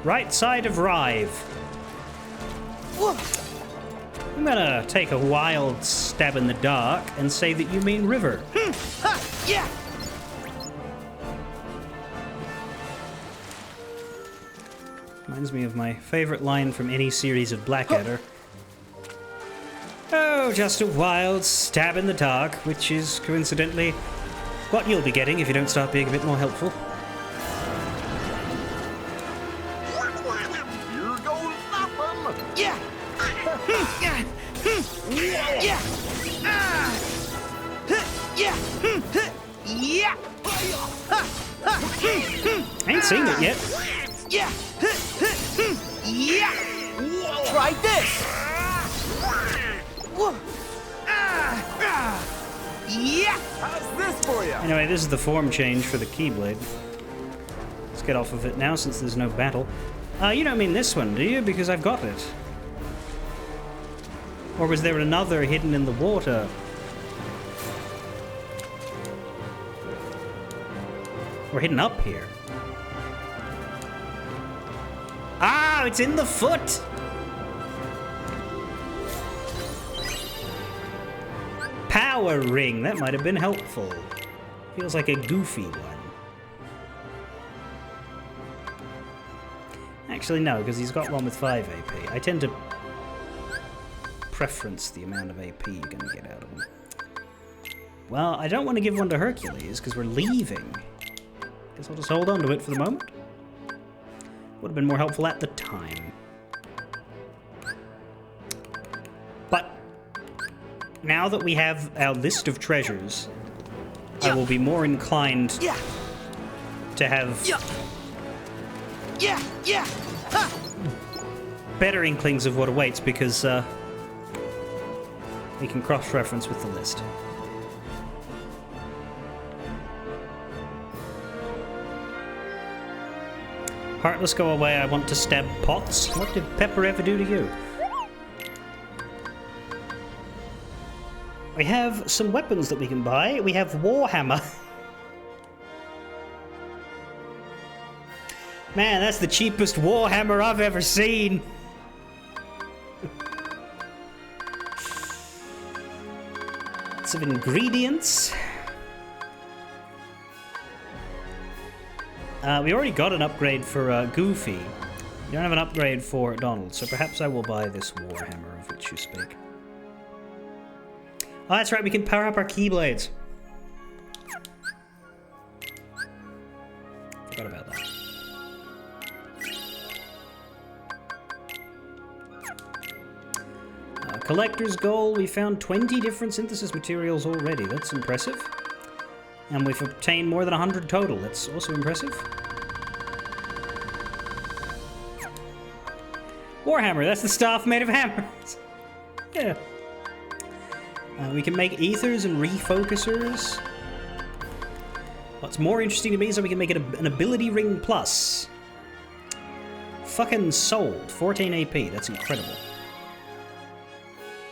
Right side of Rive. I'm gonna take a wild stab in the dark and say that you mean river. Ha! Yeah! Reminds me of my favorite line from any series of Blackadder. Oh, just a wild stab in the dark, which is coincidentally what you'll be getting if you don't start being a bit more helpful. Here goes nothing. Yeah! Yeah! Yeah! Yeah! Yeah! I ain't seen it yet. Yeah! Yeah! Try this! Yeah! How's this for you? Anyway, this is the form change for the Keyblade. Let's get off of it now since there's no battle. You don't mean this one, do you? Because I've got it. Or was there another hidden in the water? Or hidden up here? Ah, it's in the foot! Power ring, that might have been helpful. Feels like a goofy one. Actually, no, because he's got one with 5 AP. I tend to preference the amount of AP you're going to get out of him. Well, I don't want to give one to Hercules, because we're leaving. Guess I'll just hold on to it for the moment. Would have been more helpful at the time. But now that we have our list of treasures, I will be more inclined to have better inklings of what awaits, because we can cross-reference with the list. Heartless, go away. I want to stab pots. What did Pepper ever do to you? We have some weapons that we can buy. We have Warhammer. Man, that's the cheapest Warhammer I've ever seen. Lots of ingredients. We already got an upgrade for Goofy. We don't have an upgrade for Donald, so perhaps I will buy this Warhammer of which you speak. Oh, that's right, we can power up our Keyblades. Forgot about that. Collector's goal, we found 20 different synthesis materials already. That's impressive. And we've obtained more than 100 total. That's also impressive. Warhammer, that's the staff made of hammers. Yeah. We can make ethers and refocusers. What's more interesting to me is that we can make it an ability ring plus. Fucking sold. 14 AP, that's incredible.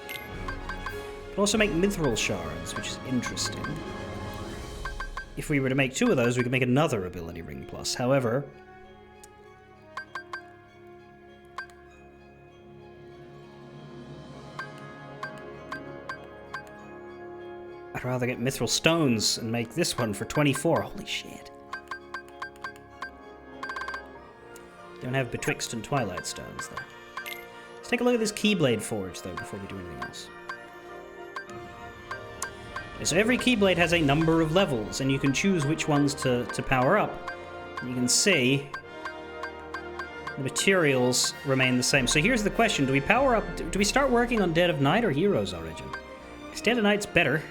Can also make mithril shards, which is interesting. If we were to make 2 of those, we could make another ability ring plus. However, I'd rather get mithril stones and make this one for 24. Holy shit. Don't have Betwixt and Twilight stones, though. Let's take a look at this Keyblade Forge, though, before we do anything else. Okay, so every Keyblade has a number of levels, and you can choose which ones to power up. And you can see the materials remain the same. So here's the question. Do we power up... Do we start working on Dead of Night or Hero's Origin? Because Dead of Night's better.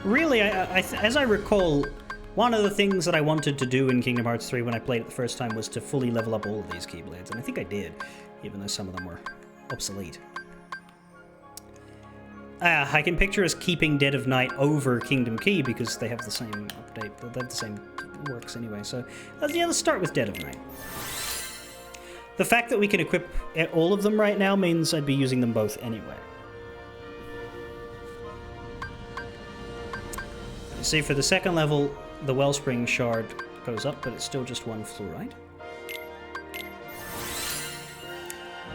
Really, as I recall, one of the things that I wanted to do in Kingdom Hearts 3 when I played it the first time was to fully level up all of these Keyblades, and I think I did, even though some of them were obsolete. I can picture us keeping Dead of Night over Kingdom Key because they have the same update, they have the same works anyway, so yeah, let's start with Dead of Night. The fact that we can equip all of them right now means I'd be using them both anyway. See, for the second level, the Wellspring Shard goes up, but it's still just one fluorite.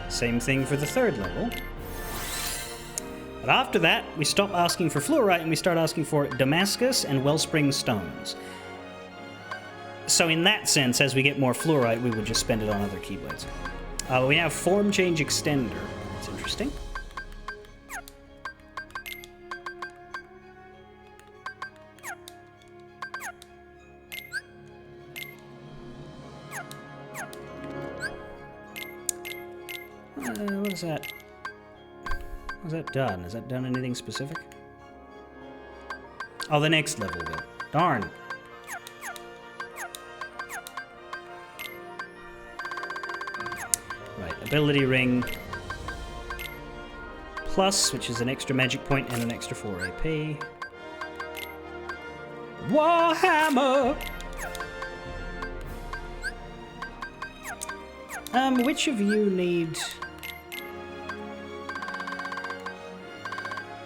Same thing for the third level. But after that, we stop asking for fluorite and we start asking for Damascus and Wellspring Stones. So in that sense, as we get more fluorite, we would just spend it on other Keyblades. We have Form Change Extender. That's interesting. What is that? What's that done? Has that done anything specific? Oh, the next level will. Darn. Right, Ability Ring. Plus, which is an extra magic point and an extra 4 AP. Warhammer! Which of you need...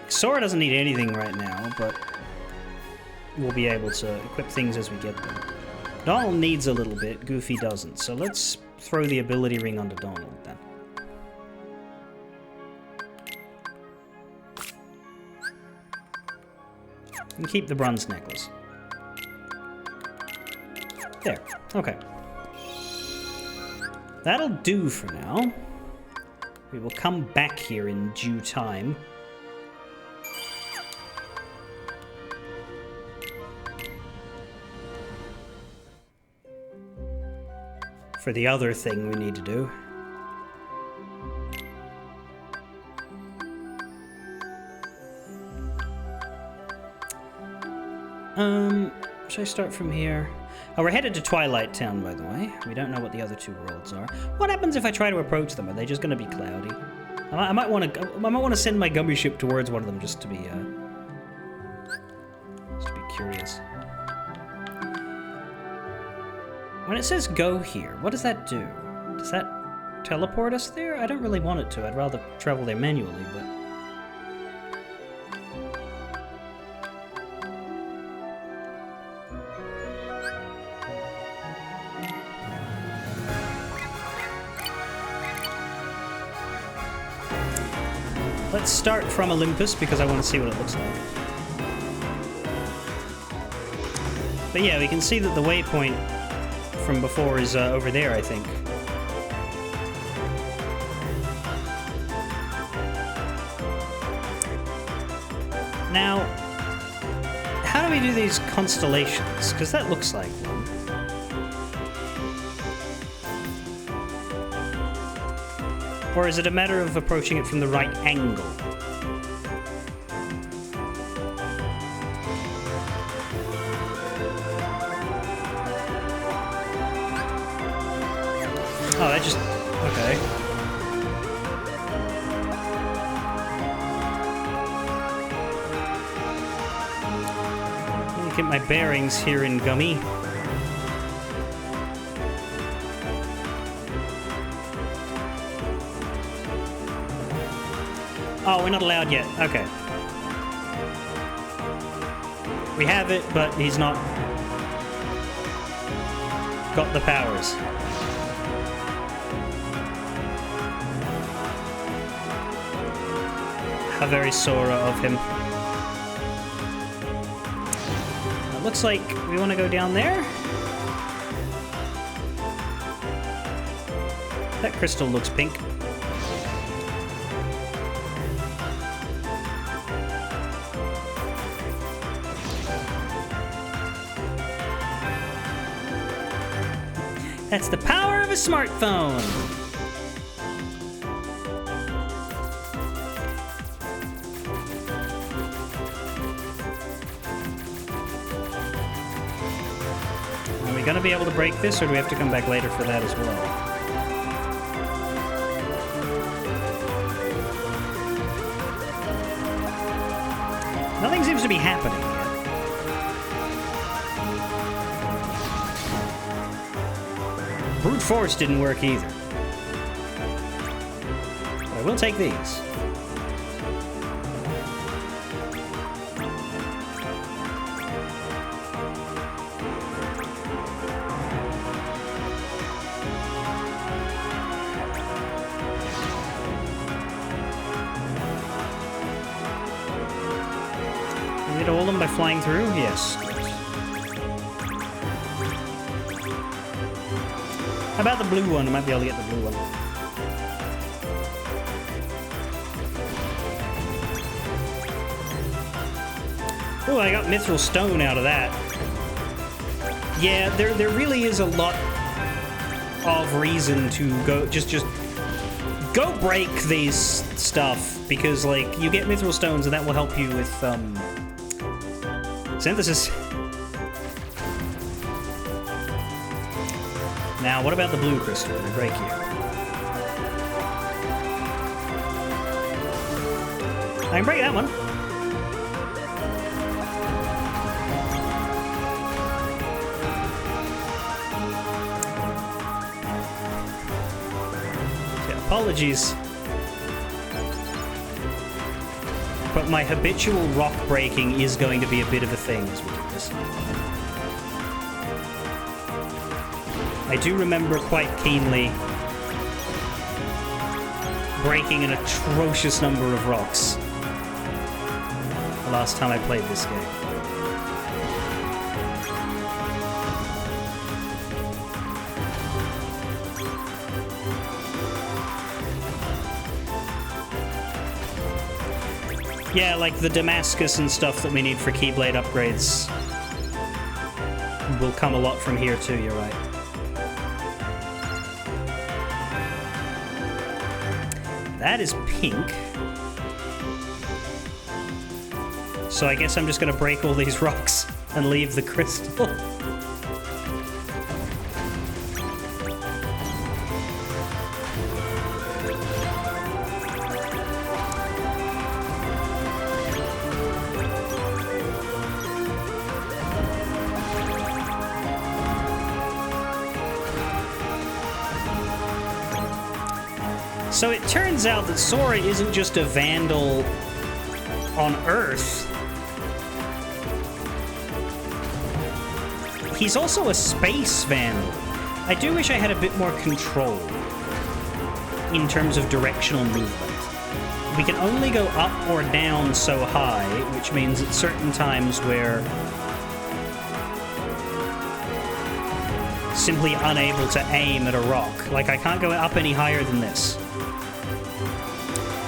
Sora doesn't need anything right now, but we'll be able to equip things as we get them. Donald needs a little bit, Goofy doesn't, so let's throw the ability ring onto Donald then. And keep the bronze necklace. There, okay. That'll do for now. We will come back here in due time. For the other thing we need to do. Should I start from here? Oh, we're headed to Twilight Town, by the way. We don't know what the other two worlds are. What happens if I try to approach them? Are they just going to be cloudy? I might want to send my gummy ship towards one of them just to be curious. When it says go here, what does that do? Does that teleport us there? I don't really want it to. I'd rather travel there manually, but... Let's start from Olympus because I want to see what it looks like. But yeah, we can see that the waypoint from before is over there, I think. Now, how do we do these constellations? Because that looks like one. Or is it a matter of approaching it from the right angle? Oh, that just... okay. Let me get my bearings here in Gummy. Oh, we're not allowed yet. Okay. We have it, but he's not got the powers. a very Sora of him. It looks like we want to go down there. That crystal looks pink. That's the power of a smartphone. Are we gonna be able to break this, or do we have to come back later for that as well? Nothing seems to be happening yet. Brute force didn't work either. But I will take these. Hold them by flying through? Yes. How about the blue one? I might be able to get the blue one. Oh, I got Mithril Stone out of that. Yeah, there really is a lot of reason to go just go break these stuff, because like you get Mithril Stones and that will help you with synthesis. Now, what about the blue crystal? The break here. I can break that one. Okay, apologies. But my habitual rock breaking is going to be a bit of a thing as we do this. I do remember quite keenly breaking an atrocious number of rocks the last time I played this game. Yeah, like the Damascus and stuff that we need for Keyblade upgrades will come a lot from here too, you're right. That is pink. So I guess I'm just gonna break all these rocks and leave the crystal. So it turns out that Sora isn't just a vandal on Earth. He's also a space vandal. I do wish I had a bit more control in terms of directional movement. We can only go up or down so high, which means at certain times we're simply unable to aim at a rock. Like, I can't go up any higher than this.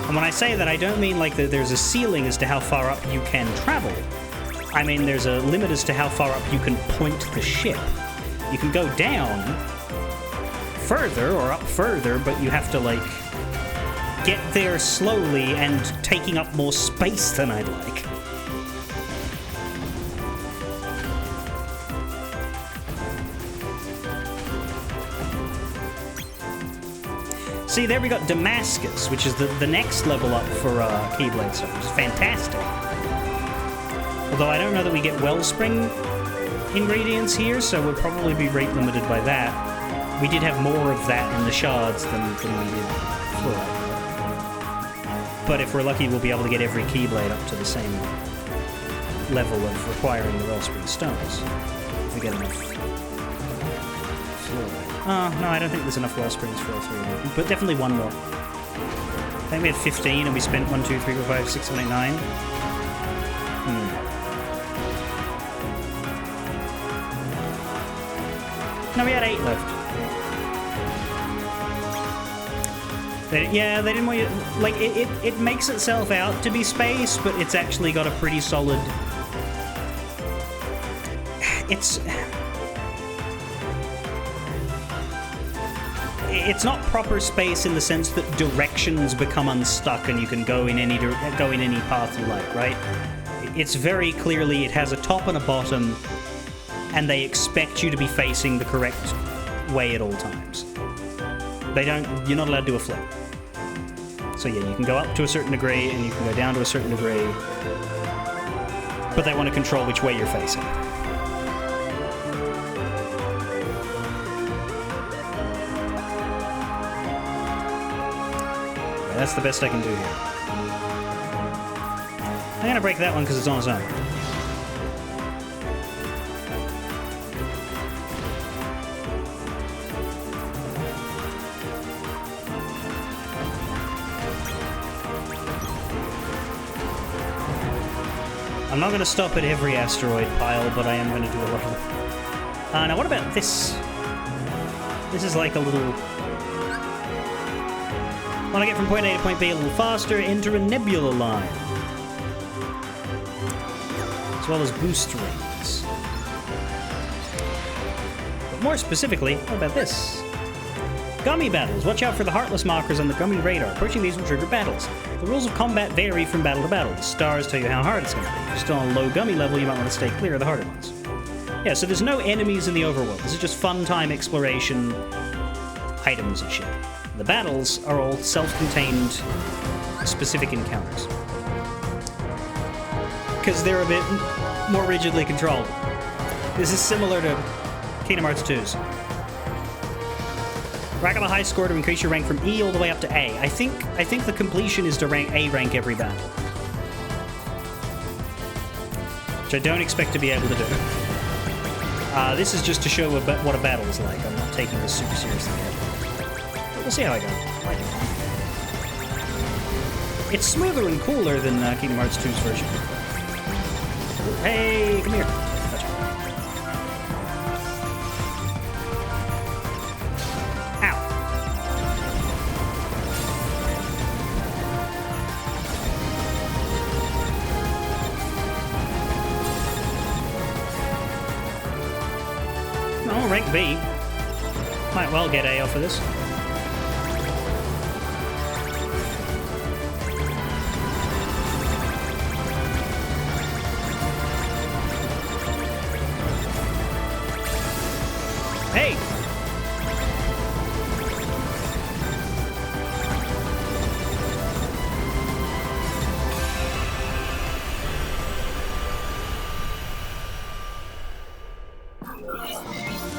And when I say that, I don't mean like that there's a ceiling as to how far up you can travel. I mean there's a limit as to how far up you can point the ship. You can go down further or up further, but you have to like get there slowly and taking up more space than I'd like. See, there we got Damascus, which is the next level up for Keyblade Stones. Fantastic. Although I don't know that we get Wellspring ingredients here, so we'll probably be rate limited by that. We did have more of that in the shards than we did fluorite. But if we're lucky, we'll be able to get every Keyblade up to the same level of requiring the Wellspring Stones. If we get enough fluorite. Oh, no, I don't think there's enough Wellsprings for all three of them. But definitely one more. think we had 15 and we spent 1, 2, 3, 4, 5, 6, 7, 8, 9. No, we had 8 left. They didn't want you... Like, it makes itself out to be space, but it's actually got a pretty solid... It's not proper space in the sense that directions become unstuck and you can go in any path you like, right? It's very clearly, it has a top and a bottom, and they expect you to be facing the correct way at all times. You're not allowed to do a flip. So yeah, you can go up to a certain degree and you can go down to a certain degree, but they want to control which way you're facing. That's the best I can do here. I'm gonna break that one because it's on its own. I'm not gonna stop at every asteroid pile, but I am gonna do a lot of them. Now what about this? This is like a little... Want to get from point A to point B a little faster, enter a nebula line. As well as boost rings. But more specifically, what about this? Gummy battles. Watch out for the heartless markers on the gummy radar. Approaching these will trigger battles. The rules of combat vary from battle to battle. The stars tell you how hard it's going to be. If you're still on a low gummy level, you might want to stay clear of the harder ones. Yeah, so there's no enemies in the overworld. This is just fun time exploration, items and shit. The battles are all self-contained, specific encounters. Because they're a bit more rigidly controlled. This is similar to Kingdom Hearts 2's. Rack up a high score to increase your rank from E all the way up to A. I think the completion is to rank every battle. Which I don't expect to be able to do. This is just to show what a battle is like. I'm not taking this super seriously yet. We'll see how I go. It's smoother and cooler than Kingdom Hearts 2's version. Hey, come here. Gotcha. Ow. Oh, rank B. Might well get A off of this. Hey!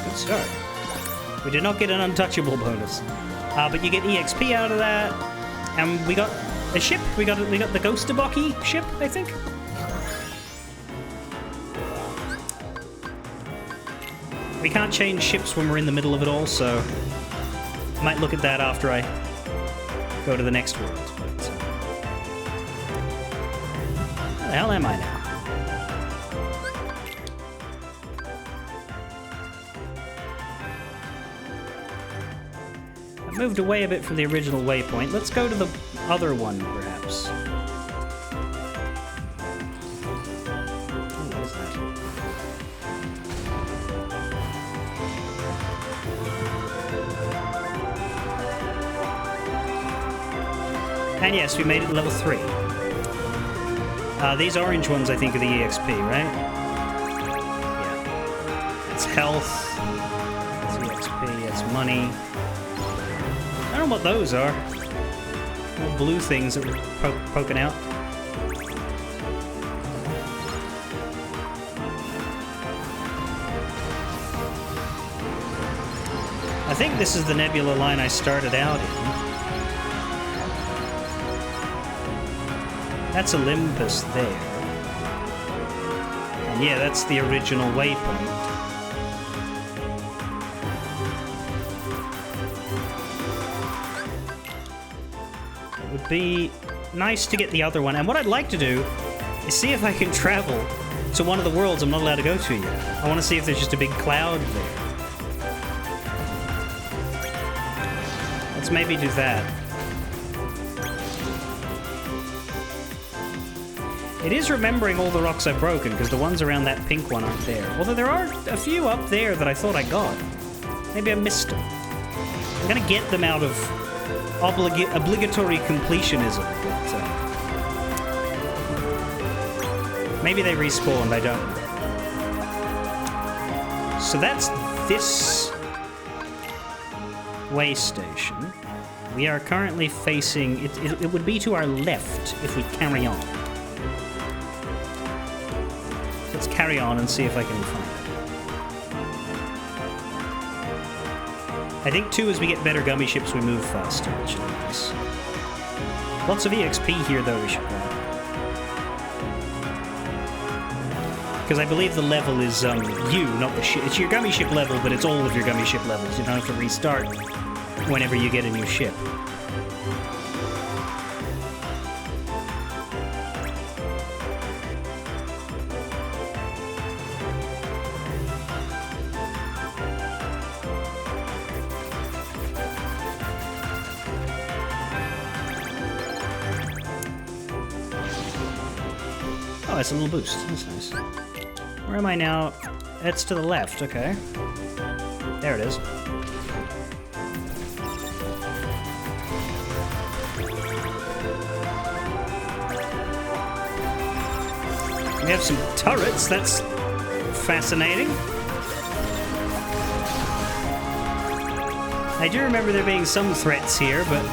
Good start. We did not get an untouchable bonus, but you get EXP out of that, and we got a ship. We got the Ghost Debaki ship, I think. We can't change ships when we're in the middle of it all, so I might look at that after I go to the next world. But, where the hell am I now? I moved away a bit from the original waypoint. Let's go to the other one, perhaps. What is that? And yes, we made it to level 3. These orange ones, I think, are the EXP, right? Yeah. It's health. It's EXP. It's money. I don't know what those are. Little blue things that were poking out. I think this is the nebula line I started out in. That's Olympus there. And yeah, that's the original waypoint. would be nice to get the other one. And what I'd like to do is see if I can travel to one of the worlds I'm not allowed to go to yet. I want to see if there's just a big cloud there. Let's maybe do that. It is remembering all the rocks I've broken, because the ones around that pink one aren't there. Although there are a few up there that I thought I got. Maybe I missed them. I'm gonna get them out of obligatory completionism, but maybe they respawned, I don't know. So that's this way station. We are currently facing... It would be to our left if we carry on. Let's carry on and see if I can find it. I think, too, as we get better gummy ships, we move faster, which is nice. Lots of EXP here, though, we should grab. Because I believe the level is you, not the ship. It's your gummy ship level, but it's all of your gummy ship levels. You don't have to restart whenever you get a new ship. Oh, it's a little boost. That's nice. Where am I now? It's to the left, okay. There it is. We have some turrets, that's fascinating. I do remember there being some threats here, but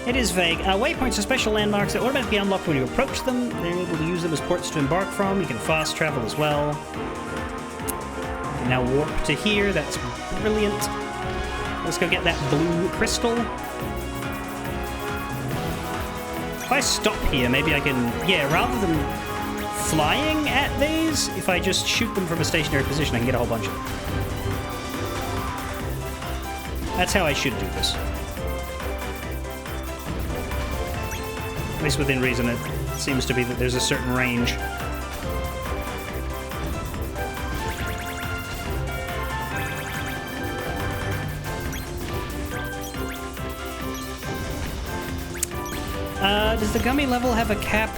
it is vague. Waypoints are special landmarks that automatically unlock when you approach them. They're able to use them as ports to embark from. You can fast travel as well. You can now warp to here. That's brilliant. Let's go get that blue crystal. If I stop here, maybe I can... Yeah, rather than flying at these, if I just shoot them from a stationary position, I can get a whole bunch of them. That's how I should do this. At least within reason, it seems to be that there's a certain range. Does the gummy level have a cap?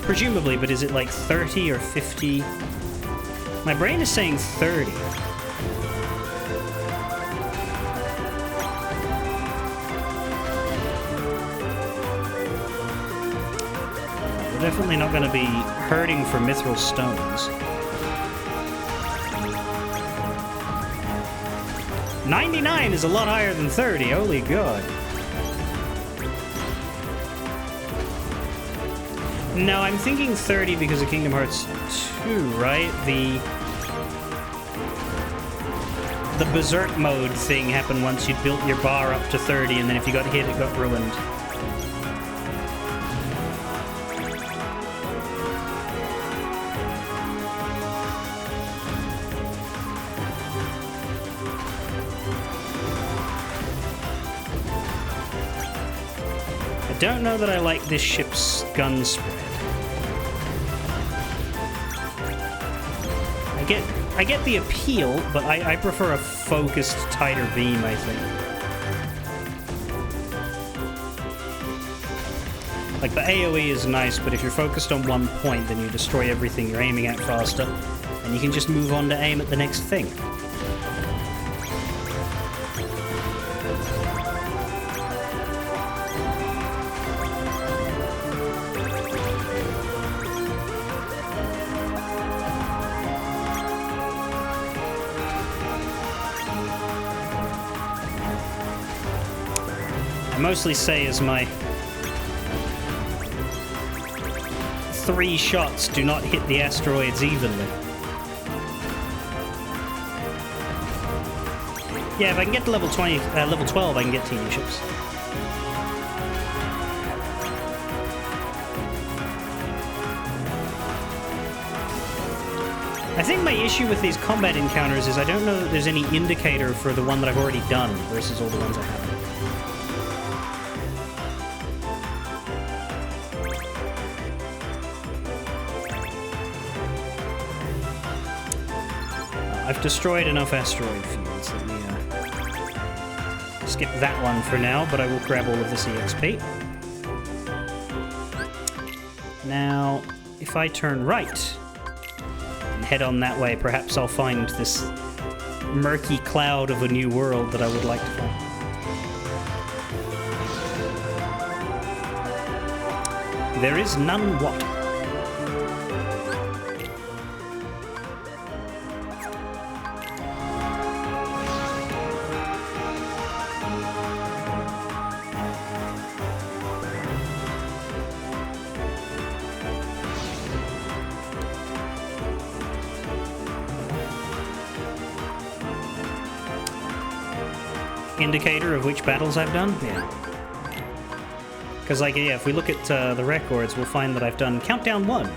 Presumably, but is it like 30 or 50? My brain is saying 30. We're definitely not going to be hurting for mithril stones. 99 is a lot higher than 30, holy god. No, I'm thinking 30 because of Kingdom Hearts 2, right? The Berserk mode thing happened once you'd built your bar up to 30, and then if you got hit, it got ruined. I don't know that I like this ship's gun spread. I get the appeal, but I prefer a focused, tighter beam, I think. Like, the AoE is nice, but if you're focused on one point, then you destroy everything you're aiming at faster, and you can just move on to aim at the next thing. Mostly say as my 3 shots do not hit the asteroids evenly. Yeah, if I can get to level 12, I can get team ships. I think my issue with these combat encounters is I don't know that there's any indicator for the one that I've already done versus all the ones I haven't. I've destroyed enough asteroid fields. Let me skip that one for now, but I will grab all of this EXP. Now, if I turn right and head on that way, perhaps I'll find this murky cloud of a new world that I would like to find. There is none what? Indicator of which battles I've done? Yeah. Because, like, yeah, if we look at the records, we'll find that I've done Countdown 1.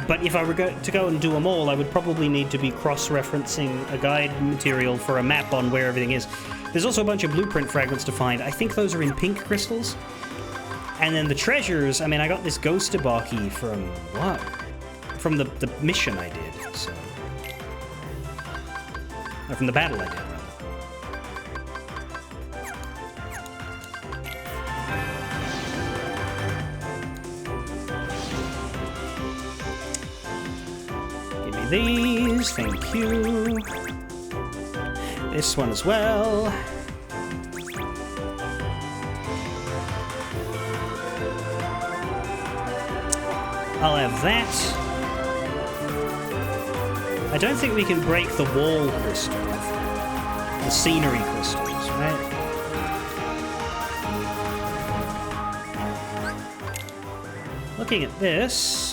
But if I were to go and do them all, I would probably need to be cross-referencing a guide material for a map on where everything is. There's also a bunch of blueprint fragments to find. I think those are in pink crystals. And then the treasures, I mean, I got this Ghost Tabaki from what? From the mission I did, so... Or from the battle I did, rather. These, thank you. This one as well. I'll have that. I don't think we can break the wall crystal, the scenery crystals, right? Looking at this.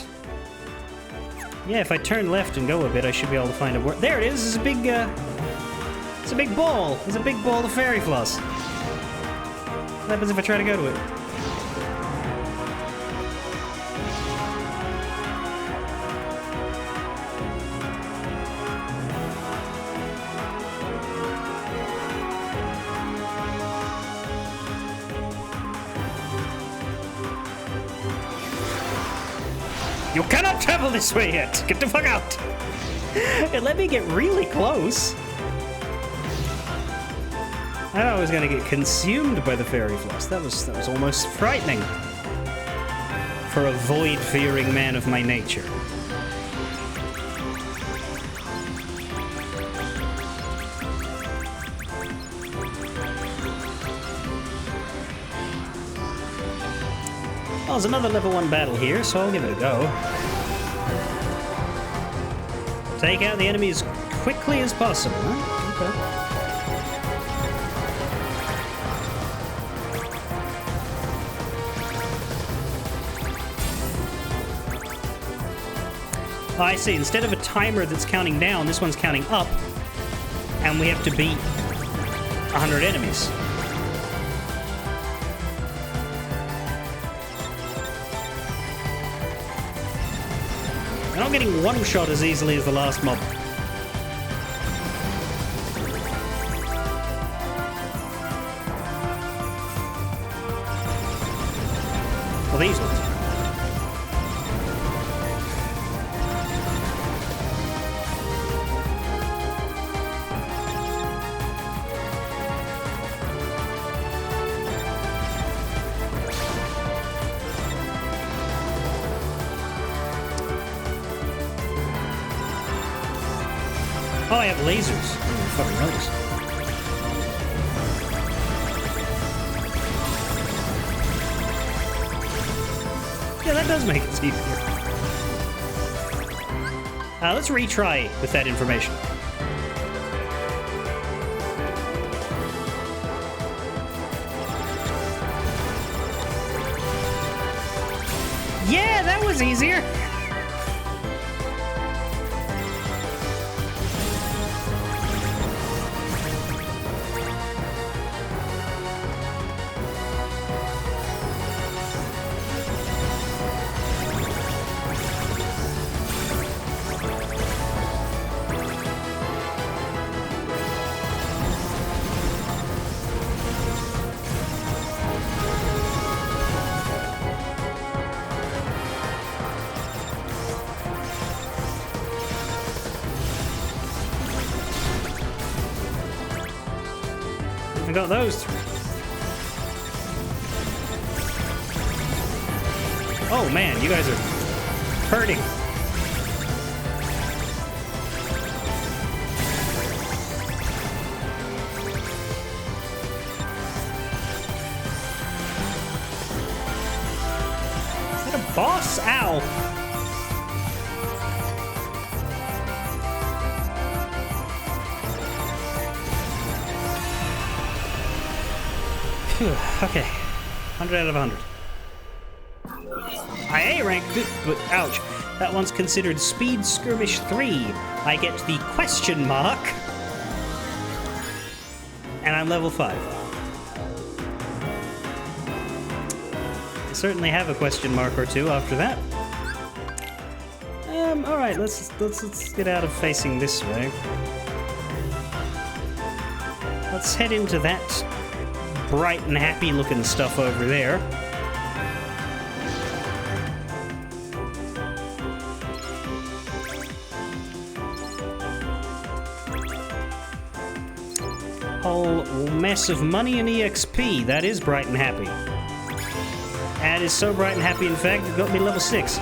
Yeah, if I turn left and go a bit, I should be able to find a word. There it is! It's a big, it's a big ball! It's a big ball of fairy floss. What happens if I try to go to it? You cannot travel this way yet! Get the fuck out! It let me get really close. I thought I was gonna get consumed by the fairy floss. That was almost frightening. For a void-fearing man of my nature. Well, there's another level 1 battle here, so I'll give it a go. Take out the enemy as quickly as possible, huh? Okay. Oh, I see. Instead of a timer that's counting down, this one's counting up, and we have to beat 100 enemies. I'm not getting one shot as easily as the last mob. Well, these ones. Oh, I have lasers. I didn't fucking notice. Yeah, that does make it easier. Let's retry with that information. Yeah, that was easier. I got those three. Oh man, you guys are hurting. Is that a boss? Ow. Phew, okay. 100 out of 100. I A ranked it, but ouch. That one's considered Speed Skirmish 3. I get the question mark. And I'm level 5. I certainly have a question mark or two after that. Alright, let's get out of facing this way. Let's head into that bright and happy looking stuff over there. Whole mess of money and EXP. That is bright and happy. That is so bright and happy, in fact, it got me level 6.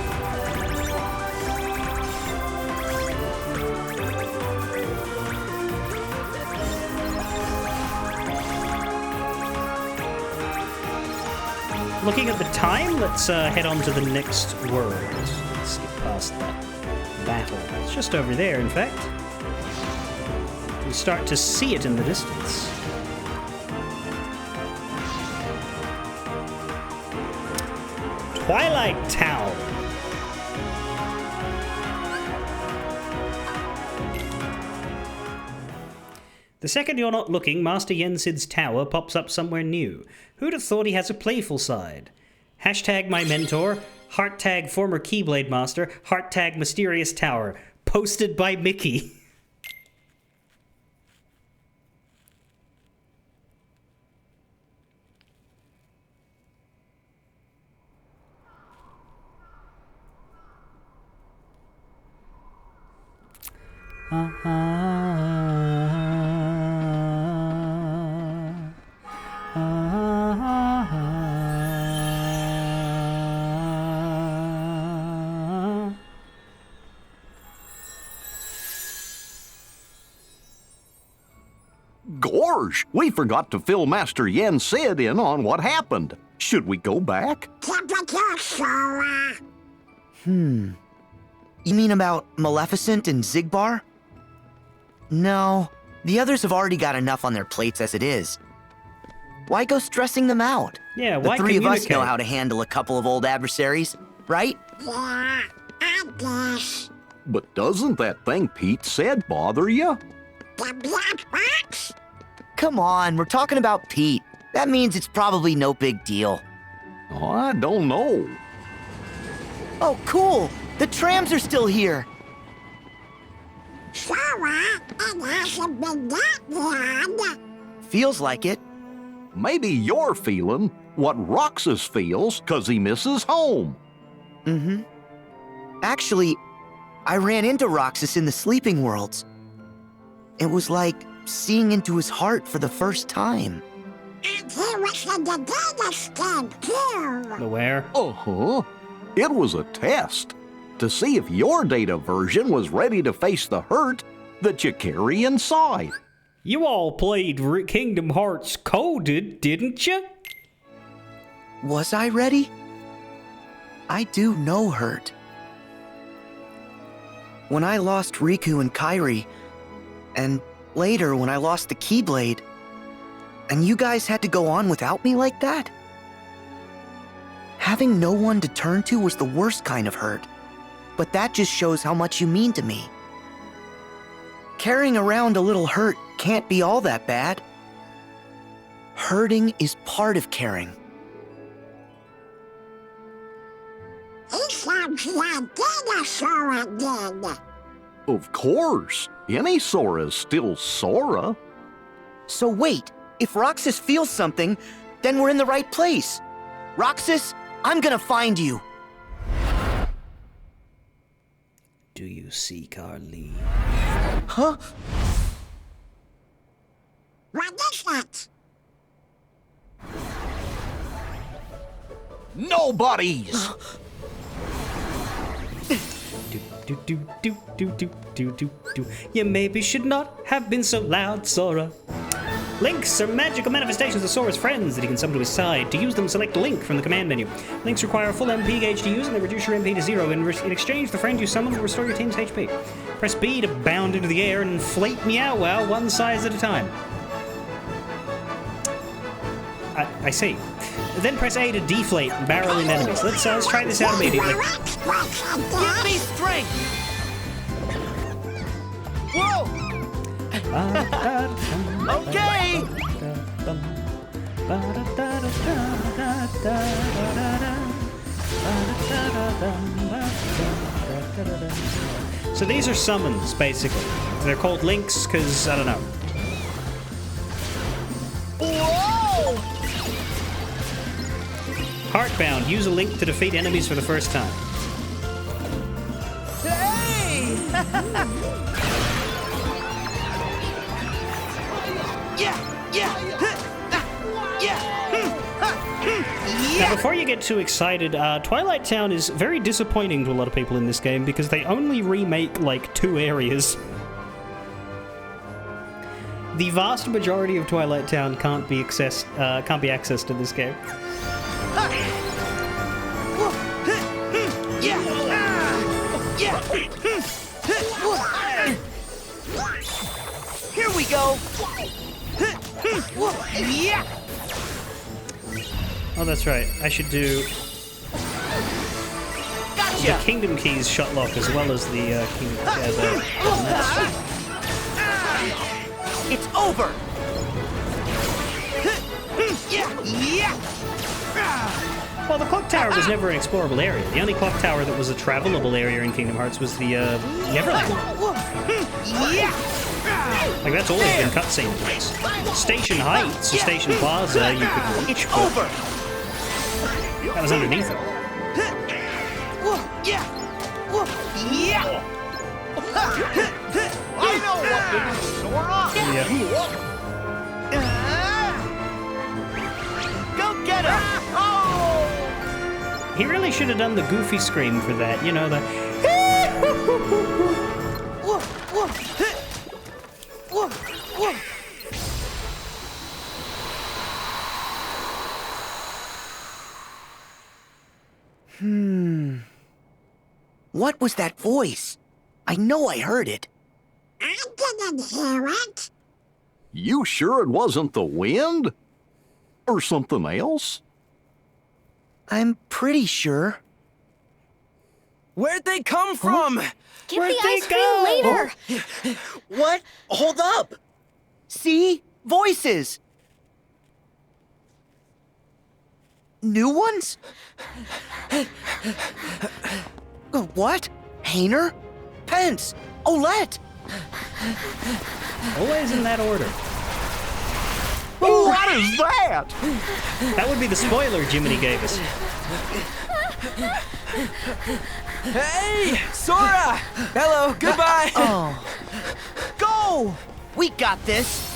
Looking at the time, let's head on to the next world. Let's skip past that battle. It's just over there, in fact. We start to see it in the distance. Twilight Town. The second you're not looking, Master Yensid's tower pops up somewhere new. Who'd have thought he has a playful side? Hashtag my mentor, heart tag former Keyblade master, heart tag mysterious tower. Posted by Mickey. Gorge, we forgot to fill Master Yen Sid in on what happened. Should we go back? You mean about Maleficent and Xigbar? No, the others have already got enough on their plates as it is. Why go stressing them out? Yeah, the why three of us communicate? know how to handle a couple of old adversaries, right? Yeah, I guess. But doesn't that thing Pete said bother you? The black box? Come on, we're talking about Pete. That means it's probably no big deal. Oh, I don't know. Oh, cool! The trams are still here! Sora, it hasn't been that long. Feels like it. Maybe you're feeling what Roxas feels 'cause he misses home. Mm-hmm. Actually, I ran into Roxas in the Sleeping Worlds. It was like seeing into his heart for the first time. And he was in the data scan, too. The where? Uh-huh. It was a test to see if your data version was ready to face the hurt that you carry inside. You all played Kingdom Hearts coded, didn't you? Was I ready? I do know hurt. When I lost Riku and Kairi, and later when I lost the Keyblade, and you guys had to go on without me like that? Having no one to turn to was the worst kind of hurt, but that just shows how much you mean to me. Carrying around a little hurt can't be all that bad. Hurting is part of caring. He sounds like Dinosaur again. Of course. Any Sora's still Sora. So wait, if Roxas feels something, then we're in the right place. Roxas, I'm gonna find you. Do you seek our leave? Huh? What is that? Nobodies! You maybe should not have been so loud, Sora. Links are magical manifestations of Sora's friends that he can summon to his side. To use them, select Link from the command menu. Links require a full MP gauge to use, and they reduce your MP to 0. In exchange, the friend you summon will restore your team's HP. Press B to bound into the air and inflate Meow Wow one size at a time. I see. Then press A to deflate and barrel in enemies. Let's try this out immediately. Give me strength! Whoa! Okay! So these are summons, basically. They're called links because, I don't know. Whoa! Heartbound. Use a link to defeat enemies for the first time. Hey! Now, before you get too excited, Twilight Town is very disappointing to a lot of people in this game because they only remake, like, 2 areas. The vast majority of Twilight Town can't be accessed in this game. Here we go! Oh, that's right. I should do the Kingdom Keys shot lock as well as the Kingdom It's over! Well, the Clock Tower was never an explorable area. The only Clock Tower that was a travelable area in Kingdom Hearts was the Neverland. Like, that's always been cutscene. Station Heights or Station Plaza, you could reach. It's over! That was underneath it. I know what to do, Sora! Go get him! Oh! He really should have done the Goofy scream for that, you know, the... What was that voice? I know I heard it. I didn't hear it. You sure it wasn't the wind? Or something else? I'm pretty sure. Where'd they come from? Get Where'd the they ice cream go? later. What? Hold up! See? Voices! New ones? What? Hayner? Pence? Olette? Always in that order. What is that? That would be the spoiler Jiminy gave us. Hey, Sora! Hello, goodbye! Oh. Go! We got this!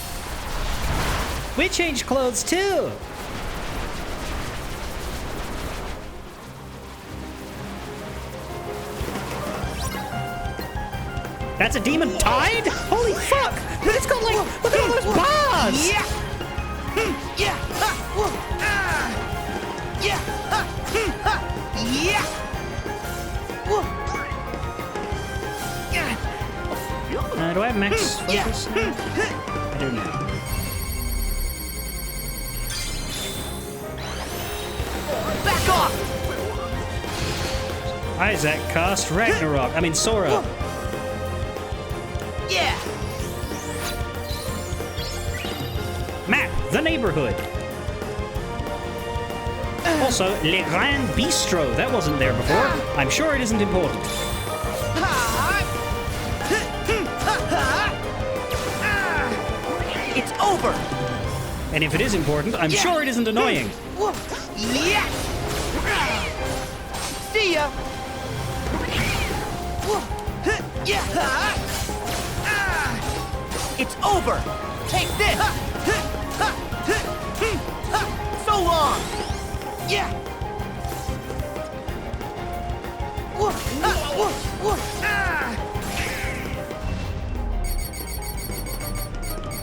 We changed clothes too! That's a demon tide? Holy fuck! It's got like, look at all those bars! Yeah! Yeah! Yeah! Yeah! Do I have max focus? I do now. Back off! Isaac cast Ragnarok. I mean Sora. Yeah! Map the neighborhood. Also, Le Grand Bistro. That wasn't there before. I'm sure it isn't important. It's over! And if it is important, I'm sure it isn't annoying. Yeah! See ya! Yeah! It's over! Take this! So long! Yeah!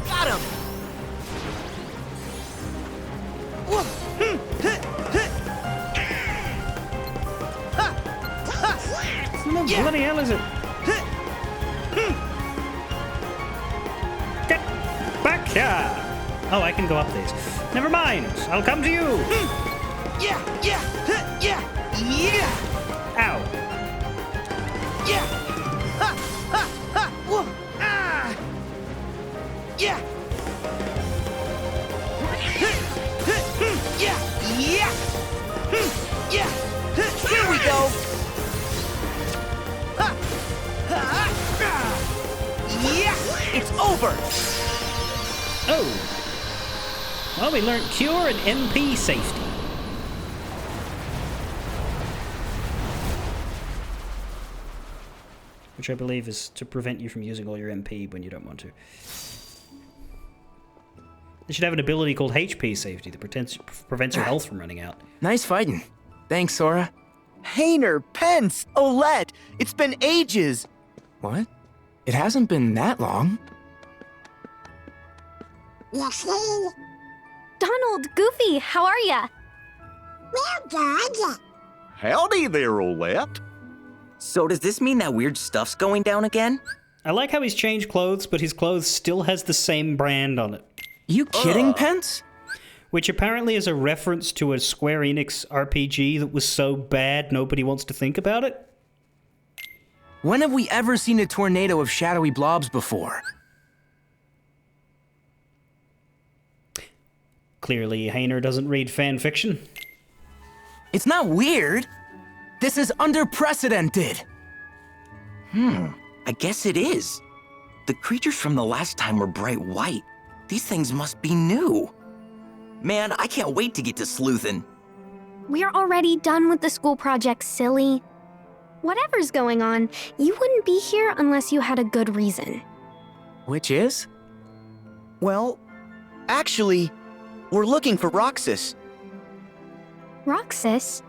Got him! What the bloody hell is it? Get back here! Oh, I can go up these. Never mind. I'll come to you. Yeah! Ow. Yeah! Ha! Ha! Ha! Whoa! Ah! Yeah! Yeah! Yeah! Here we go! Yeah! It's over! Oh. Well, we learned cure and MP safety. Which I believe is to prevent you from using all your MP when you don't want to. They should have an ability called HP safety that prevents your health from running out. Nice fighting. Thanks, Sora. Hayner, Pence, Olette, it's been ages! What? It hasn't been that long. You see? Donald, Goofy, how are ya? Well, good. Howdy there, Olette. So does this mean that weird stuff's going down again? I like how he's changed clothes, but his clothes still has the same brand on it. You kidding, Pence? Which apparently is a reference to a Square Enix RPG that was so bad nobody wants to think about it. When have we ever seen a tornado of shadowy blobs before? Clearly, Hayner doesn't read fan fiction. It's not weird. This is unprecedented. I guess it is. The creatures from the last time were bright white. These things must be new. Man, I can't wait to get to sleuthin'. We're already done with the school project, silly. Whatever's going on, you wouldn't be here unless you had a good reason. Which is? Well, actually, we're looking for Roxas. Roxas?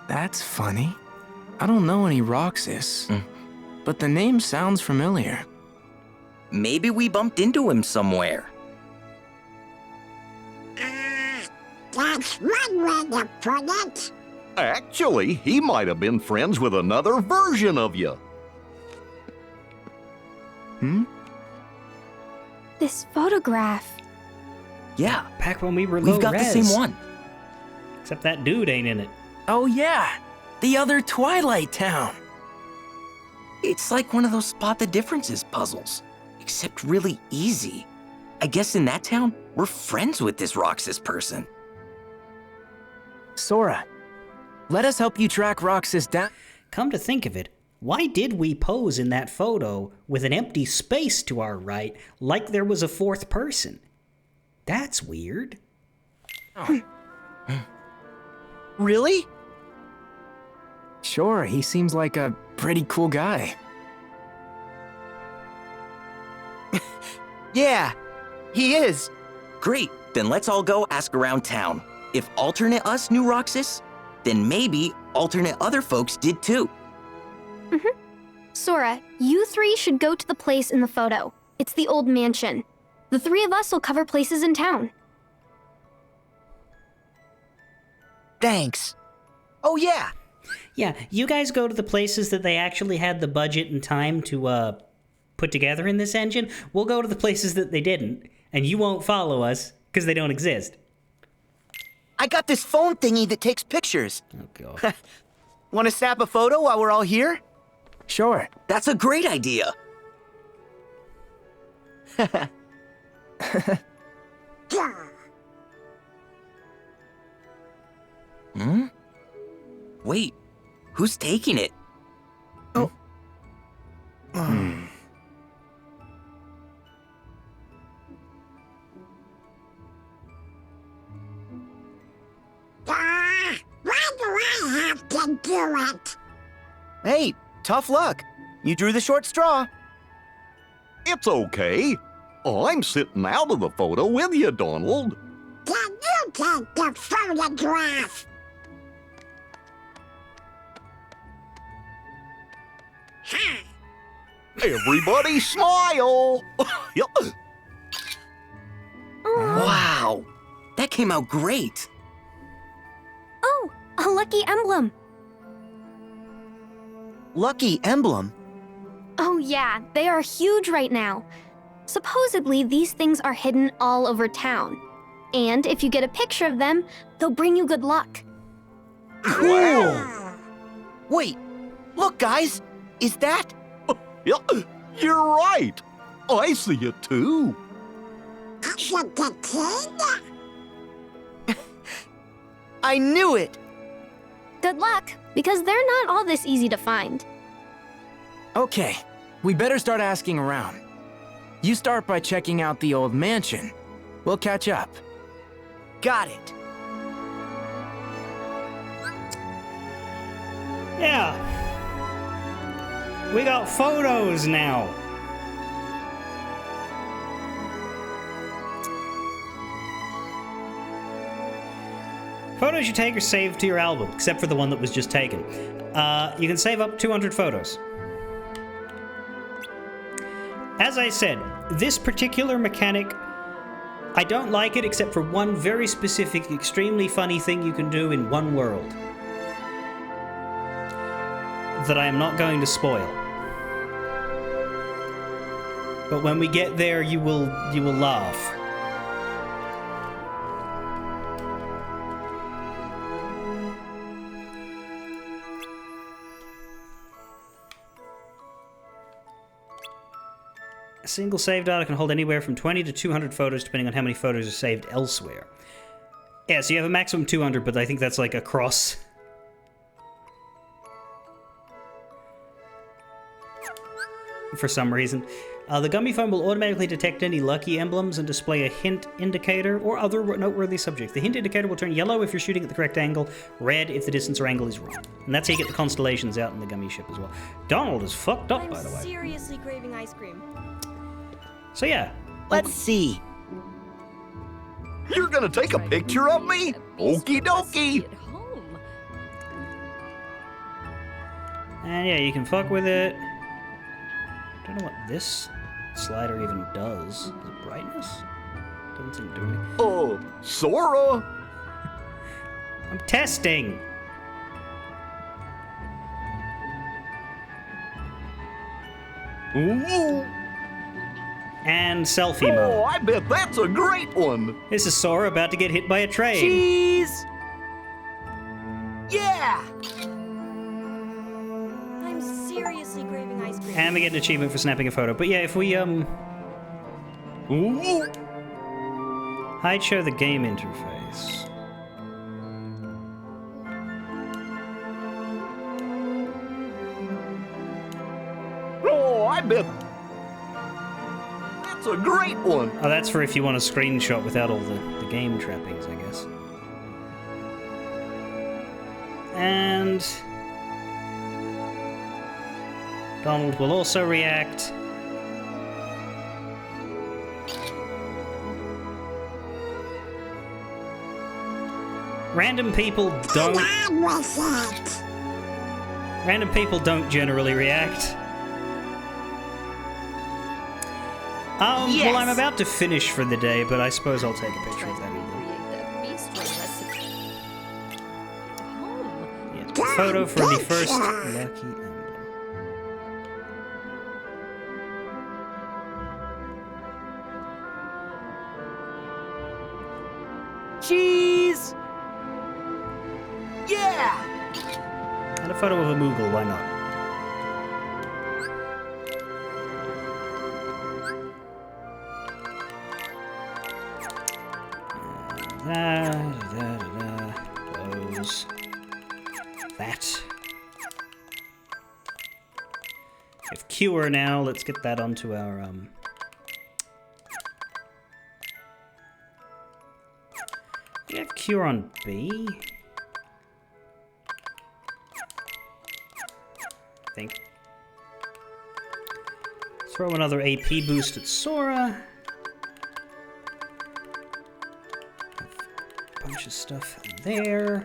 That's funny. I don't know any Roxas, but the name sounds familiar. Maybe we bumped into him somewhere. That's one way to put it. Actually, he might have been friends with another version of you. This photograph. Yeah. Back when we were We've got low-res. the same one. Except that dude ain't in it. Oh yeah, the other Twilight Town. It's like one of those spot the differences puzzles, except really easy. I guess in that town, we're friends with this Roxas person. Sora, let us help you track Roxas down. Come to think of it, why did we pose in that photo with an empty space to our right, like there was a fourth person? That's weird. Really? Sure, he seems like a pretty cool guy. Yeah, he is. Great, then let's all go ask around town. If alternate us knew Roxas, then maybe alternate other folks did too. Sora, you three should go to the place in the photo. It's the old mansion. The three of us will cover places in town. Thanks. Oh yeah. Yeah, you guys go to the places that they actually had the budget and time to put together in this engine. We'll go to the places that they didn't, and you won't follow us because they don't exist. I got this phone thingy that takes pictures. Oh god. Want to snap a photo while we're all here? Sure. That's a great idea. Wait, who's taking it? Oh. Why do I have to do it? Hey, tough luck. You drew the short straw. It's okay. I'm sitting out of the photo with you, Donald. Can you take the photograph? Everybody smile! Yup. Wow, that came out great. Oh, a lucky emblem. Lucky emblem? Oh yeah, they are huge right now. Supposedly, these things are hidden all over town. And if you get a picture of them, they'll bring you good luck. Cool! Wait, look guys! Is that? Yeah, you're right! I see it too! I knew it! Good luck, because they're not all this easy to find. Okay, we better start asking around. You start by checking out the old mansion. We'll catch up. Got it. Yeah. We got photos now. Photos you take are saved to your album, except for the one that was just taken. You can save up 200 photos. As I said, this particular mechanic, I don't like it except for one very specific, extremely funny thing you can do in one world that I am not going to spoil. But when we get there, you will laugh. A single save data can hold anywhere from 20 to 200 photos, depending on how many photos are saved elsewhere. Yeah, so you have a maximum 200, but I think that's like across. For some reason. The gummy phone will automatically detect any lucky emblems and display a hint indicator or other noteworthy subject. The hint indicator will turn yellow if you're shooting at the correct angle, red if the distance or angle is wrong. And that's how you get the constellations out in the gummy ship as well. Donald is fucked up, by the way. Seriously craving ice cream. So yeah. Let's see. You're gonna take a picture of me? Okie dokie! And yeah, you can fuck with it. Don't know what this slider even does. Is it brightness? Doesn't seem to do anything. Oh, Sora! I'm testing! Ooh. And selfie Oh, mode. I bet that's a great one! This is Sora about to get hit by a train. Cheese! Yeah! I'm seriously craving ice cream. And we get an achievement for snapping a photo. But yeah, if we, Ooh. hide show the game interface. Oh, I bet that's a great one! Oh, that's for if you want a screenshot without all the game trappings, I guess. And Donald will also react. Random people don't. Random people don't generally react. Yes. Well, I'm about to finish for the day, but I suppose I'll take a picture of that. Yeah, photo for the first lucky emblem. Cheese! Yeah! And a photo of a Moogle, why not? Close that. We have Cure now. Let's get that onto our we have Cure on B. I think. Throw another AP boost at Sora. Bunch of stuff there.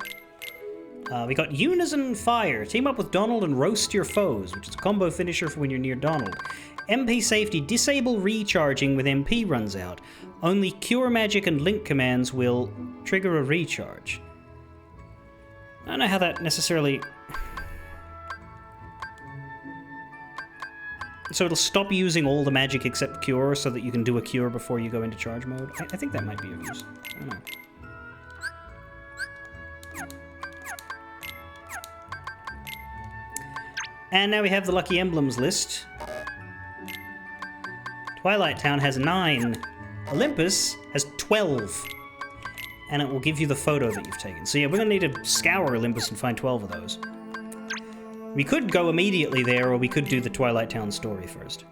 We got Unison Fire. Team up with Donald and roast your foes, which is a combo finisher for when you're near Donald. MP Safety. Disable recharging when MP runs out. Only Cure Magic and Link commands will trigger a recharge. I don't know how that necessarily... So it'll stop using all the magic except Cure so that you can do a Cure before you go into charge mode? I think that might be of use. I don't know. And now we have the Lucky Emblems list. Twilight Town has 9. Olympus has 12. And it will give you the photo that you've taken. So yeah, we're going to need to scour Olympus and find 12 of those. We could go immediately there, or we could do the Twilight Town story first.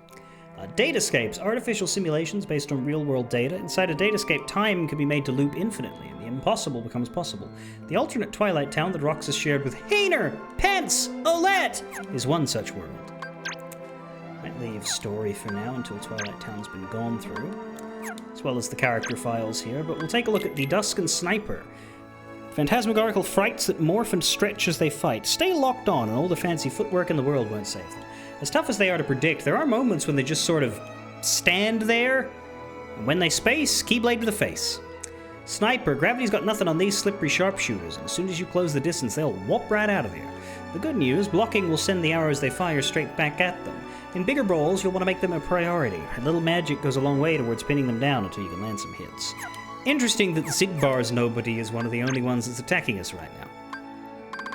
Datascapes, artificial simulations based on real-world data. Inside a datascape, time can be made to loop infinitely, and the impossible becomes possible. The alternate Twilight Town that Roxas shared with Hayner, Pence, Olette is one such world. Might leave story for now until Twilight Town's been gone through, as well as the character files here, but we'll take a look at the Dusk and Sniper. Phantasmagorical frights that morph and stretch as they fight. Stay locked on, and all the fancy footwork in the world won't save them. As tough as they are to predict, there are moments when they just sort of stand there, and when they space, Keyblade to the face. Sniper, gravity's got nothing on these slippery sharpshooters, and as soon as you close the distance, they'll whop right out of here. The good news, blocking will send the arrows they fire straight back at them. In bigger brawls, you'll want to make them a priority. A little magic goes a long way towards pinning them down until you can land some hits. Interesting that the Zigbar's nobody is one of the only ones that's attacking us right now.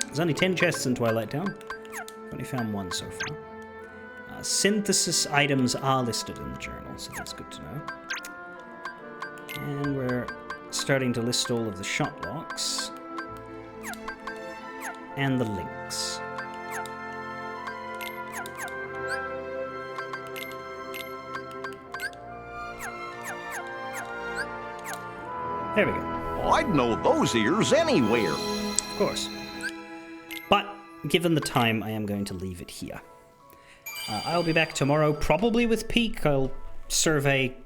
There's only 10 chests in Twilight Town. I've only found 1 so far. Synthesis items are listed in the journal, so that's good to know. And we're starting to list all of the shot locks. And the links. There we go. I'd know those ears anywhere. Of course. But, given the time, I am going to leave it here. I'll be back tomorrow, probably with Peak. I'll survey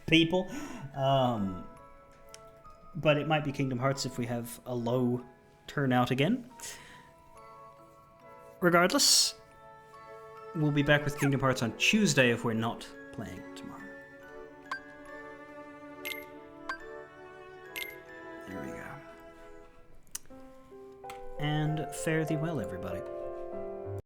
people. But it might be Kingdom Hearts if we have a low turnout again. Regardless, we'll be back with Kingdom Hearts on Tuesday if we're not playing tomorrow. There we go. And fare thee well, everybody.